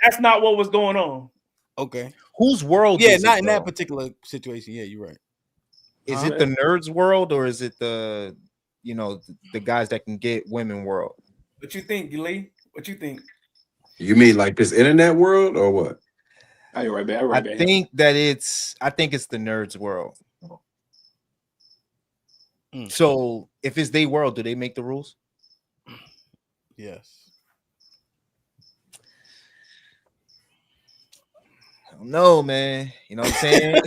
That's not what was going on. Okay. Whose world? Yeah, is not it, in though? that particular situation. Yeah, you're right. Is it the nerds world or is it the the guys that can get women world? What you think, Lee? What you think? You mean like this internet world or what? Are you right back? I think it's the nerds world. So if it's their world, do they make the rules? Yes. I don't know, man. You know what I'm saying?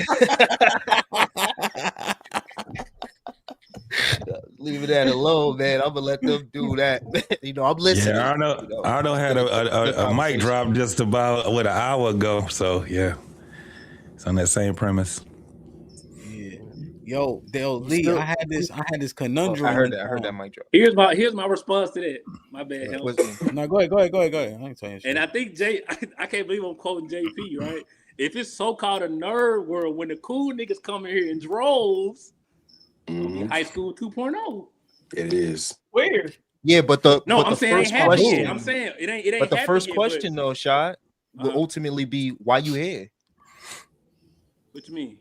Leave it at alone, man. I'm gonna let them do that. I'm listening. Yeah, I know had a mic drop just about an hour ago. So yeah, it's on that same premise. Yeah. Yo, Lee, I had this conundrum. I heard that mic drop. Here's my response to that. My bad. No, go ahead. I ain't saying shit. And I think I can't believe I'm quoting JP, right? If it's so-called a nerd world, when the cool niggas come in here in droves, high school 2.0. It is. Where? Yeah, but I'm saying first it ain't question. happened. I'm saying it ain't. But the first yet, question, though, Shad, will ultimately be why you here. What you mean?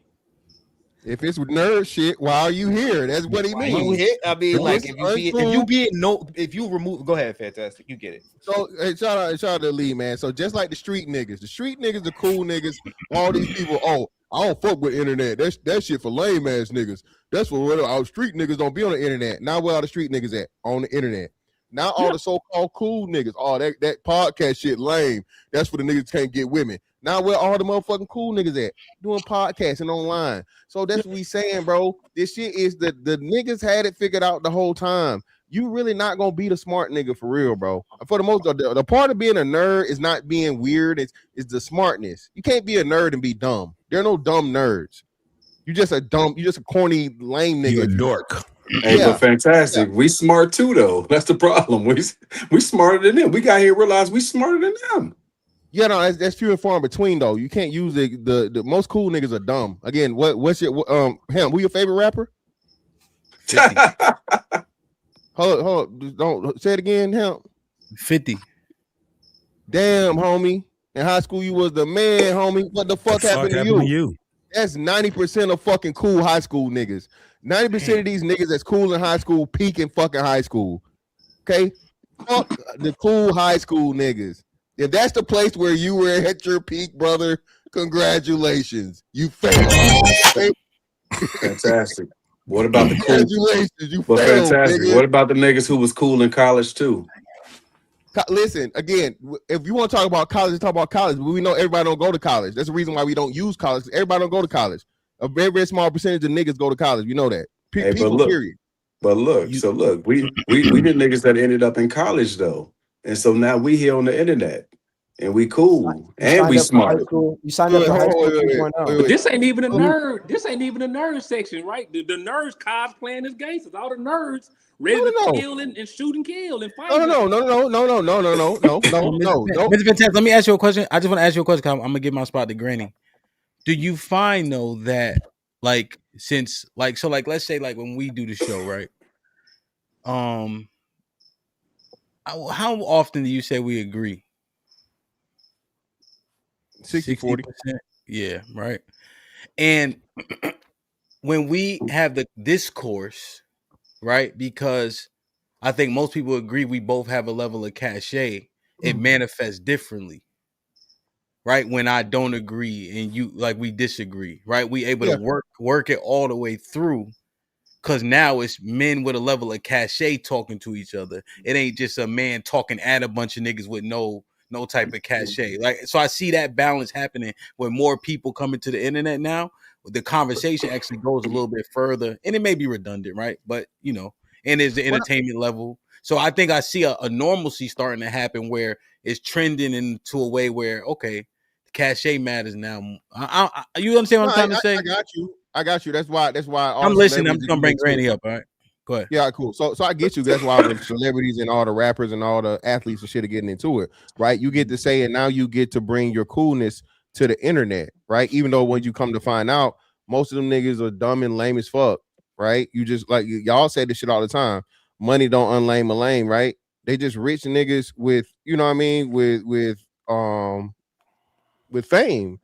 If it's nerd shit, why are you here? That's what he means. I mean, like if you remove, go ahead, fantastic, you get it. So hey, shout out to Lee, man. So just like the street niggas, the cool niggas, all these people. Oh, I don't fuck with internet. That shit for lame ass niggas. That's for our street niggas don't be on the internet. Now where are the street niggas at? On the internet. Now all the so-called cool niggas. Oh, that podcast shit lame. That's for the niggas can't get women. Now where all the motherfucking cool niggas at? Doing podcasting online. So that's what we saying, bro. This shit is the niggas had it figured out the whole time. you really not gonna be the smart nigga for real, bro. For the most, the part of being a nerd is not being weird. It's the smartness. You can't be a nerd and be dumb. There are no dumb nerds. You just a corny lame nigga. You're a dork. Hey, but fantastic. We smart too, though. That's the problem. We smarter than them. We got here and realized we smarter than them. Yeah, no, that's few and far in between though. You can't use the most cool niggas are dumb. Again, what's your Hemp? Who your favorite rapper? hold on, don't say it again, Hemp. 50. Damn, homie. In high school, you was the man, homie. What the fuck happened to you? That's 90% of fucking cool high school niggas. 90% of these niggas that's cool in high school peak in fucking high school. Okay? Fuck the cool high school niggas. If that's the place where you were at your peak, brother, congratulations. You failed. Fantastic. What about the cool? Congratulations, you But failed, fantastic. nigga. What about the niggas who was cool in college too? Listen, again, if you want to talk about college, talk about college. But we know everybody don't go to college. That's the reason why we don't use college. Everybody don't go to college. A very, very small percentage of niggas go to college. We know that. Hey, People, period. But look, we the niggas that ended up in college though, and so now we here on the internet, and we cool and we smart. You signed up for high school 2.0. But this ain't even a nerd. This ain't even a nerd section, right? The nerds cosplaying as gangsters. All the nerds ready to kill and shoot and kill and fight. No. Mr. Fantastic, let me ask you a question. I just want to ask you a question. I'm gonna give my spot to Granny. Do you find though that like since like so like let's say like when we do the show, right? How often do you say we agree? 60-40. Yeah, right. And when we have the discourse, right? Because I think most people agree we both have a level of cachet. It manifests differently, right? When I don't agree and you like we disagree, right? We able to work it all the way through. Cause now it's men with a level of cachet talking to each other. It ain't just a man talking at a bunch of niggas with no type of cachet. Like, so I see that balance happening when more people come into the internet now. The conversation actually goes a little bit further, and it may be redundant, right? But you know, and there's the entertainment level. So I think I see a normalcy starting to happen where it's trending into a way where okay, cachet matters now. You understand what I'm trying to say? I got you. That's why. All I'm listening. I'm just gonna bring Granny up. All right, go ahead. Yeah, cool. So I get you. That's why the celebrities and all the rappers and all the athletes and shit are getting into it, right? You get to say it now. You get to bring your coolness to the internet, right? Even though when you come to find out, most of them niggas are dumb and lame as fuck, right? You just like y'all say this shit all the time. Money don't unlame a lame, right? They just rich niggas with, you know what I mean, with fame.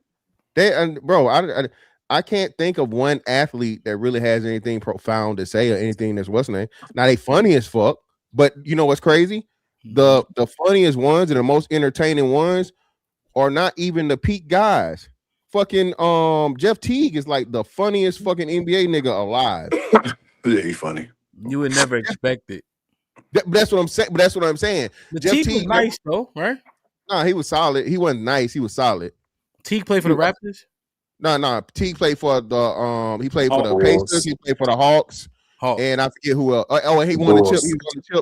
I can't think of one athlete that really has anything profound to say or anything that's what's name. Now they funny as fuck, but you know what's crazy? The funniest ones and the most entertaining ones are not even the peak guys. Fucking Jeff Teague is like the funniest fucking NBA nigga alive. Yeah, he funny. You would never expect it. That's what I'm saying. But that's what I'm saying. Jeff Teague was nice though, right? Nah, he was solid. He wasn't nice. He was solid. Teague played for the Raptors. No. Teague played for the he played for the Pacers. He played for the Hawks. And I forget who else. Oh, and he won the chip.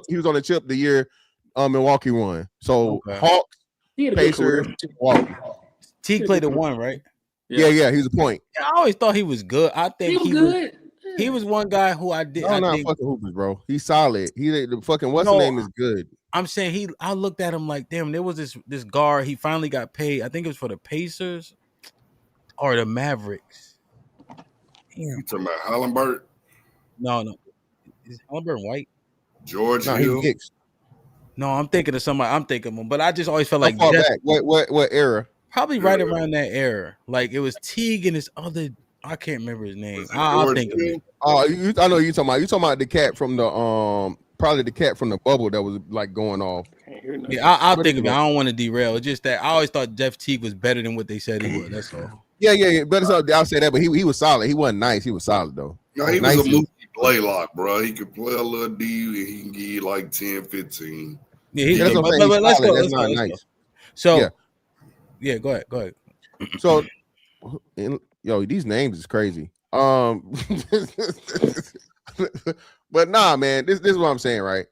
He was on the chip the year Milwaukee won. So Hawks, Pacers, Milwaukee. Teague played the one, right? Yeah, he was a point. Yeah, I always thought he was good. I think he was good. He was one guy who I did. No, fucking hoopers, bro. He's solid. He the fucking what's the name is good. I'm saying I looked at him like, damn, there was this guard. He finally got paid. I think it was for the Pacers or the Mavericks. Damn. You talking about Hallenberg? No. Is Hallenberg white? George Hill? No, I'm thinking of somebody. I'm thinking of him, but I just always felt like what era? Probably right around that era. Like it was Teague and this other. I can't remember his name. I'll think of it. Oh, I know you talking about. You talking about the cat from the probably the cat from the bubble that was like going off. Yeah, I'll think of it. I don't want to derail. It's just that I always thought Jeff Teague was better than what they said he was. That's all. Yeah. But I'll say that. But he was solid. He wasn't nice. He was solid though. No, he was a multi-play lock, bro. He could play a little D and he can give you like 10, 15. Yeah, that's what I'm saying. Let's go. That's not nice. So, yeah, go ahead. So, yo, these names is crazy. But nah, man, this is what I'm saying, right?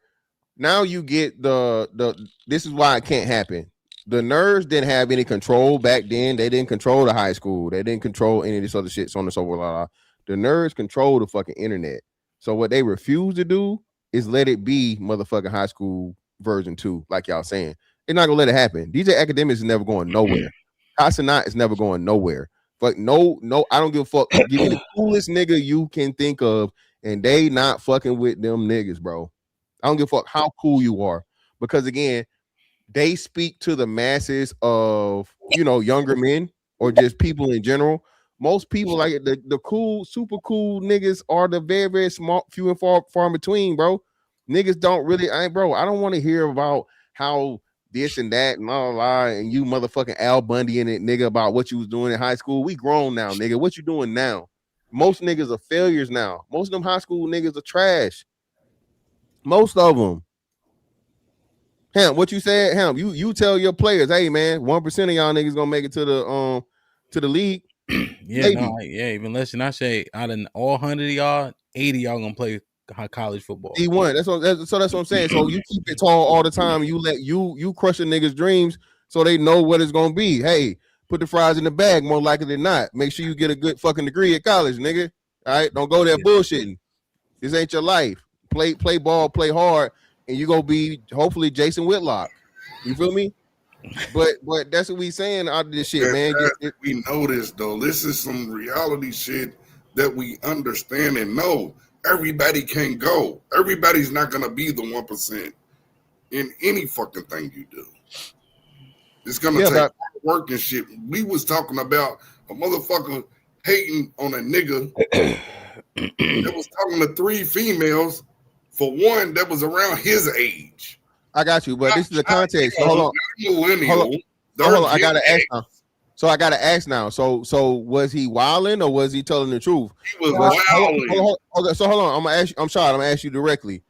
now you get the. This is why it can't happen. The nerds didn't have any control back then. They didn't control the high school. They didn't control any of this other shit, so on and so forth. Blah, blah. The nerds control the fucking internet. So what they refuse to do is let it be motherfucking high school version 2, like y'all saying. They're not gonna let it happen. DJ Academics is never going nowhere. Casanat is never going nowhere. Fuck no, I don't give a fuck. Give me the coolest nigga you can think of, and they not fucking with them niggas, bro. I don't give a fuck how cool you are, because again, they speak to the masses of, you know, younger men or just people in general. Most people, like the cool, super cool niggas, are the very, very small, few and far in between, bro. Niggas don't really, I don't want to hear about how this and that and blah, blah, blah, and you motherfucking Al Bundy in it, nigga, about what you was doing in high school. We grown now, nigga. What you doing now? Most niggas are failures now. Most of them high school niggas are trash. Most of them. Ham, what you said, Ham? You tell your players, hey man, 1% of y'all niggas gonna make it to the league. Yeah, no, yeah. Even listen, I say out of all 100 of y'all, 80 y'all gonna play college football. D1. That's what I'm saying. So you keep it tall all the time. You let you crush a niggas' dreams so they know what it's gonna be. Hey, put the fries in the bag more likely than not. Make sure you get a good fucking degree at college, nigga. All right, don't go there bullshitting. This ain't your life. Play ball, play hard, and you gonna be hopefully Jason Whitlock. You feel me? But that's what we saying out of this shit, man. We know this though. This is some reality shit that we understand and know. Everybody can't go. Everybody's not gonna be the 1% in any fucking thing you do. It's gonna take work and shit. We was talking about a motherfucker hating on a nigga that was talking to 3 females for one that was around his age. I got you, but this is the context. So hold on. I gotta ask now. So I gotta ask now. So was he wilding or was he telling the truth? He was wilding. Okay, so hold on. I'm sorry. I'm gonna ask you directly.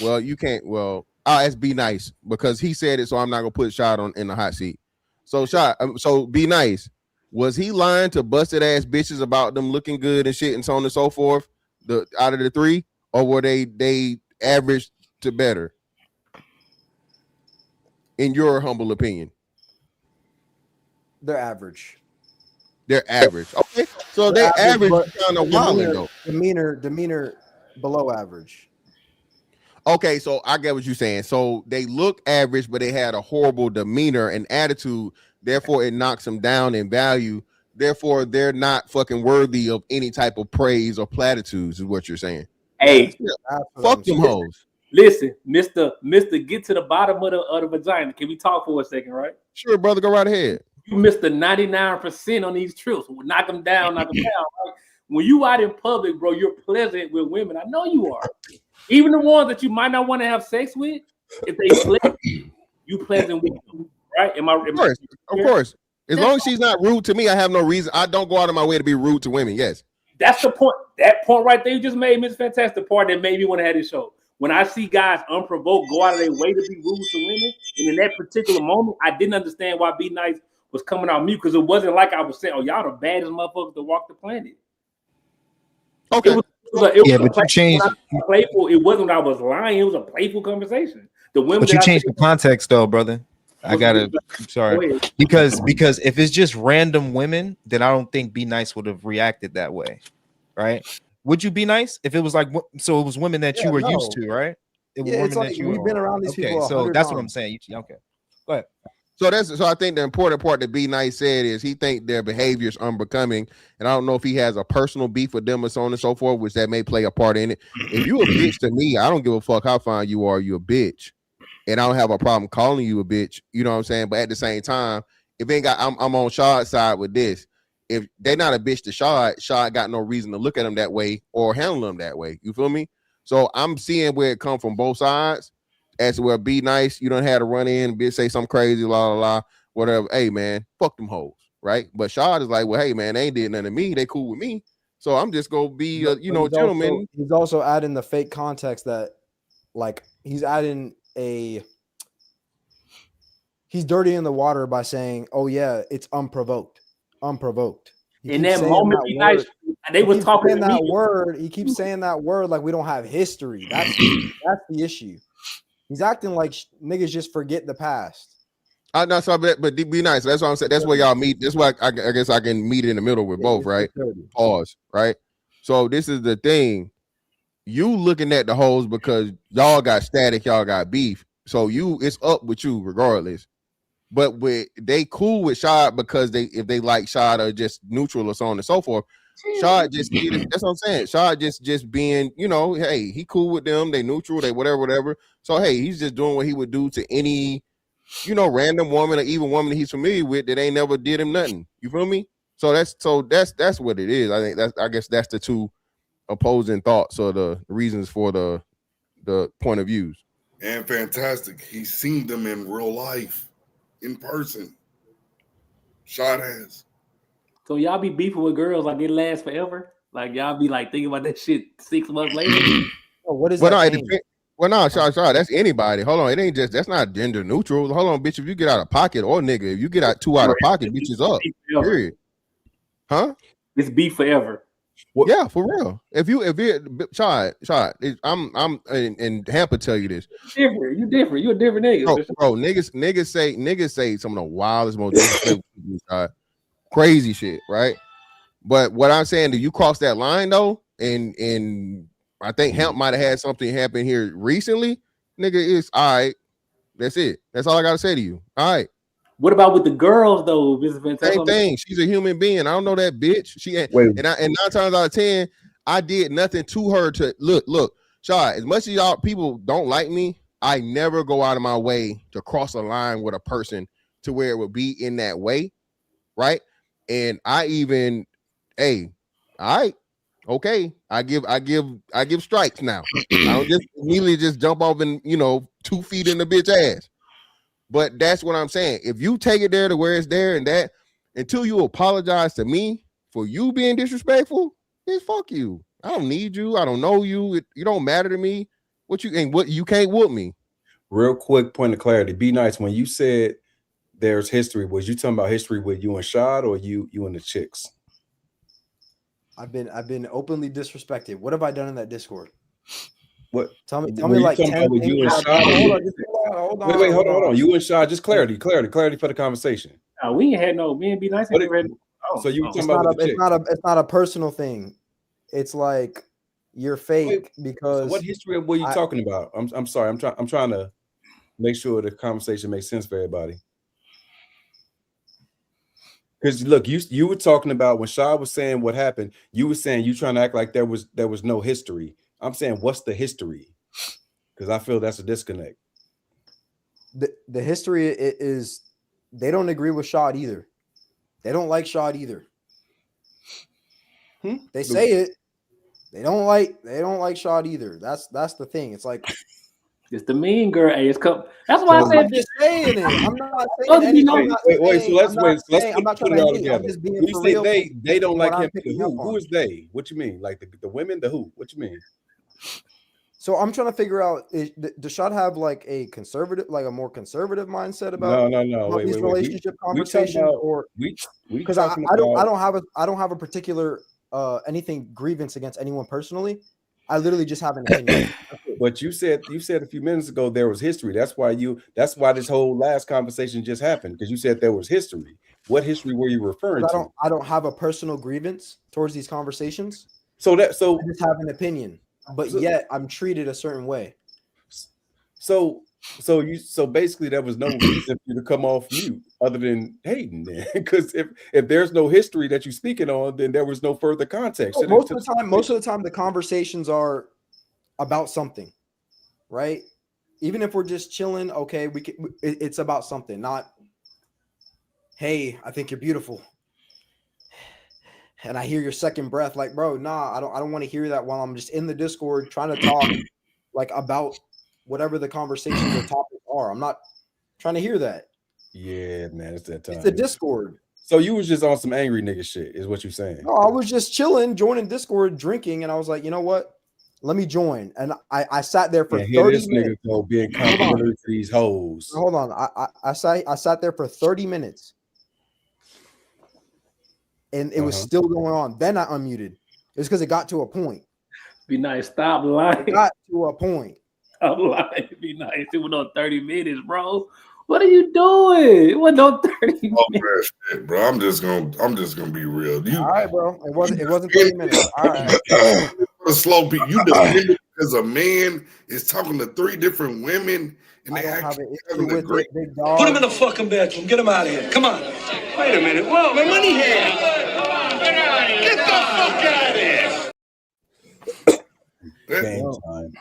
Well, you can't. Well, I'll ask Be Nice because he said it, so I'm not gonna put Shot in the hot seat. So so Be Nice. Was he lying to busted ass bitches about them looking good and shit and so on and so forth? Out of the 3, or were they average to better? In your humble opinion, they're average. They're average. Okay, so they're average kind of wilding though. Demeanor below average. Okay, so I get what you're saying. So they look average, but they had a horrible demeanor and attitude. Therefore, it knocks them down in value. Therefore, they're not fucking worthy of any type of praise or platitudes, is what you're saying. Hey, fuck them hoes. Listen, Mr. get to the bottom of the vagina. Can we talk for a second, right? Sure, brother, go right ahead. You missed the 99% on these trips. We'll knock them down, Right? When you out in public, bro, you're pleasant with women. I know you are. Even the ones that you might not want to have sex with, if they pleasant, you pleasant with them, right? Of course. As long as she's not rude to me, I have no reason. I don't go out of my way to be rude to women. Yes. That's the point. That point right there you just made, Miss Fantastic, part that made me want to have this show. When I see guys unprovoked go out of their way to be rude to women, and in that particular moment, I didn't understand why Be Nice was coming out mute, because it wasn't like I was saying, "Oh, y'all the baddest motherfuckers to walk the planet." Okay. It was but you changed. Playful. It wasn't. I was lying. It was a playful conversation. The women. But you changed the context, though, brother. I'm sorry, because if it's just random women, then I don't think Be Nice would have reacted that way, right? Would you be nice if it was like, so it was women that you were used to, right? It was women like we've been around these people. So that's what I'm saying. Okay, go ahead. So I think the important part that Be Nice said is he think their behavior is unbecoming, and I don't know if he has a personal beef with them or so on and so forth, which that may play a part in it. If you a bitch to me, I don't give a fuck how fine you are. You a bitch, and I don't have a problem calling you a bitch. You know what I'm saying? But at the same time, if ain't got, I'm on Shad's side with this. If they're not a bitch to Shad got no reason to look at them that way or handle them that way. You feel me? So I'm seeing where it come from both sides. As to where Be Nice, you don't have to run in, bitch, say something crazy, whatever. Hey man, fuck them hoes, right? But Shad is like, well, hey man, they ain't did nothing to me. They cool with me, so I'm just gonna be, gentleman. He's also adding the fake context that, like, he's adding he's dirtying the water by saying, "Oh yeah, it's unprovoked." In that moment, Be Nice, and they was talking that word. He keeps saying that word like we don't have history. That's the issue. He's acting like niggas just forget the past. I not so but be nice. That's what I'm saying. That's where y'all meet. That's why I guess I can meet in the middle with both, right? Pause, right? So this is the thing. You looking at the hoes because y'all got static, y'all got beef. So it's up with you regardless. But they cool with Shad because if they like Shad or just neutral or so on and so forth. Shad just that's what I'm saying. Shad just being, hey, he cool with them, they neutral, they whatever. So hey, he's just doing what he would do to any, random woman or even woman that he's familiar with that ain't never did him nothing. You feel me? So that's what it is. I guess that's the two opposing thoughts or the reasons for the point of views. And fantastic, he's seen them in real life, in person. Shad has. So y'all be beefing with girls like it lasts forever? Like y'all be like thinking about that shit 6 months later? What is that? No, Shad, that's anybody. Hold on, it ain't just that's not gender neutral. Hold on, bitch. If you get out of pocket or nigga, if you get out too out of pocket, bitch is up. Period. Huh? It's beef forever. Yeah, for real. If you Shad, I'm and HAMP will tell you this. You different. You a different nigga. Bro, niggas say some of the wildest, most disrespectful shit, crazy shit, right? But what I'm saying, do you cross that line though? And I think HAMP might have had something happen here recently. Nigga, it's all right. That's it. That's all I gotta say to you. All right. What about with the girls though? Same thing. She's a human being. I don't know that bitch. And 9 times out of 10, I did nothing to her to look. Shad, as much as y'all people don't like me, I never go out of my way to cross a line with a person to where it would be in that way, right? And I even, all right, okay, I give strikes now. I don't just immediately just jump off and 2 feet in the bitch ass. But that's what I'm saying. If you take it there to where it's there and that, until you apologize to me for you being disrespectful, then fuck you. I don't need you. I don't know you. You don't matter to me. What you can't whoop me. Real quick point of clarity. Be nice. When you said there's history, was you talking about history with you and Shad or you and the chicks? I've been openly disrespected. What have I done in that Discord? What? Tell me like 10 with you and Shad. Hold on. Wait, hold on. You and Shad, just clarity for the conversation. No, we ain't had no. Me and Be Nice. So you were talking about it's not a personal thing. It's like you're fake because. So what history were you talking about? I'm sorry. I'm trying to make sure the conversation makes sense for everybody. Because look, you were talking about when Shad was saying what happened. You were saying you trying to act like there was no history. I'm saying what's the history? Because I feel that's a disconnect. The history is they don't agree with Shad either. They don't like Shad either. They say it. They don't like Shad either. That's the thing. It's like it's the mean girl. Hey, that's why I said I'm just saying it. I'm not saying anything. Let's put it all together. When you say they don't like him, who is they? What you mean? Like the women, the who? What you mean? So I'm trying to figure out, does Shad have like a more conservative mindset about these relationship conversations, or because I don't have a particular anything grievance against anyone personally. I literally just have an opinion. But you said a few minutes ago there was history. That's why this whole last conversation just happened, because you said there was history. What history were you referring to? I don't have a personal grievance towards these conversations. So I just have an opinion. But yet I'm treated a certain way. So basically there was no reason for you to come off mute other than hating, then. Because if there's no history that you're speaking on, then there was no further context. Most of the time the conversations are about something, right? Even if we're just chilling, okay, it's about something, not, hey, I think you're beautiful. And I hear your second breath, like, bro, nah, I don't want to hear that while I'm just in the Discord trying to talk like about whatever the conversations or topics are. I'm not trying to hear that. Yeah, man, it's that time. It's the Discord. So you was just on some angry nigga shit, is what you're saying? No, I was just chilling, joining Discord, drinking, and I was like, you know what? Let me join. And I sat there for 30 minutes. Being complimentary to these hoes. Hold on. I sat there for 30 minutes. And it was still going on. Then I unmuted. It's because it got to a point. Be nice. Stop lying. It got to a point. Stop lying. be nice. It was on 30 minutes, bro. What are you doing? It wasn't on 30 minutes. Shit, bro. I'm just gonna be real. All right, bro. It wasn't 30 minutes. All right. For slow people, you defended because a man is talking to 3 different women and they actually having a great. Put him in the fucking bedroom. Get him out of here. Come on. Wait a minute. Whoa, my money here. Get the fuck out of here. Game time.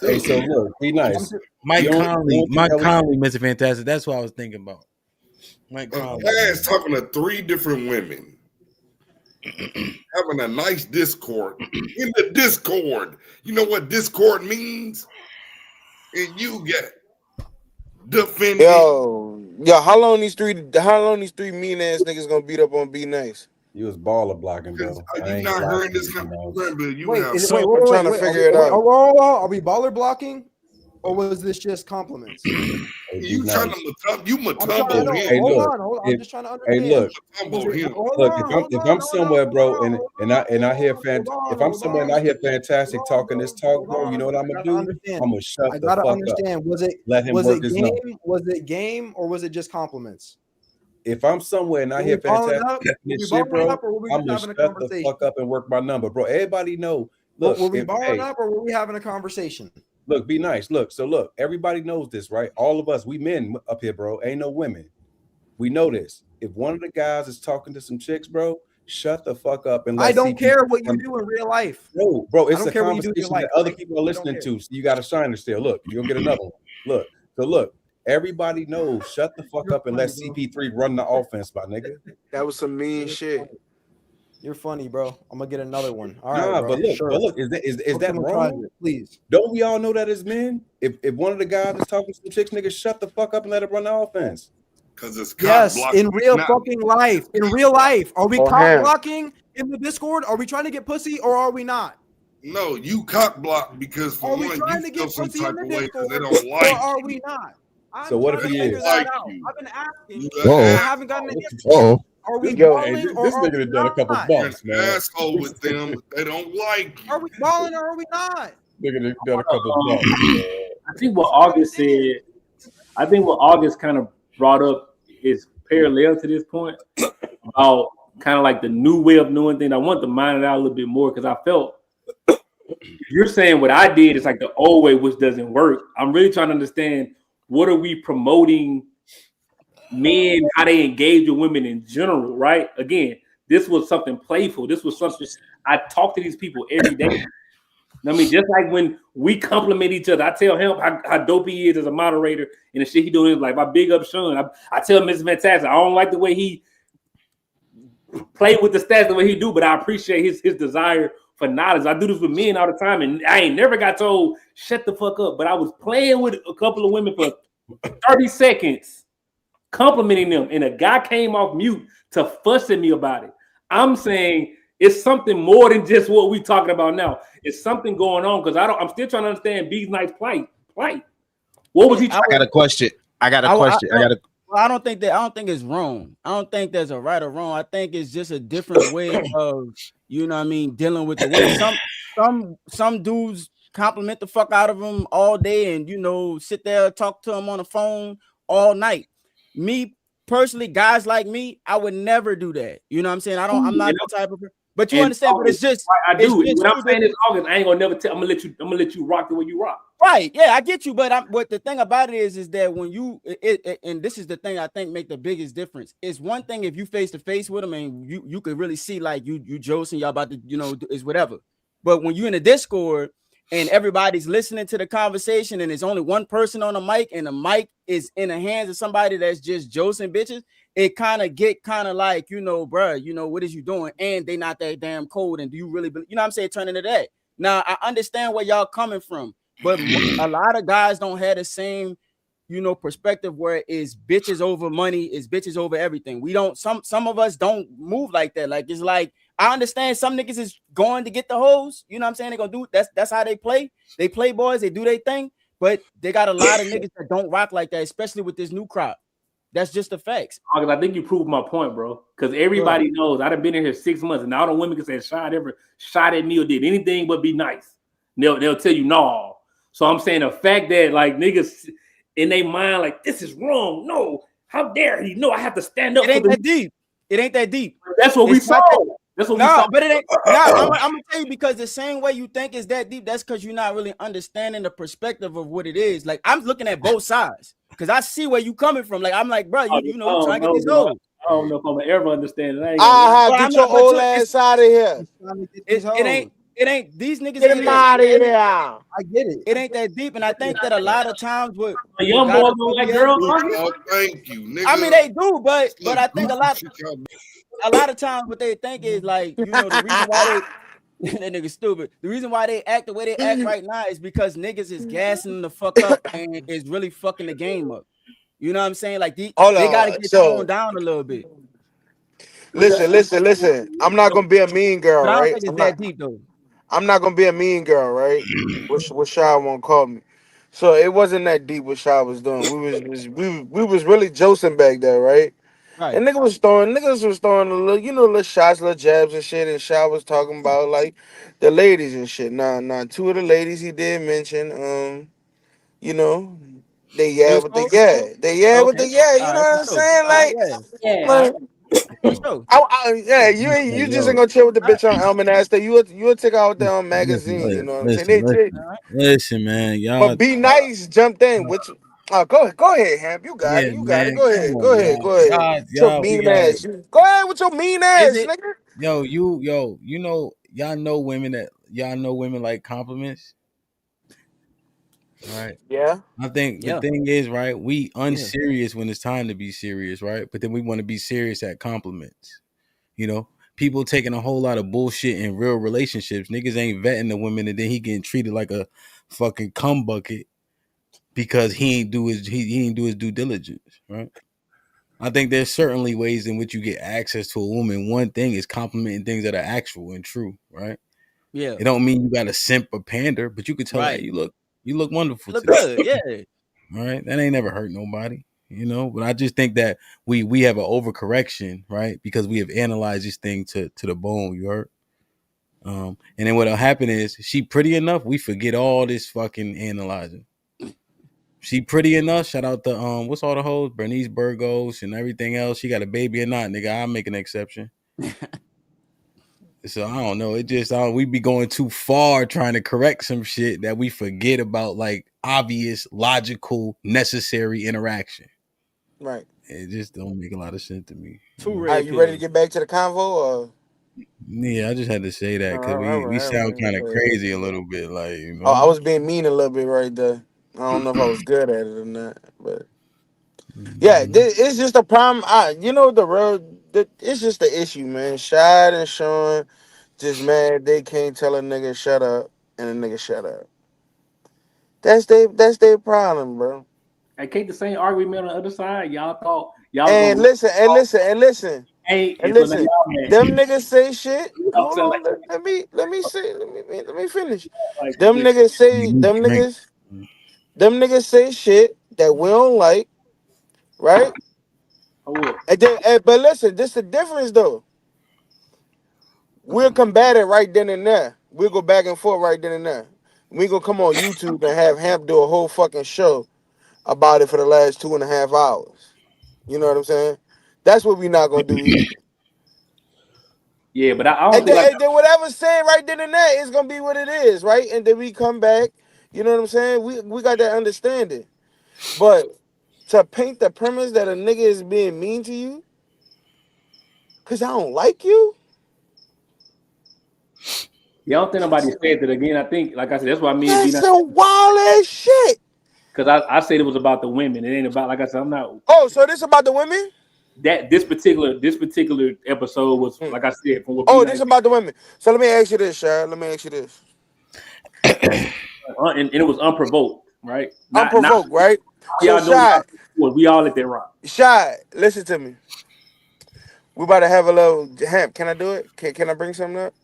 Hey, so look, be nice. Mike Conley, Mr. Fantastic. That's what I was thinking about. Mike Conley. Man's talking to 3 different women, having a nice discord in the Discord. You know what Discord means? And you get defended. Yo, how long these three mean ass niggas gonna beat up on Be Nice? You was baller blocking, bro. You not hearing this kind of but you Wait, have. I'm trying to figure it out. Are we baller blocking, or was this just compliments? You trying to matumbo him? Hold on. I'm just trying to understand. Hey, look, if I'm somewhere, bro, and I hear if I'm somewhere and I hear Fantastic talking this talk, bro, you know what I'm gonna do? I'm gonna shut the fuck up. Let him work his number. Was it game or was it just compliments? If I'm somewhere and I hear Fantastic this shit, bro, I'm gonna shut the fuck up and work my number, bro. Everybody know. Look, were we balling up or were we having a conversation? Look, Be Nice. Look, everybody knows this, right? All of us, we men up here, bro. Ain't no women. We know this. If one of the guys is talking to some chicks, bro, shut the fuck up and let I don't care what you do in real life. No, bro, it's a conversation that other people are listening to. So you got to shine it still. Look, you'll get another one. Look, everybody knows. Shut the fuck up and let CP3 run the offense, my nigga. That was some mean shit. You're funny, bro. I'm gonna get another one. All right, bro. But look, is that wrong? Please. Don't we all know that as men? If one of the guys is talking to some chicks, nigga, shut the fuck up and let it run the offense. Because it's in real fucking life. In real life, are we cock blocking in the Discord? Are we trying to get pussy or are we not? No, you cock block because for one, you feel some type of way because they don't or like. are we not? So what if he is? I've been asking. I haven't gotten an answer. Are we balling this nigga done done a couple bumps, man. Asshole with them, they don't like you. Are we balling or are we not? Nigga done a couple bumps. I think what August said. I think what August kind of brought up is parallel to this point about kind of like the new way of doing things. I want to mine it out a little bit more because I felt you're saying what I did is like the old way, which doesn't work. I'm really trying to understand what are we promoting men, how they engage with women in general, right? Again, this was something playful. This was something I talk to these people every day. I mean, just like when we compliment each other, I tell him how dope he is as a moderator and the shit he doing. Like, I big up Sean. I tell Mr. Fantastic, I don't like the way he play with the stats the way he do, but I appreciate his desire for knowledge. I do this with men all the time, and I ain't never got told, shut the fuck up. But I was playing with a couple of women for 30 seconds, complimenting them, and a guy came off mute to fuss at me about it. I'm saying it's something more than just what we talking about now. It's something going on because I'm still trying to understand B's Knight's plight. What was he? I got a question. I don't think it's wrong. I don't think there's a right or wrong. I think it's just a different way of, you know what I mean, dealing with the women. Some dudes compliment the fuck out of them all day and, you know, sit there, talk to them on the phone all night. Me personally, guys like me, I would never do that. You know what I'm saying? I'm not the type of, but you understand, but it's just I do. When I'm saying this August, I ain't gonna never tell. I'm gonna let you rock the way you rock. Right. Yeah, I get you. But the thing about it is that when you and this is the thing I think make the biggest difference. It's one thing if you face to face with them and you could really see like you Joseph, y'all about to, you know, is whatever. But when you in a Discord and everybody's listening to the conversation and there's only one person on the mic and the mic is in the hands of somebody that's just Joseph bitches, it kind of like, you know, bruh, you know, what is you doing? And they not that damn cold. And do you really, you know what I'm saying? Turn into that. Now, I understand where y'all coming from, but a lot of guys don't have the same, you know, perspective where it's bitches over money, it's bitches over everything. We don't, some of us don't move like that. Like, it's like, I understand some niggas is going to get the hoes. You know what I'm saying? They're going to do, that's how they play. They play boys, they do their thing, but they got a lot of niggas that don't rock like that, especially with this new crop. That's just the facts. I think you proved my point, bro. Because everybody knows I've been in here 6 months, and all the women can say Shad ever shot at me or did anything but be nice. They'll tell you no. So I'm saying the fact that like niggas in their mind like this is wrong. No, how dare he? No, I have to stand up. It ain't that deep. It ain't that deep. That's what we saw. That's what we saw. But it ain't. Nah, I'm gonna tell you because the same way you think is that deep, that's because you're not really understanding the perspective of what it is. Like I'm looking at both sides because I see where you coming from. Like I'm like, bro, you know, trying to get these hoes. I don't know if I'm gonna ever understand it. Get your old ass out of here. It ain't these niggas. Get him out of here. I get it. It ain't that deep, and I think that a lot of times with young boys don't like girls. Oh, thank you, nigga. I mean, they do, but I think a lot of times what they think is like, you know, the reason why they that nigga stupid. The reason why they act the way they act right now is because niggas is gassing the fuck up and is really fucking the game up. You know what I'm saying? Like they gotta get toned down a little bit. Listen. I'm not gonna be a mean girl, But I don't right? think it's that deep though. I'm not gonna be a mean girl, right? What Shy won't call me. So it wasn't that deep what Shy was doing. We was really josing back there, right? Right. And niggas was throwing a little, little shots, little jabs and shit. And Shy was talking about like the ladies and shit. Nah, two of the ladies he did mention, you know, they what they what they you know what I'm saying? Like, you just ain't gonna chill with the bitch on Almanac. You'll take out there on magazine. You know what I'm saying? Listen, man, y'all. But Be Nice jumped in. Which, go ahead, Hamp. You got it. You got it. Go ahead. Go ahead. Your mean ass. Go ahead with your mean ass, nigga. Yo, you know, y'all know women like compliments. Right. Yeah. I think the thing is, right, we unserious when it's time to be serious, right? But then we want to be serious at compliments. You know, people taking a whole lot of bullshit in real relationships. Niggas ain't vetting the women and then he getting treated like a fucking cum bucket because he ain't do his due diligence, right? I think there's certainly ways in which you get access to a woman. One thing is complimenting things that are actual and true, right? Yeah. It don't mean you got to simp or pander, but you could tell her, hey, you look wonderful. Look good, yeah. All right, that ain't never hurt nobody, you know. But I just think that we have an overcorrection, right? Because we have analyzed this thing to the bone. You heard? And then what'll happen is she pretty enough, we forget all this fucking analyzing. She pretty enough. Shout out to what's all the hoes? Bernice Burgos and everything else. She got a baby or not, nigga. I'll make an exception. So I don't know. It just we be going too far trying to correct some shit that we forget about like obvious, logical, necessary interaction. Right. It just don't make a lot of sense to me. Are you ready to get back to the convo? Or? Yeah, I just had to say that because we sound kind of crazy a little bit, like, you know. Oh, I was being mean a little bit right there. I don't know if I was good at it or not, but yeah, it's just a problem. It's just the issue, man. Shad and Sean just mad they can't tell a nigga shut up and a nigga shut up. That's their problem, bro. I can't the same argument on the other side. Y'all thought and listen. Hey, them niggas say shit. Hold on, let me finish. Them niggas say shit that we don't like, right? But listen, this the difference though. We'll combat it right then and there. We'll go back and forth right then and there. We gonna come on YouTube and have Hamp do a whole fucking show about it for the last 2.5 hours. You know what I'm saying? That's what we not gonna do either. Yeah, but I don't think then whatever's said right then and there is gonna be what it is, right? And then we come back. You know what I'm saying? We got that understanding. But to paint the premise that a nigga is being mean to you because I don't like you. Yeah, I don't think nobody said that again. I think, like I said, that's why me and That's some wild ass shit. Because I said it was about the women. It ain't about, like I said, I'm not. Oh, so this about the women? That this particular episode was, like I said, from what. Oh, this about the women. So let me ask you this, Shad. Let me ask you this. And it was unprovoked, right? Unprovoked, right? So Shad, we all let that rock. Shad, listen to me. We about to have a little Hamp. Can I do it? Can I bring something up?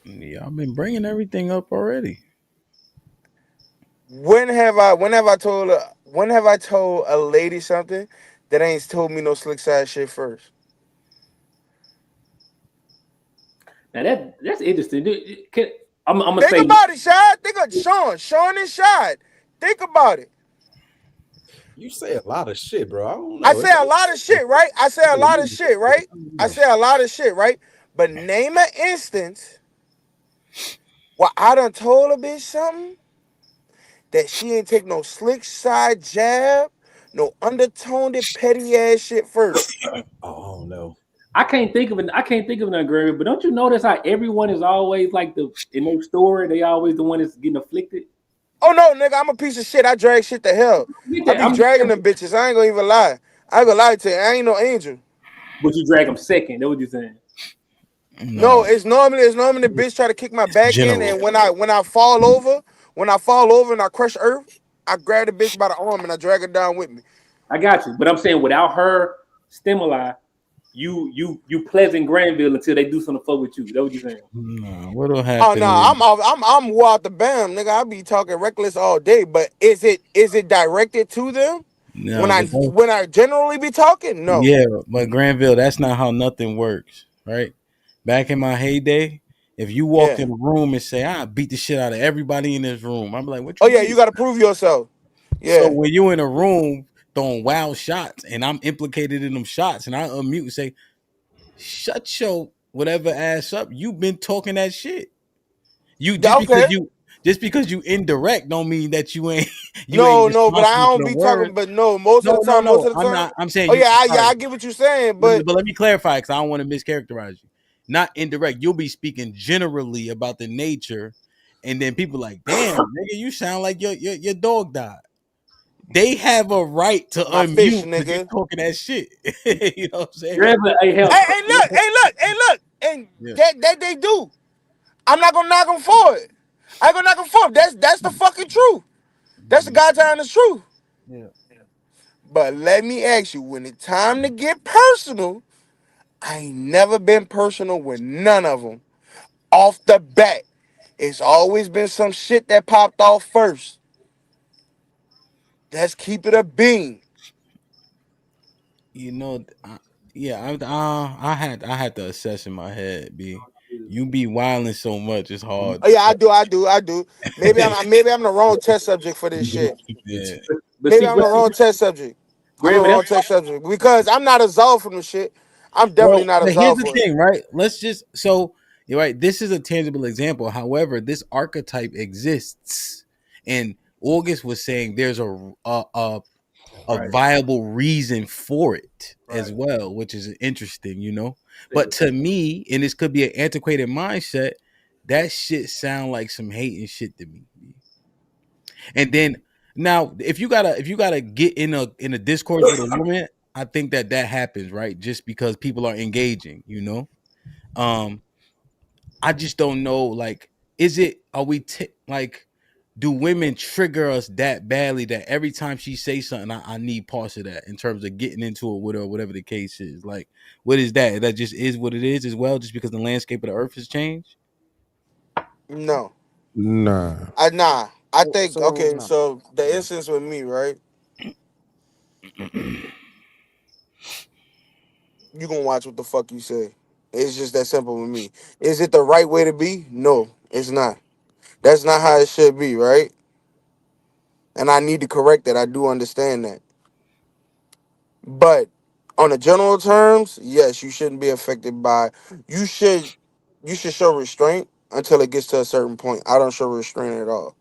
Yeah, I've been bringing everything up already. When have I told a lady something that ain't told me no slick side shit first? Now that's interesting. I'm gonna Think say. about it, Shad. Think of Sean and Shad. Think about it. You say a lot of shit, bro. I don't I know. say a lot of shit, right? I say a lot of shit, right? I say a lot of shit, right? But name an instance where I done told a bitch something that she ain't take no slick side jab, no undertoned petty ass shit first. Oh no. I can't think of an agreement, but don't you notice how everyone is always like in their story, they always the one that's getting afflicted? Oh no, nigga, I'm a piece of shit. I drag shit to hell. I be I'm dragging them bitches. I ain't gonna even lie. I ain't gonna lie to you. I ain't no angel. But you drag them second. That's what you're saying. No, No. it's normally the bitch try to kick my back in, General. and when I fall over and I crush earth, I grab the bitch by the arm and I drag her down with me. I got you, but I'm saying without her stimuli, you pleasant Granville until they do something fuck with you. That's what you're saying. No, what'll Oh no, happen I'm is off, I'm wild the bam, nigga. I be talking reckless all day, but is it directed to them? no, but that, When I generally be talking, no. yeah, but Granville, that's not how nothing works, right? Back in my heyday, if you walked Yeah. in a room and say, I beat the shit out of everybody in this room, I'm like, what Oh you yeah, mean? you got to prove yourself. So Yeah. when you in a room throwing wild shots and I'm implicated in them shots and I unmute and say, shut your whatever ass up, you've been talking that shit. You Okay. just because you indirect don't mean that you ain't you ain't No, but I responsible don't for the be word. talking. But no, most of the time, No. I'm not. I'm saying Oh you. yeah, Sorry, I get what you're saying, but, but but let me clarify because I don't want to mischaracterize you. Not indirect. You'll be speaking generally about the nature, and then people like, damn, nigga, you sound like your dog died. They have a right to my fish, unmute because you nigga. talking that shit. You know what I'm saying? Granville, hey, Hey, help. look, and Yeah. that they do. I'm not gonna knock them for it. I ain't gonna knock them for it. That's the fucking truth. That's the goddamn honest truth. Yeah. But let me ask you, when it's time to get personal, I ain't never been personal with none of them. Off the bat, it's always been some shit that popped off first. Let's keep it a bean. You know, yeah, I had to assess in my head. B, you be wilding so much, it's hard. Oh yeah, I do. Maybe I'm the wrong test subject for this shit. Yeah. But Maybe see, I'm the wrong test subject. I'm the Granville, wrong test subject because I'm not absolved from the shit. I'm definitely Well, not but here's absolved the for it. thing, right? Let's just you're right. This is a tangible example. However, this archetype exists, and August was saying there's a viable reason for it as well, which is interesting, you know. But to me, and this could be an antiquated mindset, that shit sound like some hating shit to me. And then now, if you gotta get in a discourse with a woman, I think that happens, right? Just because people are engaging, you know. I just don't know. Like, are we like? Do women trigger us that badly that every time she says something, I need parts of that in terms of getting into it with her, or whatever the case is? Like, what is that? That just is what it is as well, just because the landscape of the earth has changed. No, Nah. nah. I So, think so okay. no. So the instance with me, right? You gonna watch what the fuck you say. It's just that simple with me. Is it the right way to be? No, it's not. That's not how it should be, right? And I need to correct that. I do understand that. But on the general terms, yes, you shouldn't be affected by. You should show restraint until it gets to a certain point. I don't show restraint at all.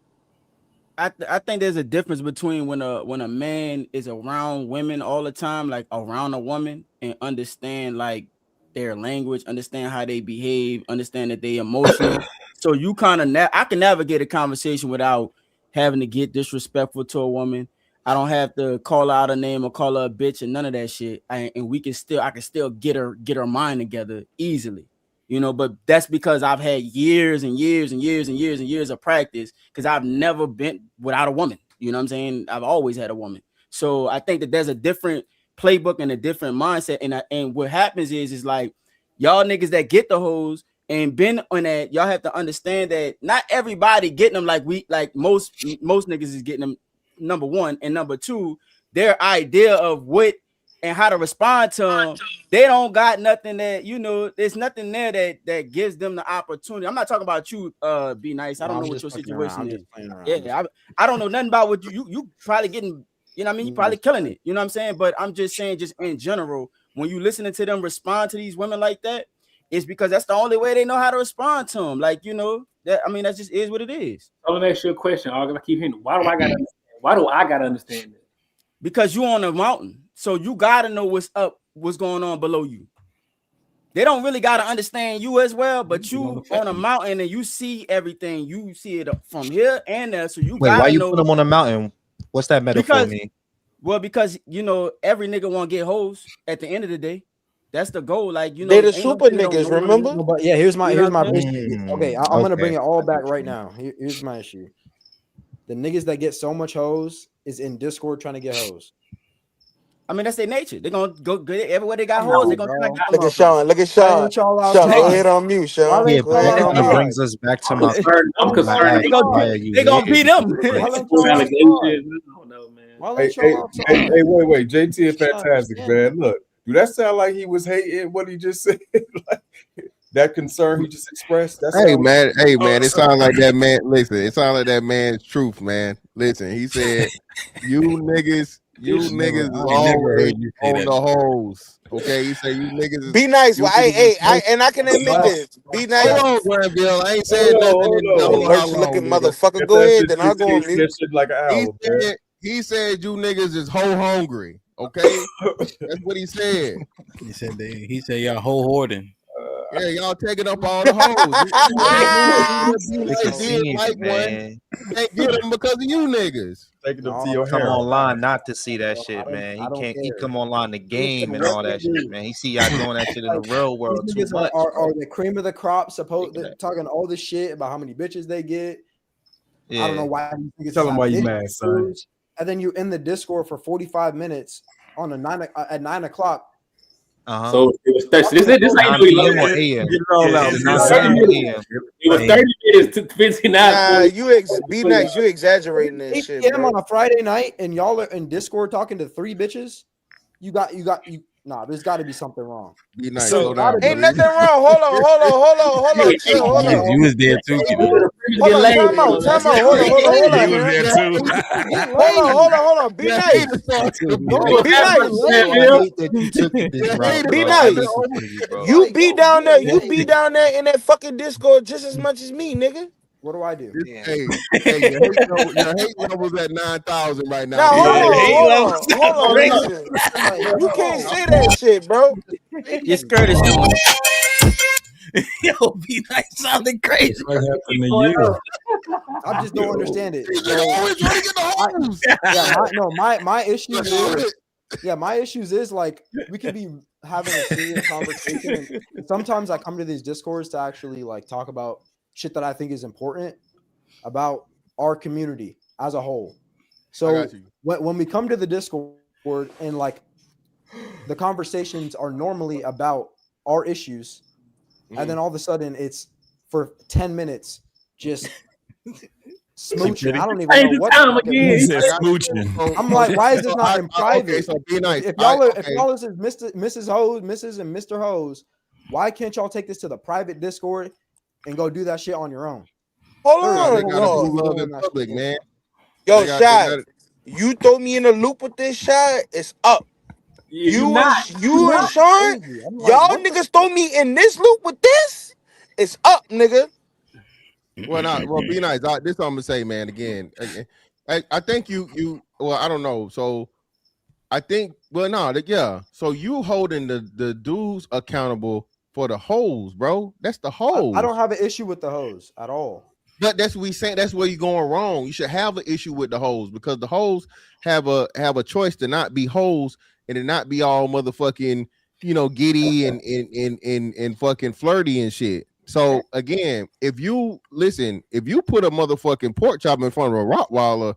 I think there's a difference between when a man is around women all the time, like around a woman, and understand like their language, understand how they behave, understand that they emotional. So you kind of I can navigate a conversation without having to get disrespectful to a woman. I don't have to call out a name or call her a bitch and none of that shit. And I can still get her mind together easily. You know, but that's because I've had years and years and years and years and years of practice because I've never been without a woman. You know what I'm saying? I've always had a woman. So I think that there's a different playbook and a different mindset. And what happens is like y'all niggas that get the hoes and been on that, y'all have to understand that not everybody getting them like most niggas is getting them, number one. And number two, their idea of what and how to respond to them, they don't got nothing that, you know, there's nothing there that gives them the opportunity. I'm not talking about you, Be Nice. I don't know what your situation is. Yeah, I don't know nothing about what you probably getting, you know what I mean? You probably killing it, you know what I'm saying? But I'm just saying, just in general, when you listening to them respond to these women like that, it's because that's the only way they know how to respond to them. Like, you know, that, I mean, that just is what it is. I'm gonna ask you a question. I'm gonna keep hearing. Why do I gotta understand that? Because you on a mountain, so you gotta know what's up, what's going on below you. They don't really gotta understand you as well, but you on a mountain and you see everything. You see it from here and there, so you gotta why you know. put them on a mountain? What's that metaphor mean? Well, because you know every nigga want to get hoes at the end of the day. That's the goal. Like, you know, They the super niggas, remember? No, but yeah, here's my You know what I'm issue. Okay, I'm gonna bring it all back right now. Here's my issue. The niggas that get so much hoes is in Discord trying to get hoes. I mean, that's their nature. They're gonna go get everywhere they got hoes. They're gonna try to get them. Look at Sean. Look at Sean. Sean, go ahead on mute, Sean. Yeah, Go ahead on that mute. brings us back to my. I'm concerned. They gonna beat them. Hey, wait. JT is fantastic, man. Look, do that sound like he was hating what he just said? Like, that concern he just expressed? Hey, man. It sounds like that man. Listen, it sounds like that man's truth, man. Listen, he said, you niggas is always on the hoes. Okay, he said you niggas. Be nice. Well, and I can admit this. Be nice. Hold on, Granville. I ain't saying nothing. Merch looking motherfucker. Go ahead, then I'll go on mute. Like an hour, He said you niggas is hoe hungry. Okay, that's what he said. He said y'all hoe hoarding. Yeah, y'all taking up all the hoes. Can't get them because of you niggas. Taking them to your come hair. online not to see that shit, man. He can't. He come online the game and all that shit, man. He see y'all doing that shit in the real world too much. Are the cream of the crop talking all this shit about how many bitches they get? Yeah. I don't know why. Tell them why you mad, son. And then you're in the Discord for 45 minutes on at 9 o'clock. So it was 30. This ain't AM. It was 30 minutes to 59. Nah, Be Nice. You exaggerating that 8 shit, p.m. bro. on a Friday night, and y'all are in Discord talking to 3 bitches. Nah, there's got to be something wrong. Be nice. So, ain't nothing wrong. Hold on. Chill, hold on. You was there too. Hold on. Time out. Hold on. Be nice. Be nice. You be down there. You be down there in that fucking Discord just as much as me, nigga. What do I do? Hey, your hate level's at 9,000 right now. Now hold on. Listen. You can't say that shit, bro. Your skirt is doing it. Yo, Be Nice sounding crazy. What happened to you? I just don't understand it. My issues is my issues is like we could be having a serious conversation. And sometimes I come to these Discords to actually like talk about shit that I think is important about our community as a whole. So when we come to the Discord and like the conversations are normally about our issues, and then all of a sudden it's for 10 minutes just smooching. I don't even know what time again. Smooching. I'm like, why is this not in private? Okay, so Be Nice. If y'all is Mrs. Hose, Mrs. and Mr. Hose, why can't y'all take this to the private Discord and go do that shit on your own? Hold on, in public, man. Yo, Shot, you throw me in a loop with this shot, it's up. You and Sean, y'all niggas throw me in this loop with this, it's up, nigga. Well, Be Nice. This is what I'm gonna say, man. Again, I think you. Well, I don't know. So, I think. Well, no, yeah. So you holding the dudes accountable for the hoes, bro. That's the hoes. I don't have an issue with the hoes at all. But that's what we saying. That's where you're going wrong. You should have an issue with the hoes because the hoes have a choice to not be hoes and to not be all motherfucking, giddy and fucking flirty and shit. So again, if you put a motherfucking pork chop in front of a Rottweiler,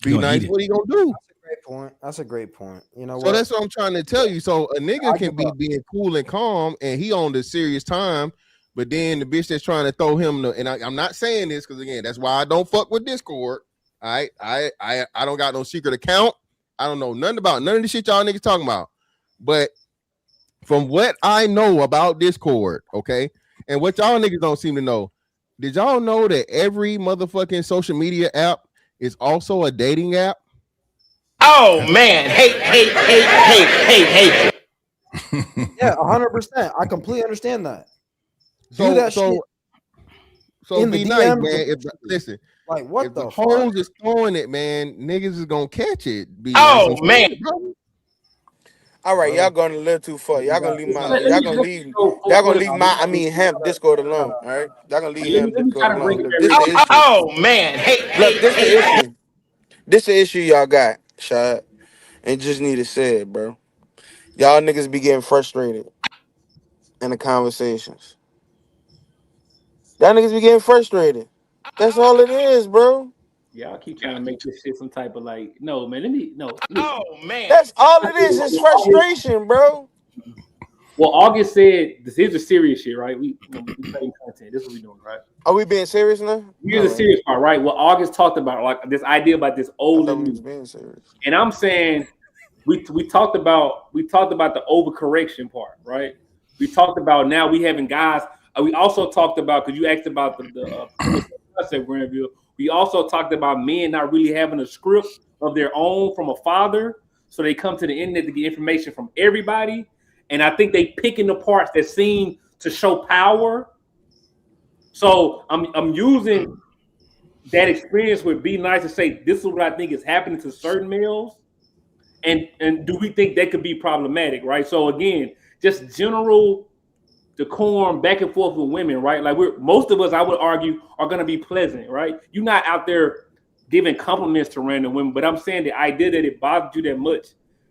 Be Nice, what are you gonna do? That's a great point. You know, so that's what I'm trying to tell you. So a nigga can be being cool and calm, and he on the serious time, but then the bitch that's trying to throw him. And I'm not saying this because again, that's why I don't fuck with Discord. All right, I don't got no secret account. I don't know nothing about none of the shit y'all niggas talking about. But from what I know about Discord, okay, and what y'all niggas don't seem to know, did y'all know that every motherfucking social media app is also a dating app? Oh man, hate. Yeah, 100%. I completely understand that. Do So that shit so in the be nice, DMs. man. Listen, like what if the the fuck? hoes is throwing it, man, niggas is gonna catch it. Be Oh, nice and man. bro. All right, y'all going a little too far. Y'all gonna leave my. Let Y'all me gonna let me leave. go Y'all gonna for leave my. I mean, Hemp Discord alone. All right, y'all gonna leave Hemp let me Discord try to break alone. it Look, this the down. issue. Oh man, Look, this the issue. This the issue y'all got, Shad. And just need to say it, bro. Y'all niggas be getting frustrated in the conversations. Y'all niggas be getting frustrated. That's all it is, bro. Y'all keep trying to make this shit some type of like, no, man. Listen. Oh man. That's all it is. It's frustration, bro. Well, August said this is the serious shit, right? We playing content. This is what we doing, right? Are we being serious now? Here's the serious part, right? What August talked about, like this idea about this I old thought and we was new. being serious. And I'm saying we talked about the overcorrection part, right? We talked about now we having guys. We also talked about, because you asked about the premise of the concept, Granville. We also talked about men not really having a script of their own from a father, so they come to the internet to get information from everybody. And I think they picking the parts that seem to show power. So I'm using that experience with Be Nice to say this is what I think is happening to certain males. And do we think that could be problematic, right? So again, just general decorum back and forth with women, right? Like most of us, I would argue, are gonna be pleasant, right? You're not out there giving compliments to random women, but I'm saying the idea that it bothered you that much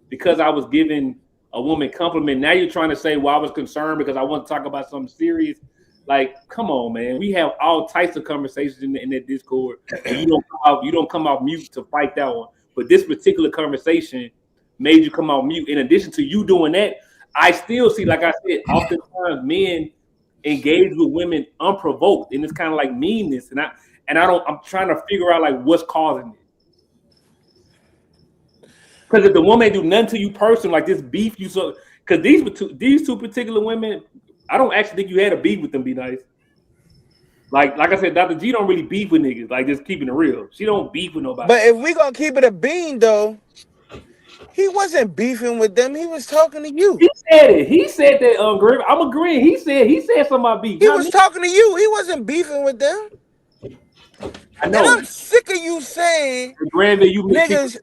because I was giving a woman compliment. Now you're trying to say, well, I was concerned because I want to talk about something serious. Like, come on, man. We have all types of conversations in that Discord, and you don't come off mute to fight that one. But this particular conversation made you come off mute. In addition to you doing that, I still see, like I said, oftentimes men engage with women unprovoked, and it's kind of like meanness. I'm trying to figure out like what's causing it. Because if the woman do nothing to you personally, like this beef, because these two particular women, I don't actually think you had a beef with them. Be nice. Like I said, Dr. G don't really beef with niggas. Like just keeping it real. She don't beef with nobody. But if we gonna keep it a bean, though, he wasn't beefing with them. He was talking to you. He said it. He said that. Griff, I'm agreeing. He said something about beef. He was talking to you. He wasn't beefing with them. I know. And I'm sick of you saying, Granville, you niggas.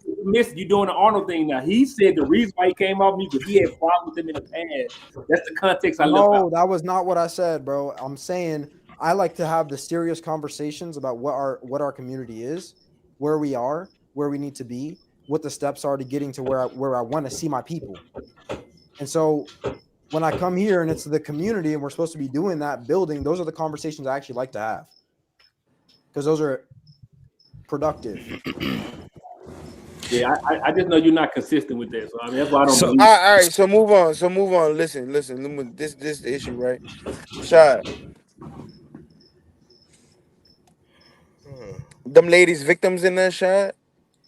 you doing the Arnold thing now. He said the reason why he came off me because he had problems with them in the past. That's the context I left out. No, that was not what I said, bro. I'm saying I like to have the serious conversations about what our community is, where we are, where we need to be, what the steps are to getting to where I want to see my people. And so when I come here and it's the community and we're supposed to be doing that, building, those are the conversations I actually like to have. Because those are productive. Yeah, I just know you're not consistent with that. So I mean that's why I don't believe. All right, so move on. Listen. This is the issue, right? Shot. Them ladies victims in that shot.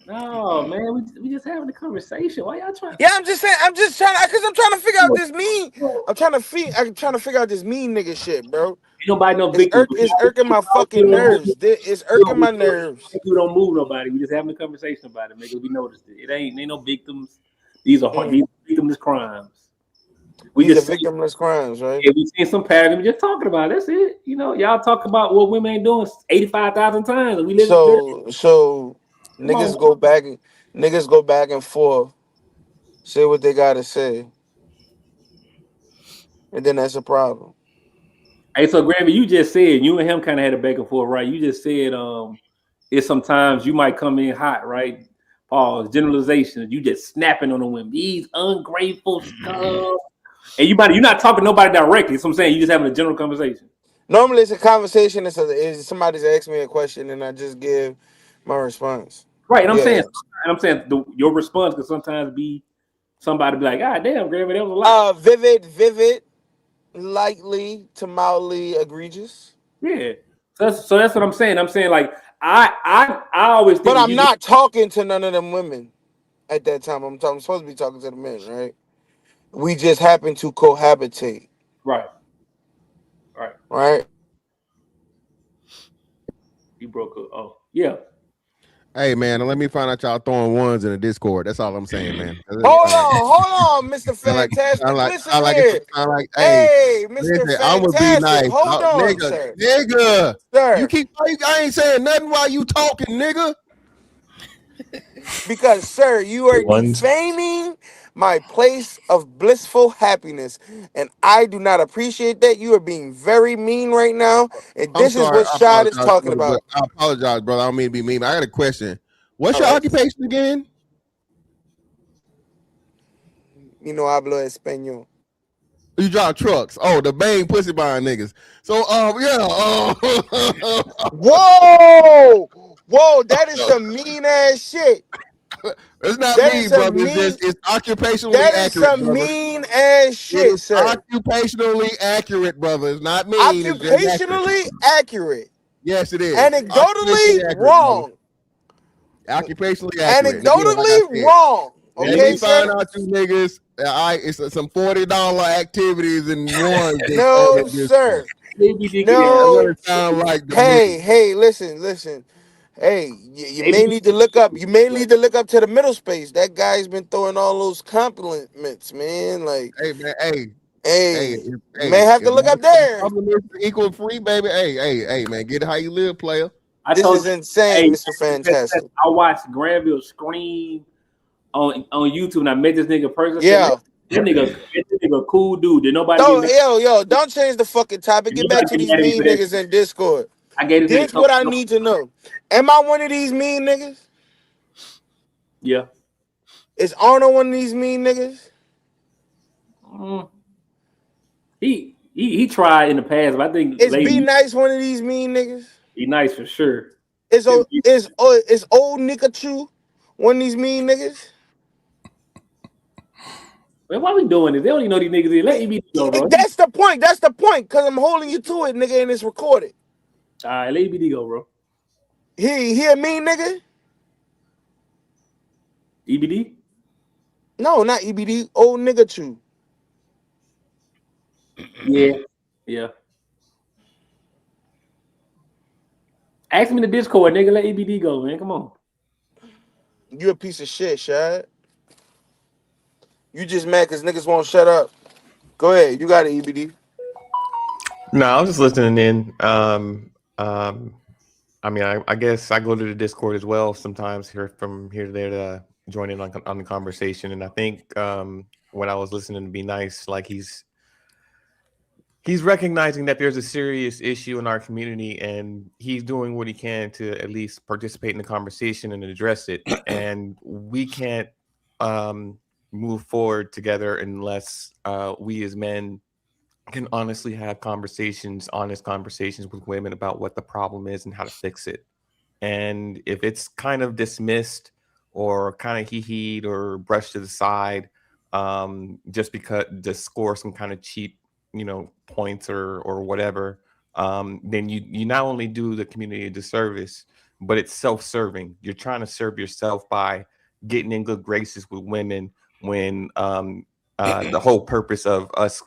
No, man, we just having a conversation. Why y'all trying? Yeah, I'm just trying to figure out this mean. I'm trying to figure out this mean nigga shit, bro. Ain't nobody no victim. It's irking my fucking nerves. It's irking my nerves. We don't move nobody. We just having a conversation about it, man. We noticed it. It ain't no victims. These are these victimless crimes. These are victimless crimes, right? Yeah, we seen some patterns. We just talking about it. That's it. You know, y'all talk about what women ain't doing 85,000 times. And we live so niggas go back and forth, say what they gotta say, and then that's a problem. Hey, so Grammy, you just said you and him kind of had a back and forth, right? You just said it's sometimes you might come in hot, right? Pause. Generalization. You just snapping on the women. These ungrateful scum. And you're not talking to nobody directly. So I'm saying you just having a general conversation. Normally it's a conversation. It's somebody's asking me a question and I just give my response. Right. And I'm saying your response could sometimes be somebody be like, God damn, Grammy, that was a lot. Vivid, lightly to mildly egregious. Yeah. So that's what I'm saying. I'm saying like I always think. But I'm not talking to none of them women at that time. I'm supposed to be talking to the men, right? We just happen to cohabitate. Right. Right. Right. He broke up. Oh, yeah. Hey man, let me find out y'all throwing ones in the Discord. That's all I'm saying, man. Hold on, Mr. Fantastic. Listen here. Hey, Mr. Listen, I'm gonna be Fantastic. nice, Hold on, nigga. sir. Nigga, Sir. I ain't saying nothing while you talking, nigga. Because, sir, you are defaming my place of blissful happiness, and I do not appreciate that. You are being very mean right now, and I'm this is sorry. what Shad is talking about. I apologize, brother. I don't mean to be mean. I got a question. What's All your right. occupation again? You know, hablo español. You drive trucks. Oh, the bang pussy buying niggas. So, yeah. Whoa, that is some mean ass shit. It's not that mean, brother. It's occupationally that accurate. Is some brother. mean ass shit, it is sir. Occupationally accurate, brother. It's not mean. Occupationally accurate. Yes, it is. Anecdotally wrong. Occupationally accurate. Anecdotally wrong. Okay, let me sir. find out you niggas. It's some $40 activities and one. No, sir. No. It sound like the hey, listen. Hey, you may need to look up. You may need to look up to the middle space. That guy's been throwing all those compliments, man. Like, hey, man, you may have to look up there. Compliments equal free, baby. Hey, man, get it how you live, player. This is insane, Mr. Fantastic. I watched Granville scream on YouTube, and I met this nigga person. Yeah. That nigga cool dude. Did nobody? Yo, don't change the fucking topic. Get back to these mean niggas in Discord. I gave this This what I need to know. Am I one of these mean niggas? Yeah. Is Arnold one of these mean niggas? He tried in the past, but I think is Be Nice one of these mean niggas? Be Nice for sure. Is old Nikachu one of these mean niggas? Man, why we doing this? They don't even know these niggas. Let EBD go, bro. That's the point. Cause I'm holding you to it, nigga, and it's recorded. All right, let EBD go, bro. He a mean nigga? EBD? No, not EBD. Old Nikachu. Yeah. Ask me in the Discord, nigga. Let EBD go, man. Come on. You a piece of shit, Shad. You just mad because niggas won't shut up. Go ahead. You got it, EBD. No, I was just listening in. I mean, I guess I go to the Discord as well sometimes from here to there to join in on the conversation. And I think when I was listening to Be Nice, like he's recognizing that there's a serious issue in our community, and he's doing what he can to at least participate in the conversation and address it. And we can't move forward together unless we as men can honestly have honest conversations with women about what the problem is and how to fix it. And if it's kind of dismissed or kind of hee-heed or brushed to the side, just because to score some kind of cheap, points or whatever, then you not only do the community a disservice, but it's self-serving. You're trying to serve yourself by getting in good graces with women when the whole purpose of us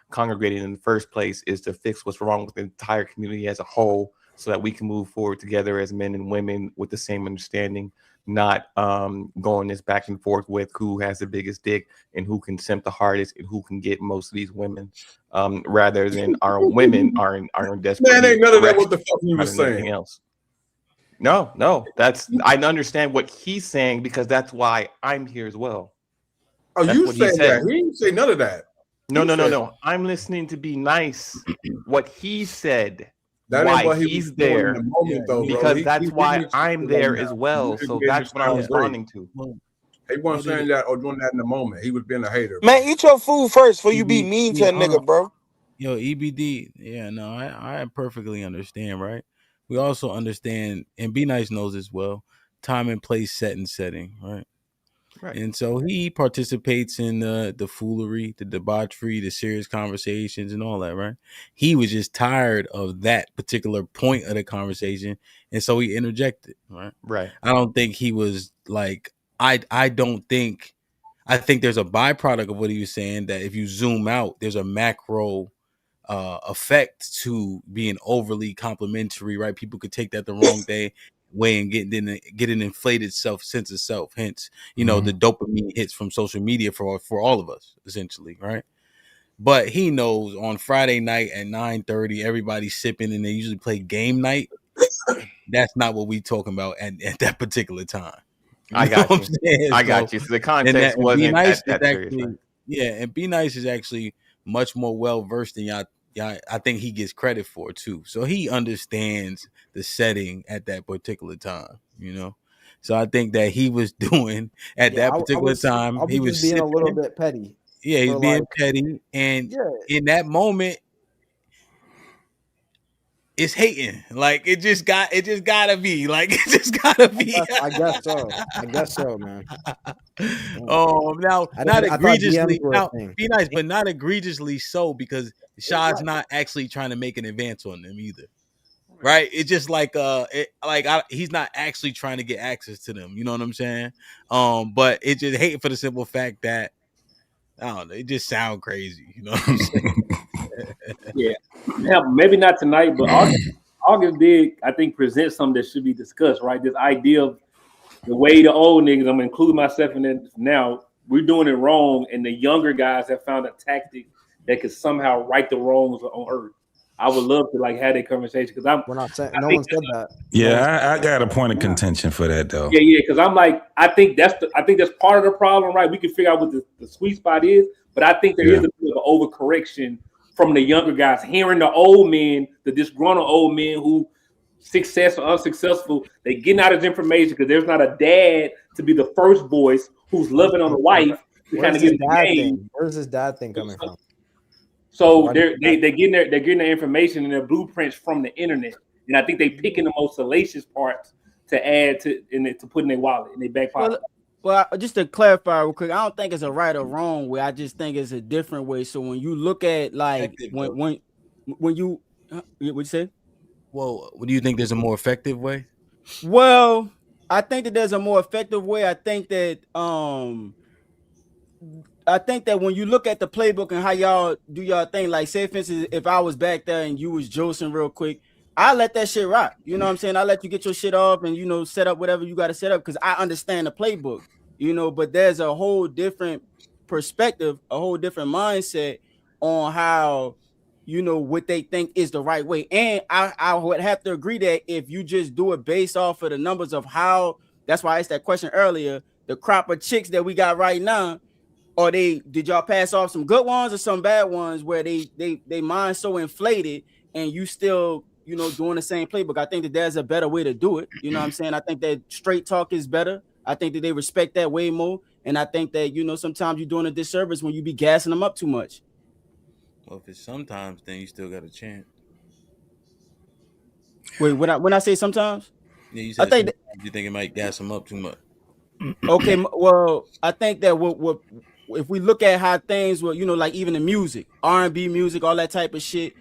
congregating in the first place is to fix what's wrong with the entire community as a whole, so that we can move forward together as men and women with the same understanding, not going this back and forth with who has the biggest dick and who can simp the hardest and who can get most of these women, rather than our women are in desperate. Man, ain't none of that what the fuck he was saying. Else. No, I understand what he's saying because that's why I'm here as well. Oh, that's you saying that? He didn't say none of that. No. I'm listening to Be Nice. What he said. That why ain't what he's there. The moment, though, because that's why I'm there as well. So that's what I'm responding to. He wasn't saying that or doing that in the moment. He was being a hater. Man, eat your food first before you be mean to a nigga, bro. Yo, EBD. Yeah, no, I perfectly understand, right? We also understand, and Be Nice knows as well, time and place, setting, right? Right. And so he participates in the foolery, the debauchery, the serious conversations and all that, right? He was just tired of that particular point of the conversation, and so he interjected, right? Right. I don't think he was like, I don't think I think there's a byproduct of what he was saying, that if you zoom out, there's a macro effect to being overly complimentary, right? People could take that the wrong way and get an inflated sense of self. Hence, the dopamine hits from social media for all of us, essentially, right? But he knows on Friday night at 9:30, everybody's sipping and they usually play game night. That's not what we talking about at that particular time. I got you. I got you. So the context wasn't that serious, right? Yeah, and Be Nice is actually much more well versed than y'all. I think he gets credit for too. So he understands the setting at that particular time, So I think that he was doing at that particular time. I He was just being a little bit petty. Yeah, he's being petty, and in that moment, it's hating. Like it just gotta be. Like it just gotta be. I guess so, man. Now not egregiously. Now Be Nice, but not egregiously so, because Shad's not actually trying to make an advance on them either. Right? It's just like he's not actually trying to get access to them. You know what I'm saying? But it just hating for the simple fact that I don't know. It just sound crazy. You know what I'm saying? Yeah, maybe not tonight, but August did, I think, present something that should be discussed, right? This idea of the way the old niggas, I'm including myself in it now, we're doing it wrong, and the younger guys have found a tactic that could somehow right the wrongs on earth. I would love to have that conversation, because we're not saying no one said that. Yeah, I got a point of contention for that though. Yeah, because I think that's part of the problem, right? We can figure out what the sweet spot is, but I think there is a bit of an overcorrection from the younger guys, hearing the old men, the disgruntled old men who successful or unsuccessful, they getting out his information because there's not a dad to be the first voice who's loving on the wife to kind of get the game. Where's this dad thing coming from? So they're getting their information and their blueprints from the internet, and I think they picking the most salacious parts to add to put in their wallet in their back pocket. Well, just to clarify real quick, I don't think it's a right or wrong way. I just think it's a different way. So when you look at when you what you say? Well, do you think there's a more effective way? Well, I think that there's a more effective way. I think that when you look at the playbook and how y'all do y'all thing, like say for instance, if I was back there and you was Josing real quick, I let that shit rock. You know what I'm saying? I let you get your shit off and set up whatever you got to set up, because I understand the playbook. But there's a whole different perspective, a whole different mindset on how what they think is the right way. And I would have to agree that if you just do it based off of the numbers of how, that's why I asked that question earlier, the crop of chicks that we got right now, or did y'all pass off some good ones or some bad ones where they mind so inflated and you still doing the same playbook? I think that there's a better way to do it. You know what I'm saying? I think that straight talk is better. I think that they respect that way more. And I think that, sometimes you're doing a disservice when you be gassing them up too much. Well, if it's sometimes, then you still got a chance. Wait, when I say sometimes? Yeah, you said I think you think it might gas them up too much. Okay, well, I think that what if we look at how things were, like even the music, R&B music, all that type of shit,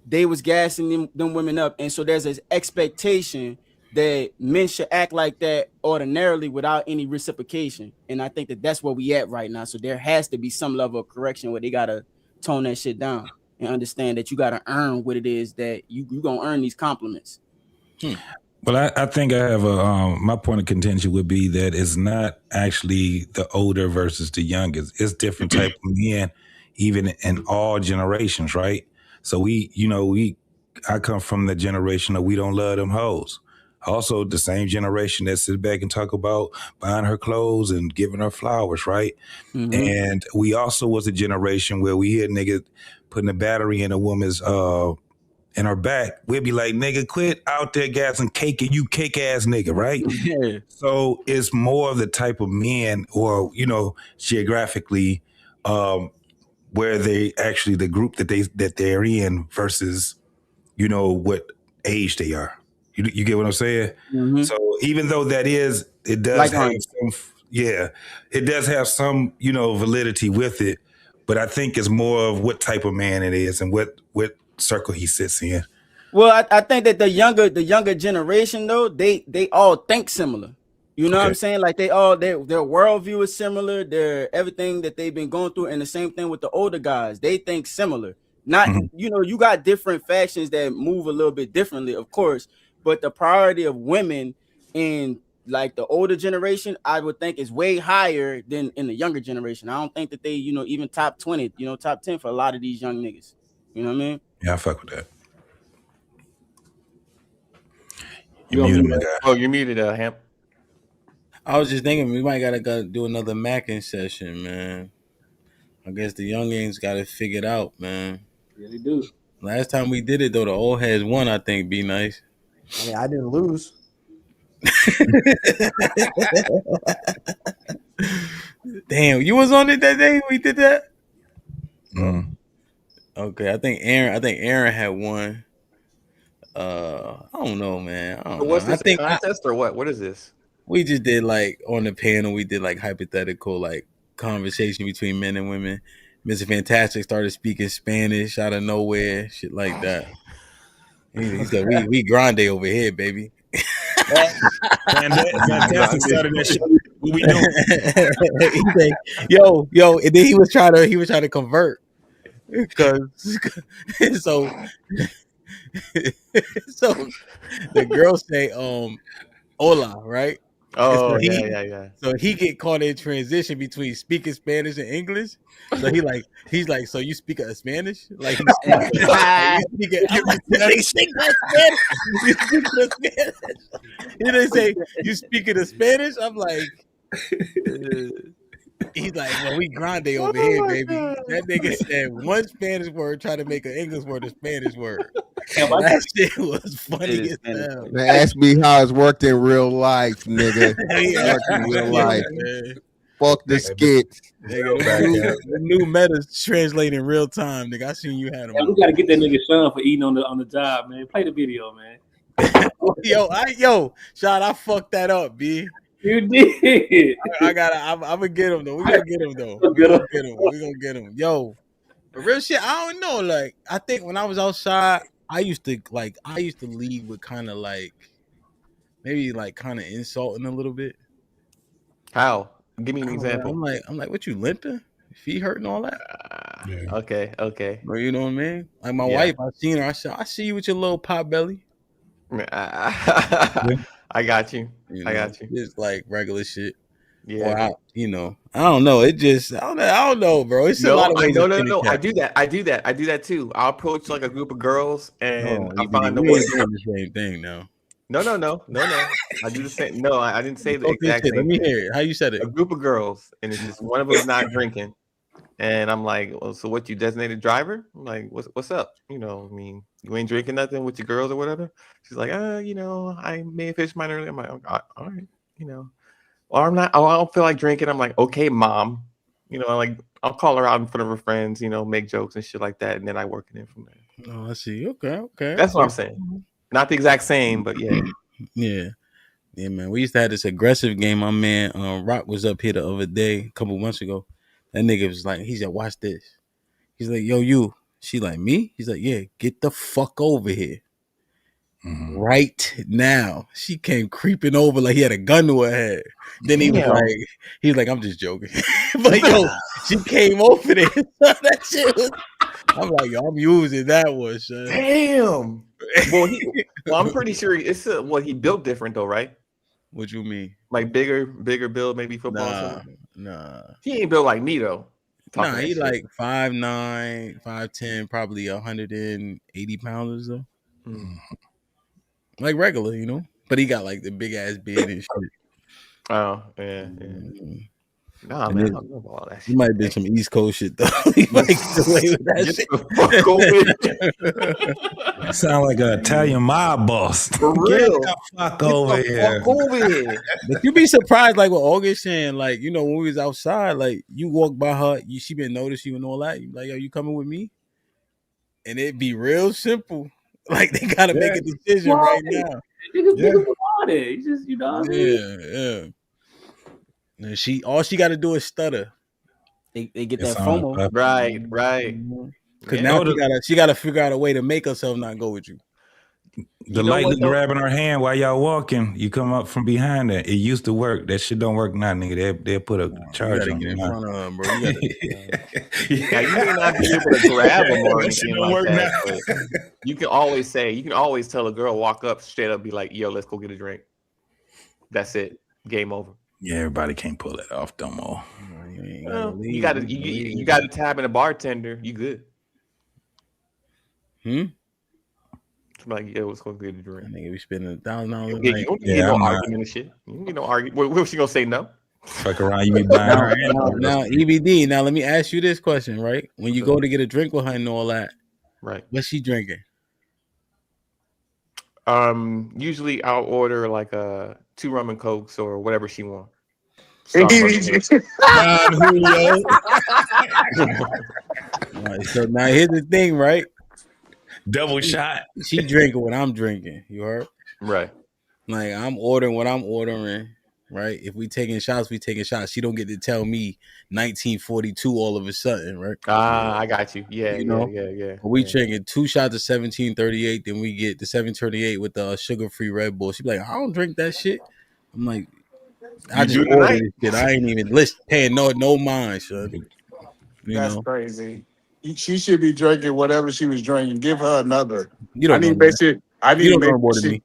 they was gassing them women up. And so there's this expectation that men should act like that ordinarily without any reciprocation. And I think that that's where we at right now. So there has to be some level of correction where they got to tone that shit down and understand that you got to earn what it is that you going to earn these compliments. Well, I think I have my point of contention would be that it's not actually the older versus the youngest. It's different type of men, even in all generations, right? So I come from the generation of we don't love them hoes. Also, the same generation that sits back and talk about buying her clothes and giving her flowers, right? Mm-hmm. And we also was a generation where we hear niggas putting a battery in a woman's in her back. We'd be like, nigga, quit out there gassing cake and you cake ass nigga, right? Yeah. So it's more of the type of men, or geographically, where they actually the group that they're in versus what age they are. You get what I'm saying? Mm-hmm. So even though it does have some validity with it, but I think it's more of what type of man it is and what circle he sits in. Well, I think that the younger generation though, they all think similar. You know what I'm saying? Like their worldview is similar. Their everything that they've been going through, and the same thing with the older guys. They think similar. Not you got different factions that move a little bit differently, of course, but the priority of women in like the older generation, I would think is way higher than in the younger generation. I don't think that they, even top 20, top 10 for a lot of these young niggas. You know what I mean? Yeah, I fuck with that. You're muted. Oh, you're muted, Hamp. I was just thinking we might gotta do another Mackin session, man. I guess the youngins got it figured out, man. Yeah, they do. Last time we did it though, the old heads won. I think be nice. I mean, I didn't lose. Damn, you was on it that day we did that. Okay, I think Aaron had won. I don't know, man. I don't know. What's this, I think a contest or what? What is this? We just did like on the panel. We did like hypothetical like conversation between men and women. Mr. Fantastic started speaking Spanish out of nowhere, shit like that. He said, "We grande over here, baby." Fantastic started that shit. What we doing? He said, yo, and then he was trying to convert because so the girl say hola, right? Oh, so yeah. So he get caught in transition between speaking Spanish and English. So he's like, so you speak Spanish? Like you speak Spanish? He didn't say you speaking of Spanish. I'm like, he's like, well, we grande over here, baby. God. That nigga said one Spanish word trying to make an English word a Spanish word. That shit was funny as hell. Man, ask me how it's worked in real life, nigga. Worked in real life. Fuck the skits. The new meta's translating in real time, nigga. I seen you had them. We gotta get that nigga Sean for eating on the job, man. Play the video, man. Sean, I fucked that up, B. You did. I'm gonna get him though. We gonna get him though. We gonna get him. Yo, but real shit. I don't know. Like, I think when I was outside, I used to lead with kind of like maybe like kind of insulting a little bit. How? Give me an example. I'm like, what you limping? Feet hurting, all that. Okay. But you know what I mean? Like my wife, I seen her. I said, I see you with your little pot belly. I got you. I got you. It's like regular shit. Yeah. Or I don't know. It just I don't know, bro. It's a lot of ways. No. I do that too. I'll approach like a group of girls and I find the doing the same thing now. No. I do the same. No, I didn't say the exact same. Let me hear it. How you said it? A group of girls, and it's just one of them not drinking. And I'm like, well, so what, you designated driver? I'm like, what's up? You know, I mean, you ain't drinking nothing with your girls or whatever? She's like, I may have fished mine earlier. I'm like, all right, or I'm not, I don't feel like drinking. I'm like, okay, mom. Like I'll call her out in front of her friends, make jokes and shit like that. And then I work it in from there. Oh, I see. Okay. That's what I'm saying. Not the exact same, but yeah. Yeah, man. We used to have this aggressive game. My man Rock was up here the other day, a couple months ago. That nigga was like, he said, watch this. He's like, yo, you. She like, me? He's like, yeah, get the fuck over here. Right now. She came creeping over like he had a gun to her head. Then he was like, I'm just joking. But yo, she came over there. That shit was, I'm like, yo, I'm using that one, son. Damn. Well, I'm pretty sure it's he built different though, right? What you mean? Like bigger build, maybe football. Nah. He ain't built like me though. Nah, he like 5'9", 5'10", probably 180 pounds or so. Like regular, but he got like the big ass beard and shit. Oh, yeah. Nah, man, I don't know about all that shit. He might be some East Coast shit though. He might get away with that shit. Sound like an Italian mob boss. For real. Get the fuck over here. But you be surprised, like what August saying, like, when we was outside, like you walk by her, she been notice you and all that. You like, yo, you coming with me? And it'd be real simple. Like they gotta make a decision right now. Niggas you just, what I mean? Yeah. And all she got to do is stutter. They get that FOMO. Right. Because now she got to figure out a way to make herself not go with you. The lightly grabbing her hand while y'all walking, you come up from behind her. It used to work. That shit don't work now, nigga. They'll put a charge on you. You gotta get in front of them, bro. You gotta. Now you may not be able to grab them or That shit anything don't like work that, now. but you can always tell a girl, walk up straight up, be like, "Yo, let's go get a drink." That's it. Game over. Yeah, everybody can't pull that off no more. You got to tap in a bartender. You good? Like, yeah, let's go get a drink. Nigga, we spending $1,000 a Yeah, night. you don't get no argument and shit. You don't get no argument. What was she gonna say? No. Fuck around, you be buying her. Now, EBD. Now, let me ask you this question, right? When you go to get a drink with her and all that, right? What's she drinking? Usually I'll order like 2 rum and cokes or whatever she wants. Julio. Right, so now here's the thing, right? Double shot. She drinking what I'm drinking. You heard? Right. Like I'm ordering what I'm ordering. Right. If we taking shots, we taking shots. She don't get to tell me 1942 all of a sudden, right? I got you. Yeah, yeah. We drinking 2 shots of 1738, then we get the 738 with the sugar-free Red Bull. She be like, I don't drink that shit. I'm like, I just ordered this shit. I ain't even paying no mind, son. That's crazy. She should be drinking whatever she was drinking. Give her another. You don't know more than me.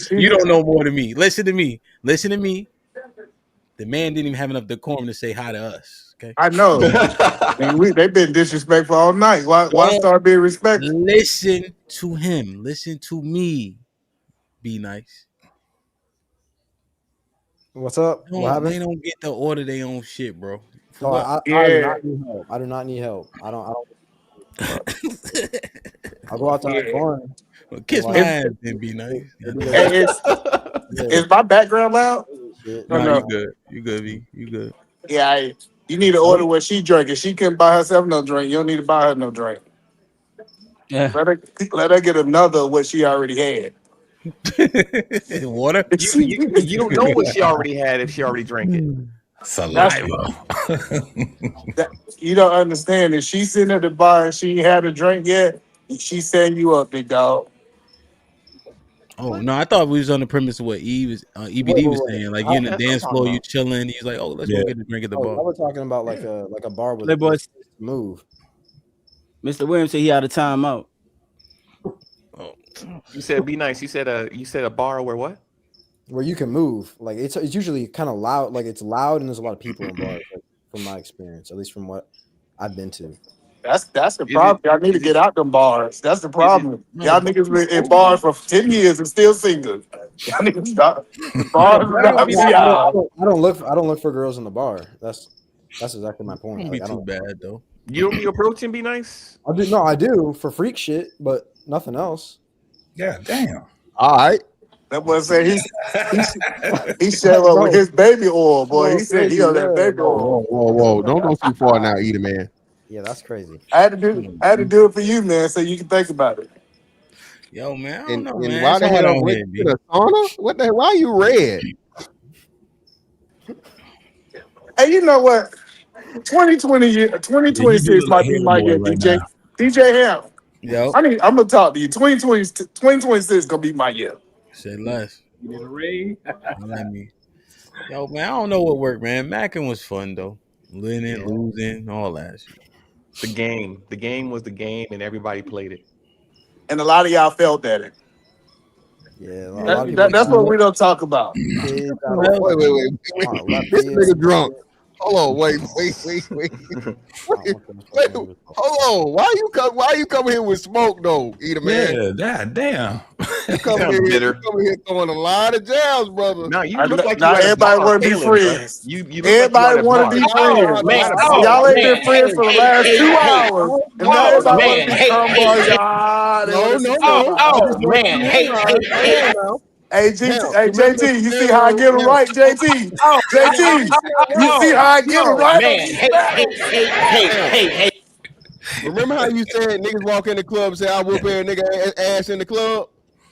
You don't know more than me. Listen to me. The man didn't even have enough decorum to say hi to us. Okay. I know. They've been disrespectful all night. Why start being respectful? Listen to him. Listen to me. Be nice. What's up? What happened? They don't get to order their own shit, bro. No, I do not need help. I do not need help. I don't. I'll go out to the barn. Kiss my ass and be nice. Is my background loud? No, you good. You good, V. You good. Yeah, you need to order what she drinking. She couldn't buy herself no drink. You don't need to buy her no drink. Yeah. Let her get another what she already had. Water? You don't know what she already had if she already drank it. Saliva. You don't understand. If she's sitting at the bar and she ain't had a drink yet, she's setting you up, big dog. Oh no, I thought we was on the premise of what EBD was saying. Like you in the dance floor, you chilling. He's like, "Oh, let's go get a drink at the bar." I was talking about like a bar with Boys. move. Mr. Williams said he out of timeout. You said be nice. You said a bar where what? Where you can move. Like it's usually kind of loud. Like it's loud and there's a lot of people in bars. Like, from my experience, at least from what I've been to. That's the problem. Y'all need to get out them bars. That's the problem. Y'all niggas been in bars for 10 years and still single. Y'all niggas stop. Bars I don't look for girls in the bar. That's exactly my point. Won't be too bad though. You don't be approaching be nice? I do for freak shit, but nothing else. Yeah, damn. All right. That boy said he showed up with his baby oil, boy. He said he got that baby oil. Whoa. Don't go too far now, Eater man. Yeah, that's crazy. I had to do it for you, man, so you can think about it. Yo, man, I don't And know, man. why the It's hard hell out went here, to B. the sauna? What the hell? Why are you red? Hey, you know what? 2026 might be my year, DJ. DJ Ham. Yo. I'm gonna talk to you. 2026 gonna be my year. Say less. You need a ring? Let me. Yo, man, I don't know what worked, man. Mackin was fun though. Winning, losing, all that shit. The game was the game, and everybody played it. And a lot of y'all felt that. Yeah, that's what we don't talk about. Wait. This nigga drunk. Hold on, wait. Hold on. Why you come here with smoke though, Eater man? Yeah, damn. You come here throwing a lot of jabs, brother. No, you look like now everybody want to be friends. Everybody want to be friends. Man, y'all ain't been friends for the last 2 hours. And now everybody want to be Oh man, hey. Hey, JT, you see how I get it right, JT? JT, you see how I get it right? Man, hey. Remember how you said niggas walk in the club and say, I whoop every nigga ass in the club?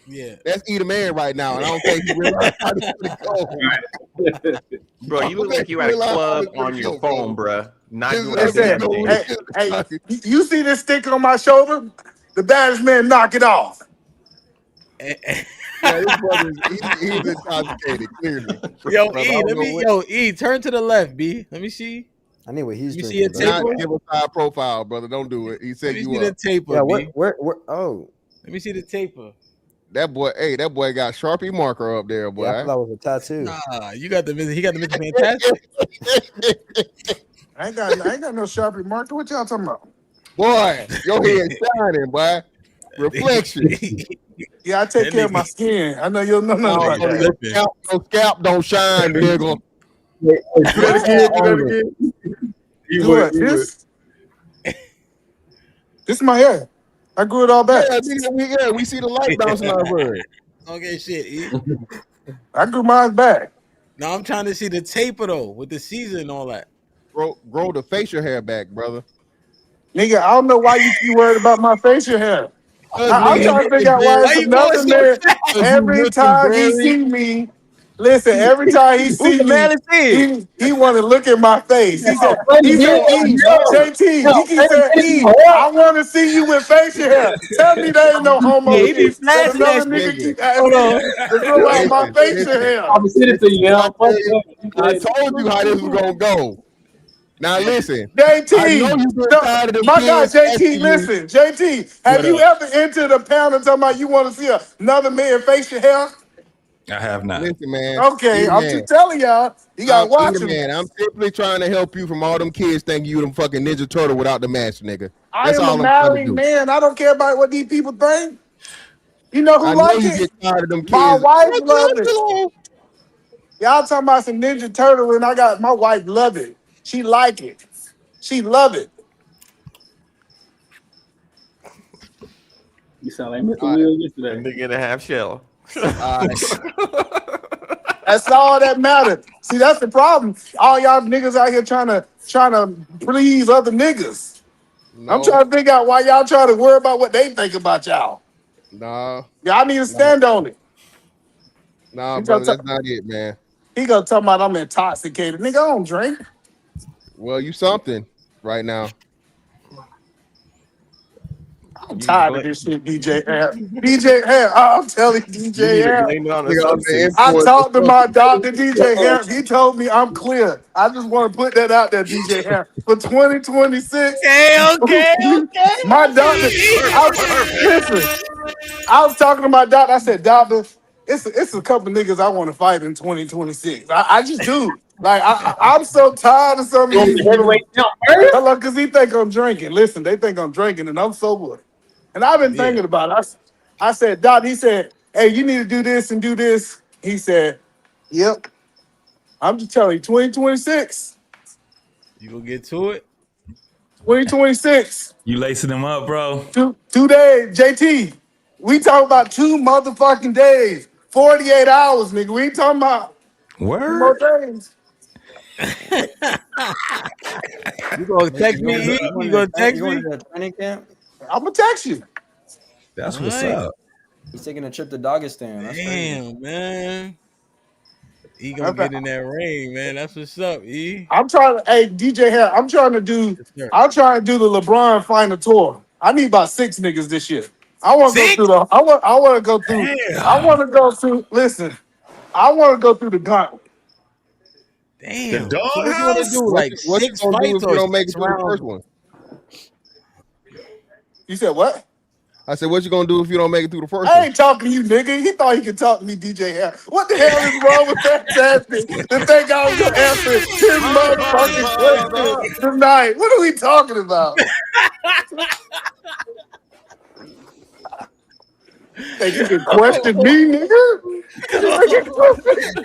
Yeah. That's Eater man right now, and I don't think he realized how this is going. Bro, you look like you at a club on your phone, bro. Not doing anything. Hey, you see this stick on my shoulder? The baddest man knock it off. Yeah, this brother's he's intoxicated, clearly. Yo, Brother, I E, don't let know me, what. yo, E, turn to the left, B. Let me see. I need what he's Let me see your drinking, bro. Not taper. give us our profile, brother. Don't do it. He Let set me you see the up. taper, Yeah, B. where? Oh, Let me see the taper. That boy, hey, that boy got Sharpie marker up there, yeah, I thought boy. that was a tattoo. Nah, you got he got the Mr. Fantastic. I ain't got no Sharpie marker. What y'all talking about? Boy, your head shining, boy. Reflection. Yeah, I take That care of my nigga, skin. I know you'll know No, nothing about that. your scalp don't shine, nigga. Hey, Do that What? again. Do that owner. again. Do what? This? This is my hair. I grew it all back. Yeah, nigga, we see the light bouncing off of it. okay, shit, E. I grew mine back. Now I'm trying to see the taper though, with the season and all that. Grow the facial hair back, brother. Nigga, I don't know why you keep worried about my facial hair. I'm You trying to figure looking out why Why it's you going another so man. fast? you Every looking time he very. see me, listen, every time he Who see the me, man is it? he want to look at my face. He said, Funny man, E, yo, JT, yo, he keeps funny saying, man, E, my hair. I want to see you with facial hair. Tell me there ain't no Yeah, homo he be shit that flashing another that shit. nigga Nigga, keep Hold asking on. me to grow out my facial listen. hair. I'm gonna send it to you, What I yo. Fuck tell you, that. You I said, told you how this was gonna go. Now listen, I know JT, you get tired of them my guy kids JT, asking you listen, JT, have What you up? ever entered a pound and talking about you want to see another man facial hair? I have not. listen, man, Okay, eat a I'm man. just telling y'all, you gotta Eat watch a him. man. I'm simply trying to help you from all them kids thinking you them fucking Ninja Turtle without the mask, nigga. I That's am a all I'm trying to married do. man. I don't care about what these people think. You know I who know like you it? get tired of them My kids. wife love it. Y'all talking about some Ninja Turtle, and I got my wife love it. She like it. She love it. You sound like Mr. All right, Will A yesterday. nigga and a half shell. all right. That's all that matters. See, that's the problem. All y'all niggas out here trying to please other niggas. I'm No, trying to figure out why y'all trying to worry about what they think about y'all. nah, Y'all need to nah, stand on it. nah, He gonna, brother. t- That's not it, man. he gonna talk about I'm intoxicated. Nigga, I don't drink. Well, you something right now. I'm You need to tired of blame. this shit, DJ Air. DJ Air, I'm telling you, You DJ need to Air. blame it on the Nigga on the substance. I influence of talked to my something. doctor, DJ Air. He told me I'm clear. I just want to put that out there, DJ Air. For 2026, Okay. my doctor, listen, I was talking to my doctor. I said, doctor, it's a couple niggas I want to fight in 2026. I just do. Like, I'm so tired of some of you want these the heavyweight niggas. champ first? Hello, because he think I'm drinking. Listen, they think I'm drinking, and I'm sober. And I've been Yeah, thinking about it. I said, Doc, he said, hey, you need to do this and do this. He said, yep. I'm just telling you, 2026. you gonna get to it? 2026. You lacing them up, bro? 2 days. JT, we talking about 2 motherfucking days. 48 hours, nigga. We ain't talking about 2 more Word? days. You gonna Nigga, text me, E? you You going to gonna the text you going me? to the training camp? I'm going to text you. All That's what's right. up. He's taking a trip to Dagestan. That's crazy. Damn, man. E gonna Matter of get fact, in that ring, man. That's what's up, E. I'm trying to, hey, DJ Hair, Yes, sir. I'm trying to do the LeBron final tour. I need about 6 niggas this year. I want to go through Six? I want Damn. to go through, listen, I want to go through the gauntlet. The Damn. So what you wanna doghouse? do? Like What you 6 gonna do if fights you or don't make it 6 through the rounds? first one? You said what? I said, what you gonna do if you don't make it through the first I one? ain't talking to you, nigga. He thought he could talk to me, DJ Hair. What the hell is wrong with Fantastic to think I was going to answer his motherfucking question tonight? What are we talking about? Think you can question me, nigga? You think you can question-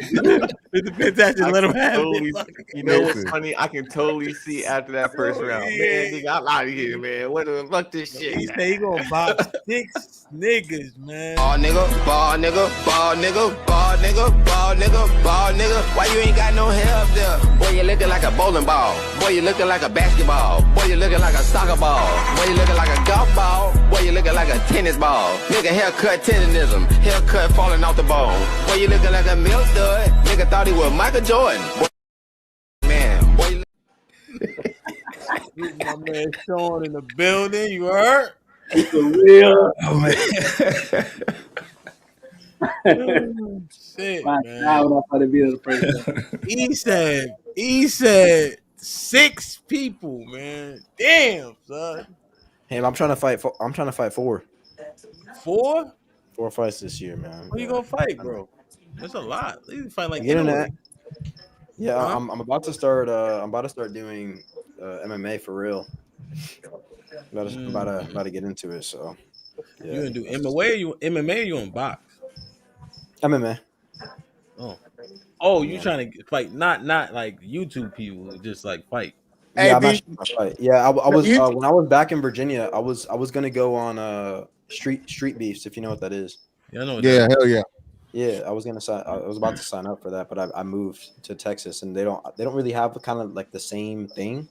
Mr. Fantastic, I let him can have it. totally, Fuck. you know what's Listen, funny? I can totally see after that first Yo, round, yeah. man. Nigga, I'm out of here, man. What the fuck this shit? He say he gonna box 6 niggas, man. Ball nigga, ball nigga, ball nigga, ball nigga, ball nigga, ball nigga. Why you ain't got no hair up there? Boy, you looking like a bowling ball. Boy, you looking like a basketball. Boy, you looking like a soccer ball. Boy, you looking like a golf ball. Boy, you looking like a tennis ball. Nigga, haircut tennisism. Haircut falling off the bone. Boy, you looking like a milk dud. Nigga thought he was Michael Jordan. Boy, man, boy, My man Sean in the building. You heard? For real. Oh man. Shit, My man. God, when I saw the video the first time. He said 6 people, man. Damn, son. Hey, I'm trying to fight. I'm trying to fight 4 fights this year, man. Who you gonna fight, bro? That's a lot. You fight like Getting that. Inoue. Yeah, Huh? I'm about to start. I'm about to start doing MMA for real. I'm about to get into it. So yeah, You gonna do MMA? Or you on box? MMA. Oh, you Yeah. trying to fight not like YouTube people, just like fight. Yeah, Hey, I'm B, actually gonna fight. Yeah, I was you, when I was back in Virginia. I was gonna go on street beefs, if you know what that is. Yeah, I know what that Yeah, is. hell yeah. Yeah, I was gonna sign. I was about to sign up for that, but I moved to Texas, and they don't really have kind of like the same thing.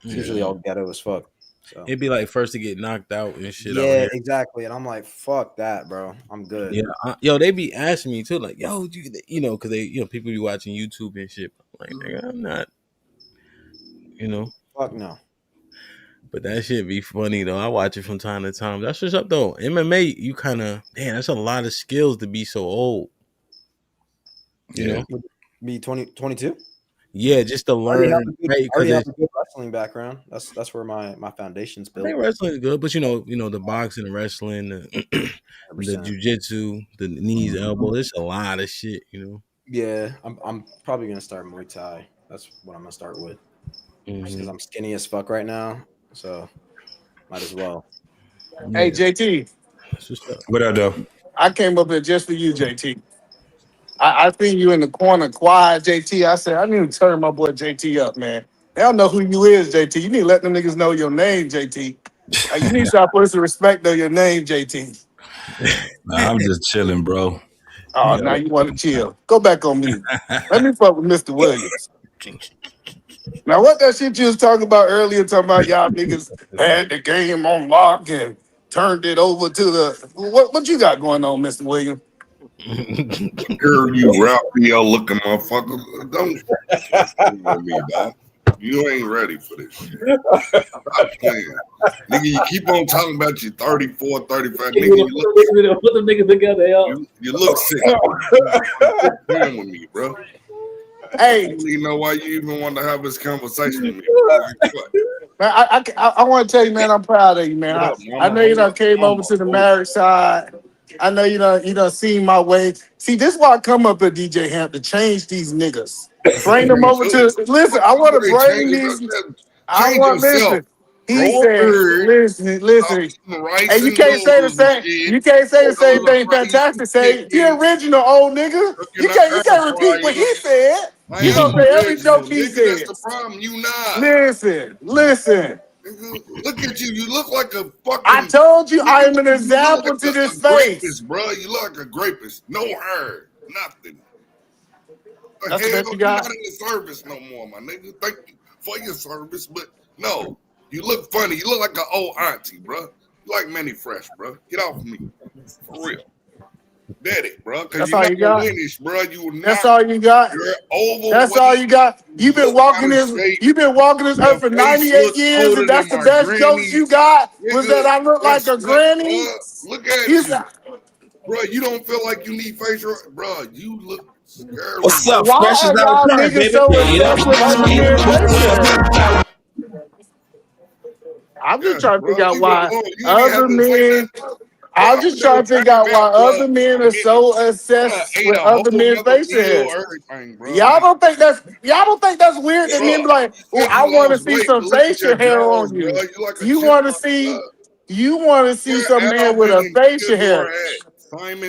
It's usually all ghetto as fuck. So It'd be like first to get knocked out and shit out yeah, here. exactly. And I'm like, fuck that, bro. I'm good. Yeah, yo, they be asking me too, like, yo, you know, because they, people be watching YouTube and shit. I'm like, nigga, I'm not, Fuck no. But that shit be funny though. I watch it from time to time. That's what's up though. MMA, you kind of, damn, that's a lot of skills to be so old. You know? Be 22. Yeah, just to I already learn, right? have Because a good wrestling background. That's where my foundation's I built. think wrestling is good, but you know the boxing, the wrestling, the jujitsu, the knees, elbow. There's a lot of shit, Yeah, I'm probably gonna start Muay Thai. That's what I'm gonna start with. Just because I'm skinny as fuck right now, so might as well. hey, JT. What up, though? I came up here just for you, JT. I seen you in the corner, quiet, JT. I said, I need to turn my boy JT up, man. They don't know who you is, JT. You need to let them niggas know your name, JT. You need to start putting some respect on your name, JT. Nah, I'm just chilling, bro. Oh, now you want to chill. Go back on mute. Let me fuck with Mr. Williams. Now, what that shit you was talking about earlier, talking about y'all niggas had the game on lock and turned it over to the... What you got going on, Mr. Williams? Hear you Raphael looking motherfucker. Don't with me, dog. You ain't ready for this shit. Stop playing. Nigga, you keep on talking about you 34, 35. Nigga, you Put them niggas together, yo. You look sick. Quit playing with me, bro. Hey, I don't even know why you even want to have this conversation with me. Man, I want to tell you, man, I'm proud of you, man. I know you done came over to the marriage side. I know you done seen my way. See, this is why I come up at DJ Hamp to change these niggas. Bring them over to listen. I want to bring these. I want listen. He said, listen. And you can't say the same. You can't say the same thing. Fantastic. Say the original old nigga. You can't repeat what he said. You gonna say every joke he said. That's the problem. You not. Listen. Look at you. You look like a fucking. I told you I am an example to this face, bro. You look like a grapist. No hair, nothing. That's the best you got. You're not in the service no more, my nigga. Thank you for your service, but no, you look funny. You look like an old auntie, bro. You like Manny Fresh, bro. Get off me, for real. Bet it, bro. That's all you got. Finish, bro. That's all you got. That's all you got. You've been walking this earth for 98 years, and that's the best jokes you got. Was that I look like a granny? Look at you, bro. You don't feel like you need facial, bro. You look scary. What's up? Why Fresh is are out y'all of niggas so obsessed with other men? I'm just trying to figure out why other men. I'm just trying to figure out why other men are so obsessed with other men's facial hair. Y'all don't think that's weird that men be like, oh, I want to see some facial hair on you. You want to see some man with a facial hair.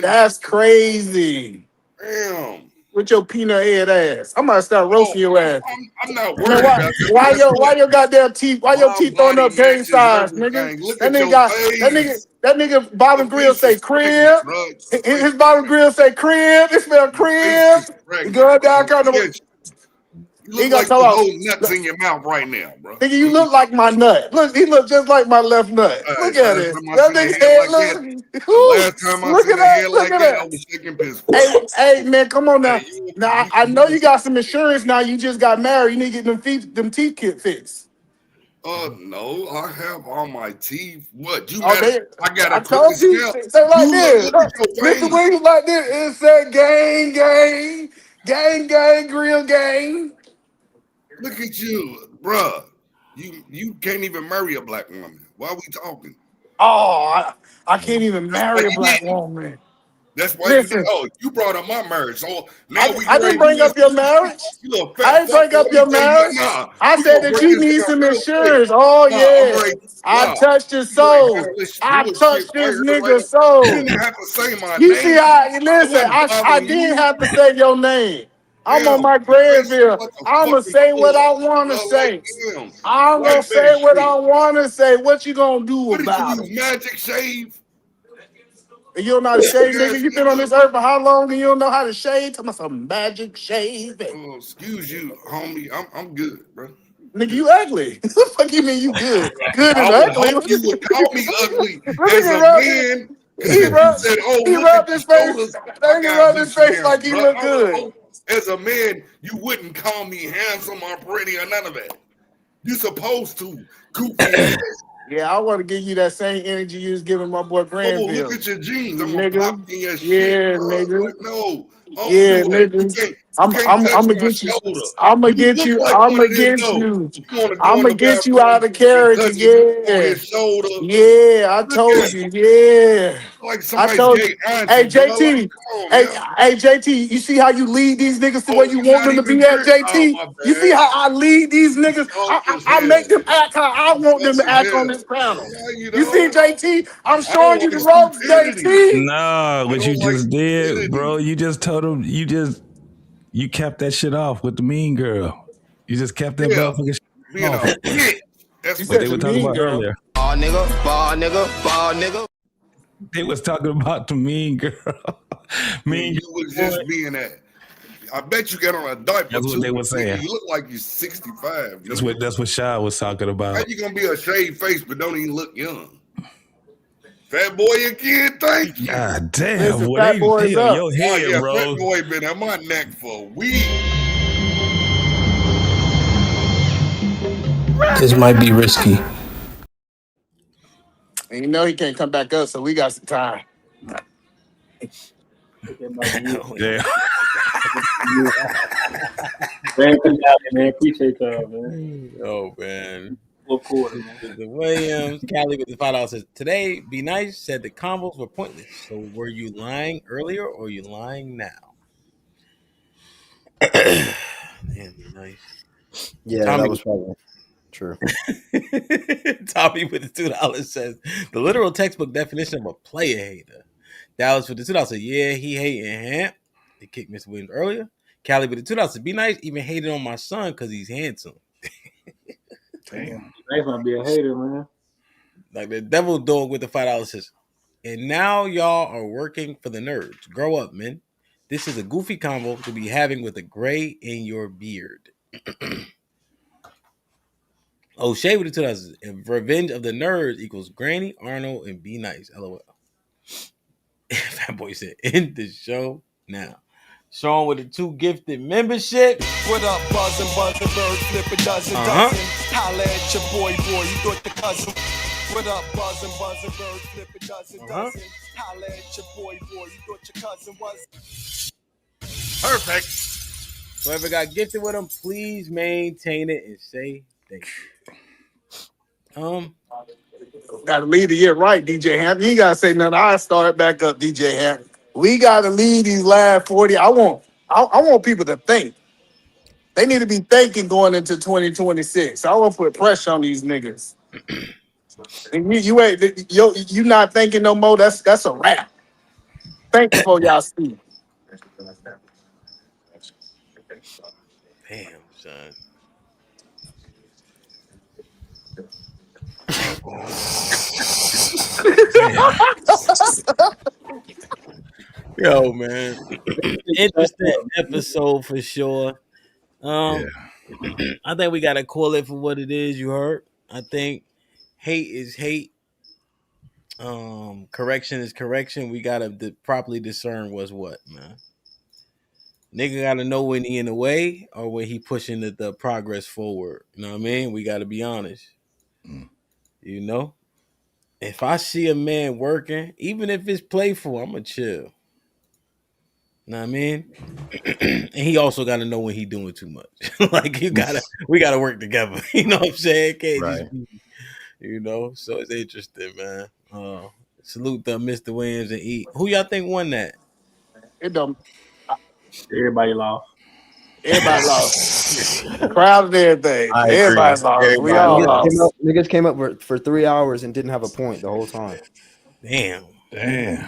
That's crazy. Damn. With your peanut head ass. I'm gonna start roasting your ass. I'm not worried about that. Why your goddamn teeth? Why your teeth throwing up gang size, nigga? That nigga Bobby Grill say crib. His Bobby Grill say crib. It smell crib. He going down kind of. You look like the whole nuts in your mouth right now, bro. Nigga, you look like my nut. Look, he look just like my left nut. Look at it. That nigga head look. Last time I seen a head like that, I was shaking piss. Hey, man, come on now. Now I know you got some insurance. Now you just got married. You need to get them teeth kit fixed. No, I have all my teeth. What you Oh, mad? they, I got I a crooked told you, scalp. say like You this. look at your Mr. face. Williams like this. It said gang, gang, gang, gang, grill gang. Look at you, bruh. You can't even marry a black woman. Why are we talking? Oh, I can't even That's why marry a you black didn't. woman. That's why you didn't. Listen, Oh, you brought up my marriage. So now we I get ready didn't to do bring this. up your marriage. You little I fat didn't fuck. bring Let up me your tell you, marriage. nah, I we said gonna that break you this need down some real quick. insurance. Oh Nah, I'm yeah, ready. I Nah, touched his you ready to soul. handle this I bullshit touched right this here, right nigga's now. You soul. didn't have to say my You see name. how? I Listen, wasn't I bothering didn't you. have to say your name. I'm on Damn, my face Granville. like a I'ma fucking say what I whore. want to Like say. him. I'm gonna Wipe that say what shit. I want to say. What you gonna do What did you about use? it? Magic shave? And you don't know how to shave, nigga. Yes, You been on nigga. this earth for how long and you don't know how to shave? Talking about some magic shave. Oh, excuse you, homie. I'm good, bro. Nigga, Good. you ugly. What the fuck you mean you good? Good I and would ugly. hope Look you would call me ugly as at a rub his, man, because if you said, "Oh, he look at rubbed your his face. shoulders," I Nigga gotta rubbed beat his you face down, like he bro. look I would good. hope as a man you wouldn't call me handsome or pretty or none of that. You supposed to, goofy ass. Yeah, I want to give you that same energy you was giving my boy Oh, look Granville. at your jeans. I'm gonna pop Nigga. in your shit, Yeah, bro. nigga. Like, no, I don't Yeah, do that. You nigga. can't. You I'm can't I'm touch I'm gonna my get you. shoulder. I'm gonna You get look you. like I'm one gonna of them get though. you. You want to go I'm in gonna the get you bathroom out of and character. touch his on Yeah. his shoulder. Yeah, I Look told at you. Yeah. like I somebody's told gay you. Hey auntie, bro. Like, JT. come on Hey, now. hey JT, you see how you lead these niggas the way Oh, you you're want not them to even be at there. Oh, JT? my You see bad. how I lead these niggas? Soft as I make hell. them act how I want them Soft to as act on hell. this panel. No, you You see, don't. JT, I'm I don't showing you the like ropes, stupidity. JT. No, I what you don't like just did, bro, stupidity. you just told him you kept that shit off with the mean girl. You just kept that Yeah, motherfucking shit being off. a bitch. That's You What what they said the were you talking mean about did. girl. earlier. Ball nigga, ball nigga, ball nigga. They was talking about the mean girl. And Mean you was girl boy. just being that. I bet you got on a diaper That's what they too. were Nigga, saying. you look like you're 65, nigga. That's what Shy was talking How about. you gonna be a shaved face but don't even look young? Fat boy again, thank you. God damn, Listen, boy, fat they boys on up. your Oh head, yeah, fat bro. boy been on my neck for weeks. This might be risky. And you know he can't come back up, so we got some time. That might be it. Yeah. Man, man. Appreciate y'all, man. Oh man. Fourth quarter, man. The Williams, Callie with the $5 says today, be nice, said the combos were pointless. So were you lying earlier or are you lying now? Man, be nice. Yeah, that Tommy was probably true. Tommy with the $2 says the literal textbook definition of a player hater. Dallas with the $2 says, yeah, he hating Hamp. They kicked Mr. Williams earlier. Callie with the $2 says, be nice, even hated on my son because he's handsome. Damn. Nice might be a hater, man. Like the devil dog with the $5 says, and now y'all are working for the nerds. Grow up, man. This is a goofy combo to be having with a gray in your beard. O'Shea with the 2000s. And Revenge of the Nerds equals Granny, Arnold, and Be Nice. LOL. Fat Boy said, end the show now. Sean with the 2 gifted membership. What up, buzzin', bird, flip a dozen, dozen. Holla at your boy, you thought the cousin. What up, buzzin', bird, flip a dozen, dozen. Holla at your boy, you thought your cousin was. Perfect. Whoever got gifted with them, please maintain it and say thank you. Gotta lead the year right, DJ Hamp. You ain't gotta say nothing. I start back up, DJ Hamp. We gotta lead these last 40. I want people to think. They need to be thinking going into 2026. I want to put pressure on these niggas. And you ain't you not thinking no more. That's a wrap. Think before y'all speak. Damn, son. Yo, man. Interesting episode for sure. I think we gotta call it for what it is. You heard. I think hate is hate. Correction is correction. We gotta properly discern what's what, man. Nigga gotta know when he in the way or when he pushing the progress forward. You know what I mean? We gotta be honest. You know, if I see a man working, even if it's playful, I'm gonna chill. Know what I mean? And he also got to know when he doing too much. Like we gotta work together. You know what I'm saying? It can't Right. just be, So it's interesting, man. Salute to Mr. Williams and E. Who y'all think won that? It don't. Everybody lost. Everybody lost. Crowd and everything. I agree. Everybody lost. We Everybody all lost. lost. Niggas came up for 3 hours and didn't have a point the whole time. Damn.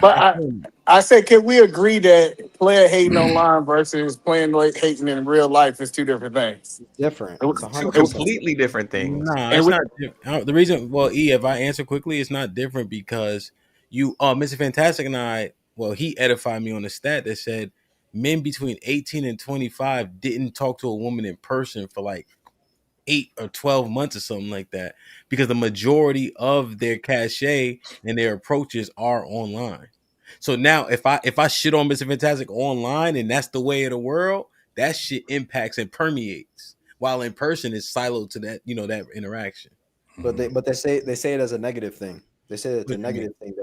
But I said, can we agree that player hating online versus playing like hating in real life is two different things? Different. It's Two 100% completely different things. Nah, And it's we, not. The reason, well, E, if I answer quickly, it's not different because Mr. Fantastic and I, well, he edified me on the stat that said men between 18 and 25 didn't talk to a woman in person for like 8 or 12 months or something like that because the majority of their cachet and their approaches are online. So now if I shit on Mr. Fantastic online and that's the way of the world, that shit impacts and permeates. While in person is siloed to that, that interaction. But they say it as a negative thing. They say it's a What you mean? negative thing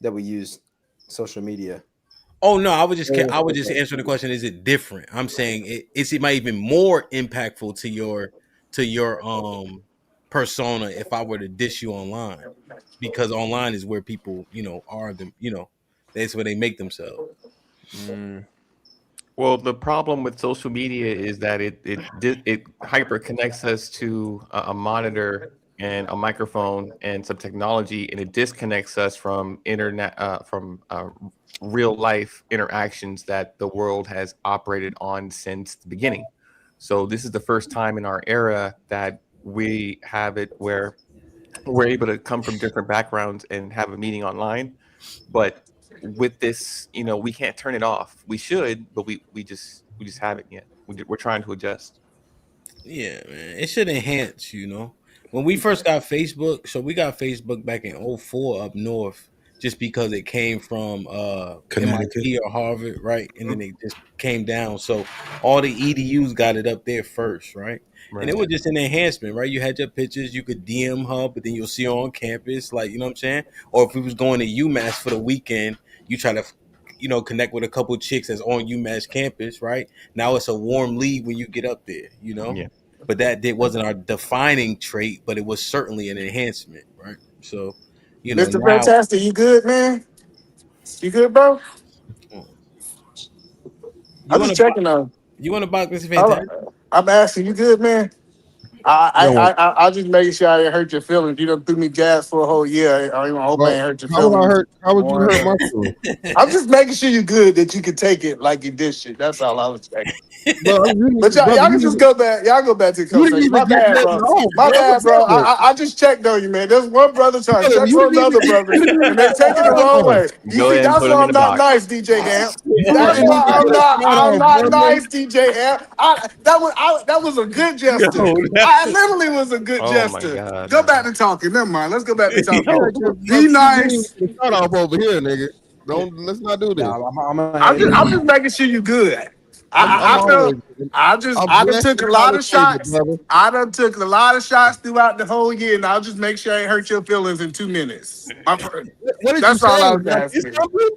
that we use social media. Oh no, I would just answer the question. Is it different? I'm saying it might even more impactful to your persona if I were to dish you online, because online is where people are them. That's where they make themselves. Well, the problem with social media is that it hyper connects us to a monitor and a microphone and some technology, and it disconnects us from real life interactions that the world has operated on since the beginning. So this is the first time in our era that we have it where we're able to come from different backgrounds and have a meeting online. But with this, we can't turn it off. We should, but we just haven't yet. We're trying to adjust. Yeah, man. It should enhance, When we first got Facebook, so we got Facebook back in '04 up north, just because it came from Connecticut. MIT or Harvard, right? And then it just came down. So all the EDUs got it up there first, right? And it Right. was just an enhancement, right? You had your pictures, you could DM her, but then you'll see her on campus, like, you know what I'm saying? Or if we was going to UMass for the weekend, you try to connect with a couple chicks that's on UMass campus, right? Now it's a warm lead when you get up there, Yeah. But that wasn't our defining trait, but it was certainly an enhancement, right? So, Mr. now Fantastic, you good, man? You good, bro? you I'm want just to checking on. box Mr. Fantastic? I'm asking, you good, man? I just making sure I didn't hurt your feelings. You done threw me gas for a whole year. I even hope I Well, ain't hurt your how would I feelings. hurt? How would you hurt my feelings? I'm just making sure you're good, that you can take it like you did shit. That's all I was checking. Bro, But y'all brother, can just go back. Y'all go back to the you didn't conversation. even My get bad, nothing bro. off, My bad, bro. brother. I just checked on you, man. There's one brother trying to Brother, check you on didn't another even brother, you didn't even and they get the taking it the sign wrong off. way. You Go see, ahead and that's put him why in I'm the not box. nice, DJ Amp. You That's didn't why even get a sign I'm off, not brother. nice, DJ Amp. That was a good gesture. No, I literally was a good oh my gesture. God, Go man. back to talking. Never mind. Let's go back to talking. Yeah, Yo. because Be you didn't even nice. get a sign off over here, nigga. Let's not do Yeah, this. I'm gonna head in. I'm just making sure you good. I'm I felt always I'm I done blessed took and a lot highly of favored, shots. brother. I done took a lot of shots throughout the whole year, and I'll just make sure I ain't hurt your feelings in 2 minutes. What did you That's say? all I was Did I miss asking. something?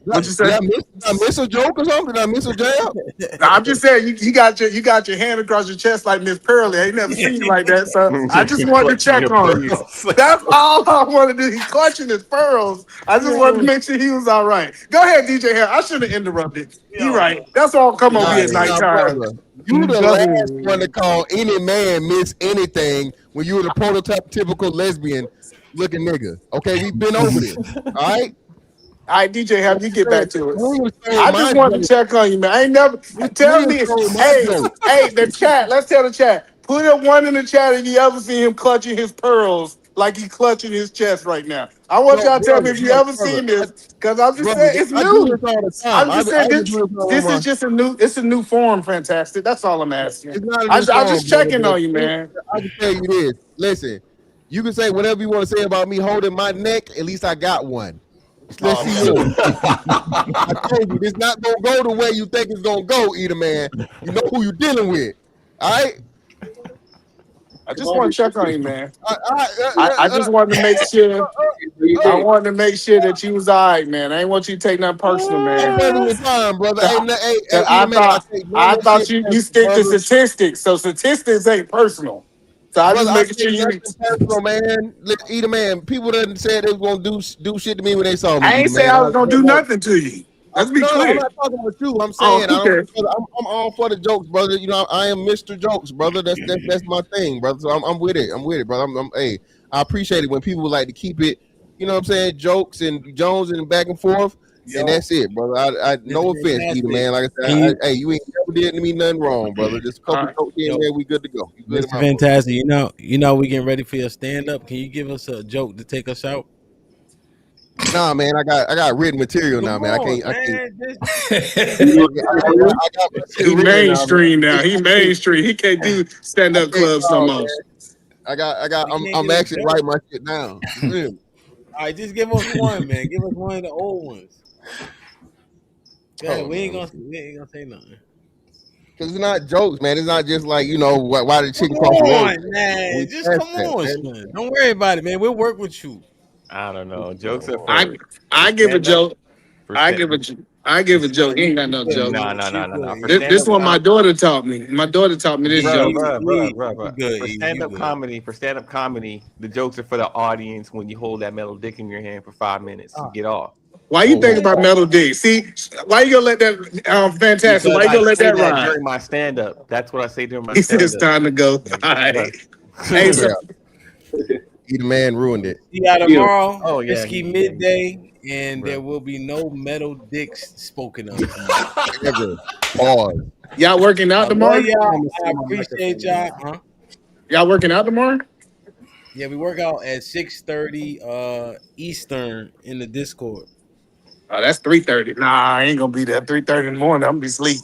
What you say? Did I miss a joke or something? Did I miss a jab? I'm just saying you got your hand across your chest like Miss Pearly. I ain't never seen you like that, so I just wanted to Clutching check your on you. pearls. That's all I wanted to do. He clutching his pearls. I just wanted to make sure he was all right. Go ahead, DJ Hair. I should have interrupted. You Yo, right. That's all come on me at Now, nighttime. brother, you the Go last ahead. one to call any man miss anything when you were the prototypical lesbian looking nigga. Okay, we've been over this. All right. All right, DJ, have you get back to it. Queen stole I my just wanted to joke. check on you, man. I ain't never. You tell Queen me, stole my hey, joke. the chat. Let's tell the chat. Put a one in the chat if you ever see him clutching his pearls like he clutching his chest right now. I want No, y'all to tell me brother, if you ever brother, seen this, because I'm just brother, saying it's I do new. this all the time. I'm I just saying just do this all this my. is just a new. It's a new form, fantastic. That's all I'm asking. It's not a new I'm song, just brother. checking But on you, man. I can tell you this. Listen, you can say whatever you want to say about me holding my neck. At least I got one. Let's see yours. I told you, this not gonna go the way you think it's gonna go, Eater Man. You know who you dealing with. All right? I just want to check on you, man. I just wanted to make sure. I wanted to make sure that you was all right, man. I ain't want you to take nothing personal, man. Perfectly fine, brother. Hey, I man, I take none of thought shit you stick to brother. statistics, so statistics ain't personal. So I Brother, just I making take sure you. nothing personal, man. Either man, people done said they was gonna do shit to me when they saw me. I ain't Either say man, I was gonna do nothing to you. Let's be no, I'm clear. not talking about you. I'm Oh, saying okay. I'm all for the jokes, brother. You know, I am Mr. Jokes, brother. That's my thing, brother. So I'm with it. I'm with it, brother. Hey, I appreciate it when people like to keep it. You know what I'm saying? Jokes and Jones and back and forth. And that's it, brother. I no offense, either man. Like I said, hey, you ain't never did me nothing wrong, brother. Just a couple jokes here and there, we good to go. You good in Mr. my book. Fantastic, you know, we getting ready for your stand up. Can you give us a joke to take us out? Nah, man, I got written material now, man. I can't. He Written mainstream now. He mainstream. He can't do stand up clubs no more. I'm actually writing my shit down. All right, just give us one, man. Give us one of the old ones. Yeah, we ain't gonna say nothing. Cause it's not jokes, man. It's not just like, you know, why the chicken Come cross the road. on, man. Just come on, son. Don't worry about it, man. We'll work with you. I don't know. Jokes are for. I give a joke. I give a joke. He ain't got no joke. No. This one my daughter taught me. My daughter taught me this joke. For stand-up comedy, the jokes are for the audience when you hold that metal dick in your hand for 5 minutes to get off. Why you think about metal dick? See, why you gonna let that fantastic? Because Why you gonna let that ride? during my stand-up. That's what I say during my He said stand-up. it's time to go. All right. Hey, so, Either man ruined it. See y'all tomorrow. Oh, yeah. Risky midday, and there will be no metal dicks spoken of tomorrow. Ever. Pause. Y'all working out tomorrow? Y'all. I appreciate y'all. Huh? Y'all working out tomorrow? Yeah, we work out at 6:30 Eastern in the Discord. Oh, that's 3:30. Nah, I ain't gonna be there 3:30 in the morning. I'm gonna be asleep.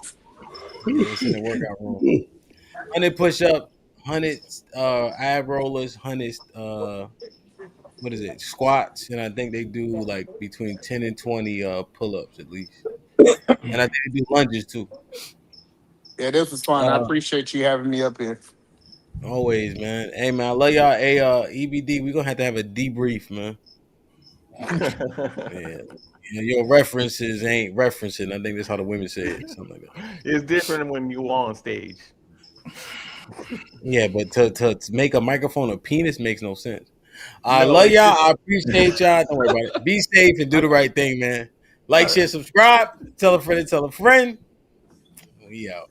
Yeah, it's in the workout room. 100 push-up, 100 ab rollers, 100 what is it? Squats, and I think they do like between 10 and 20 pull-ups at least. And I think they do lunges too. Yeah, this was fun. I appreciate you having me up here. Always, man. Hey, man, I love y'all. Hey, EBD, we're gonna have a debrief, man. Yeah. Your references ain't referencing. I think that's how the women say it. Something like that. It's different when you on stage. Yeah, but to make a microphone a penis makes no sense. I love y'all. I appreciate y'all. Don't worry about it. Be safe and do the right thing, man. Like, share, subscribe. Tell a friend to tell a friend. We out.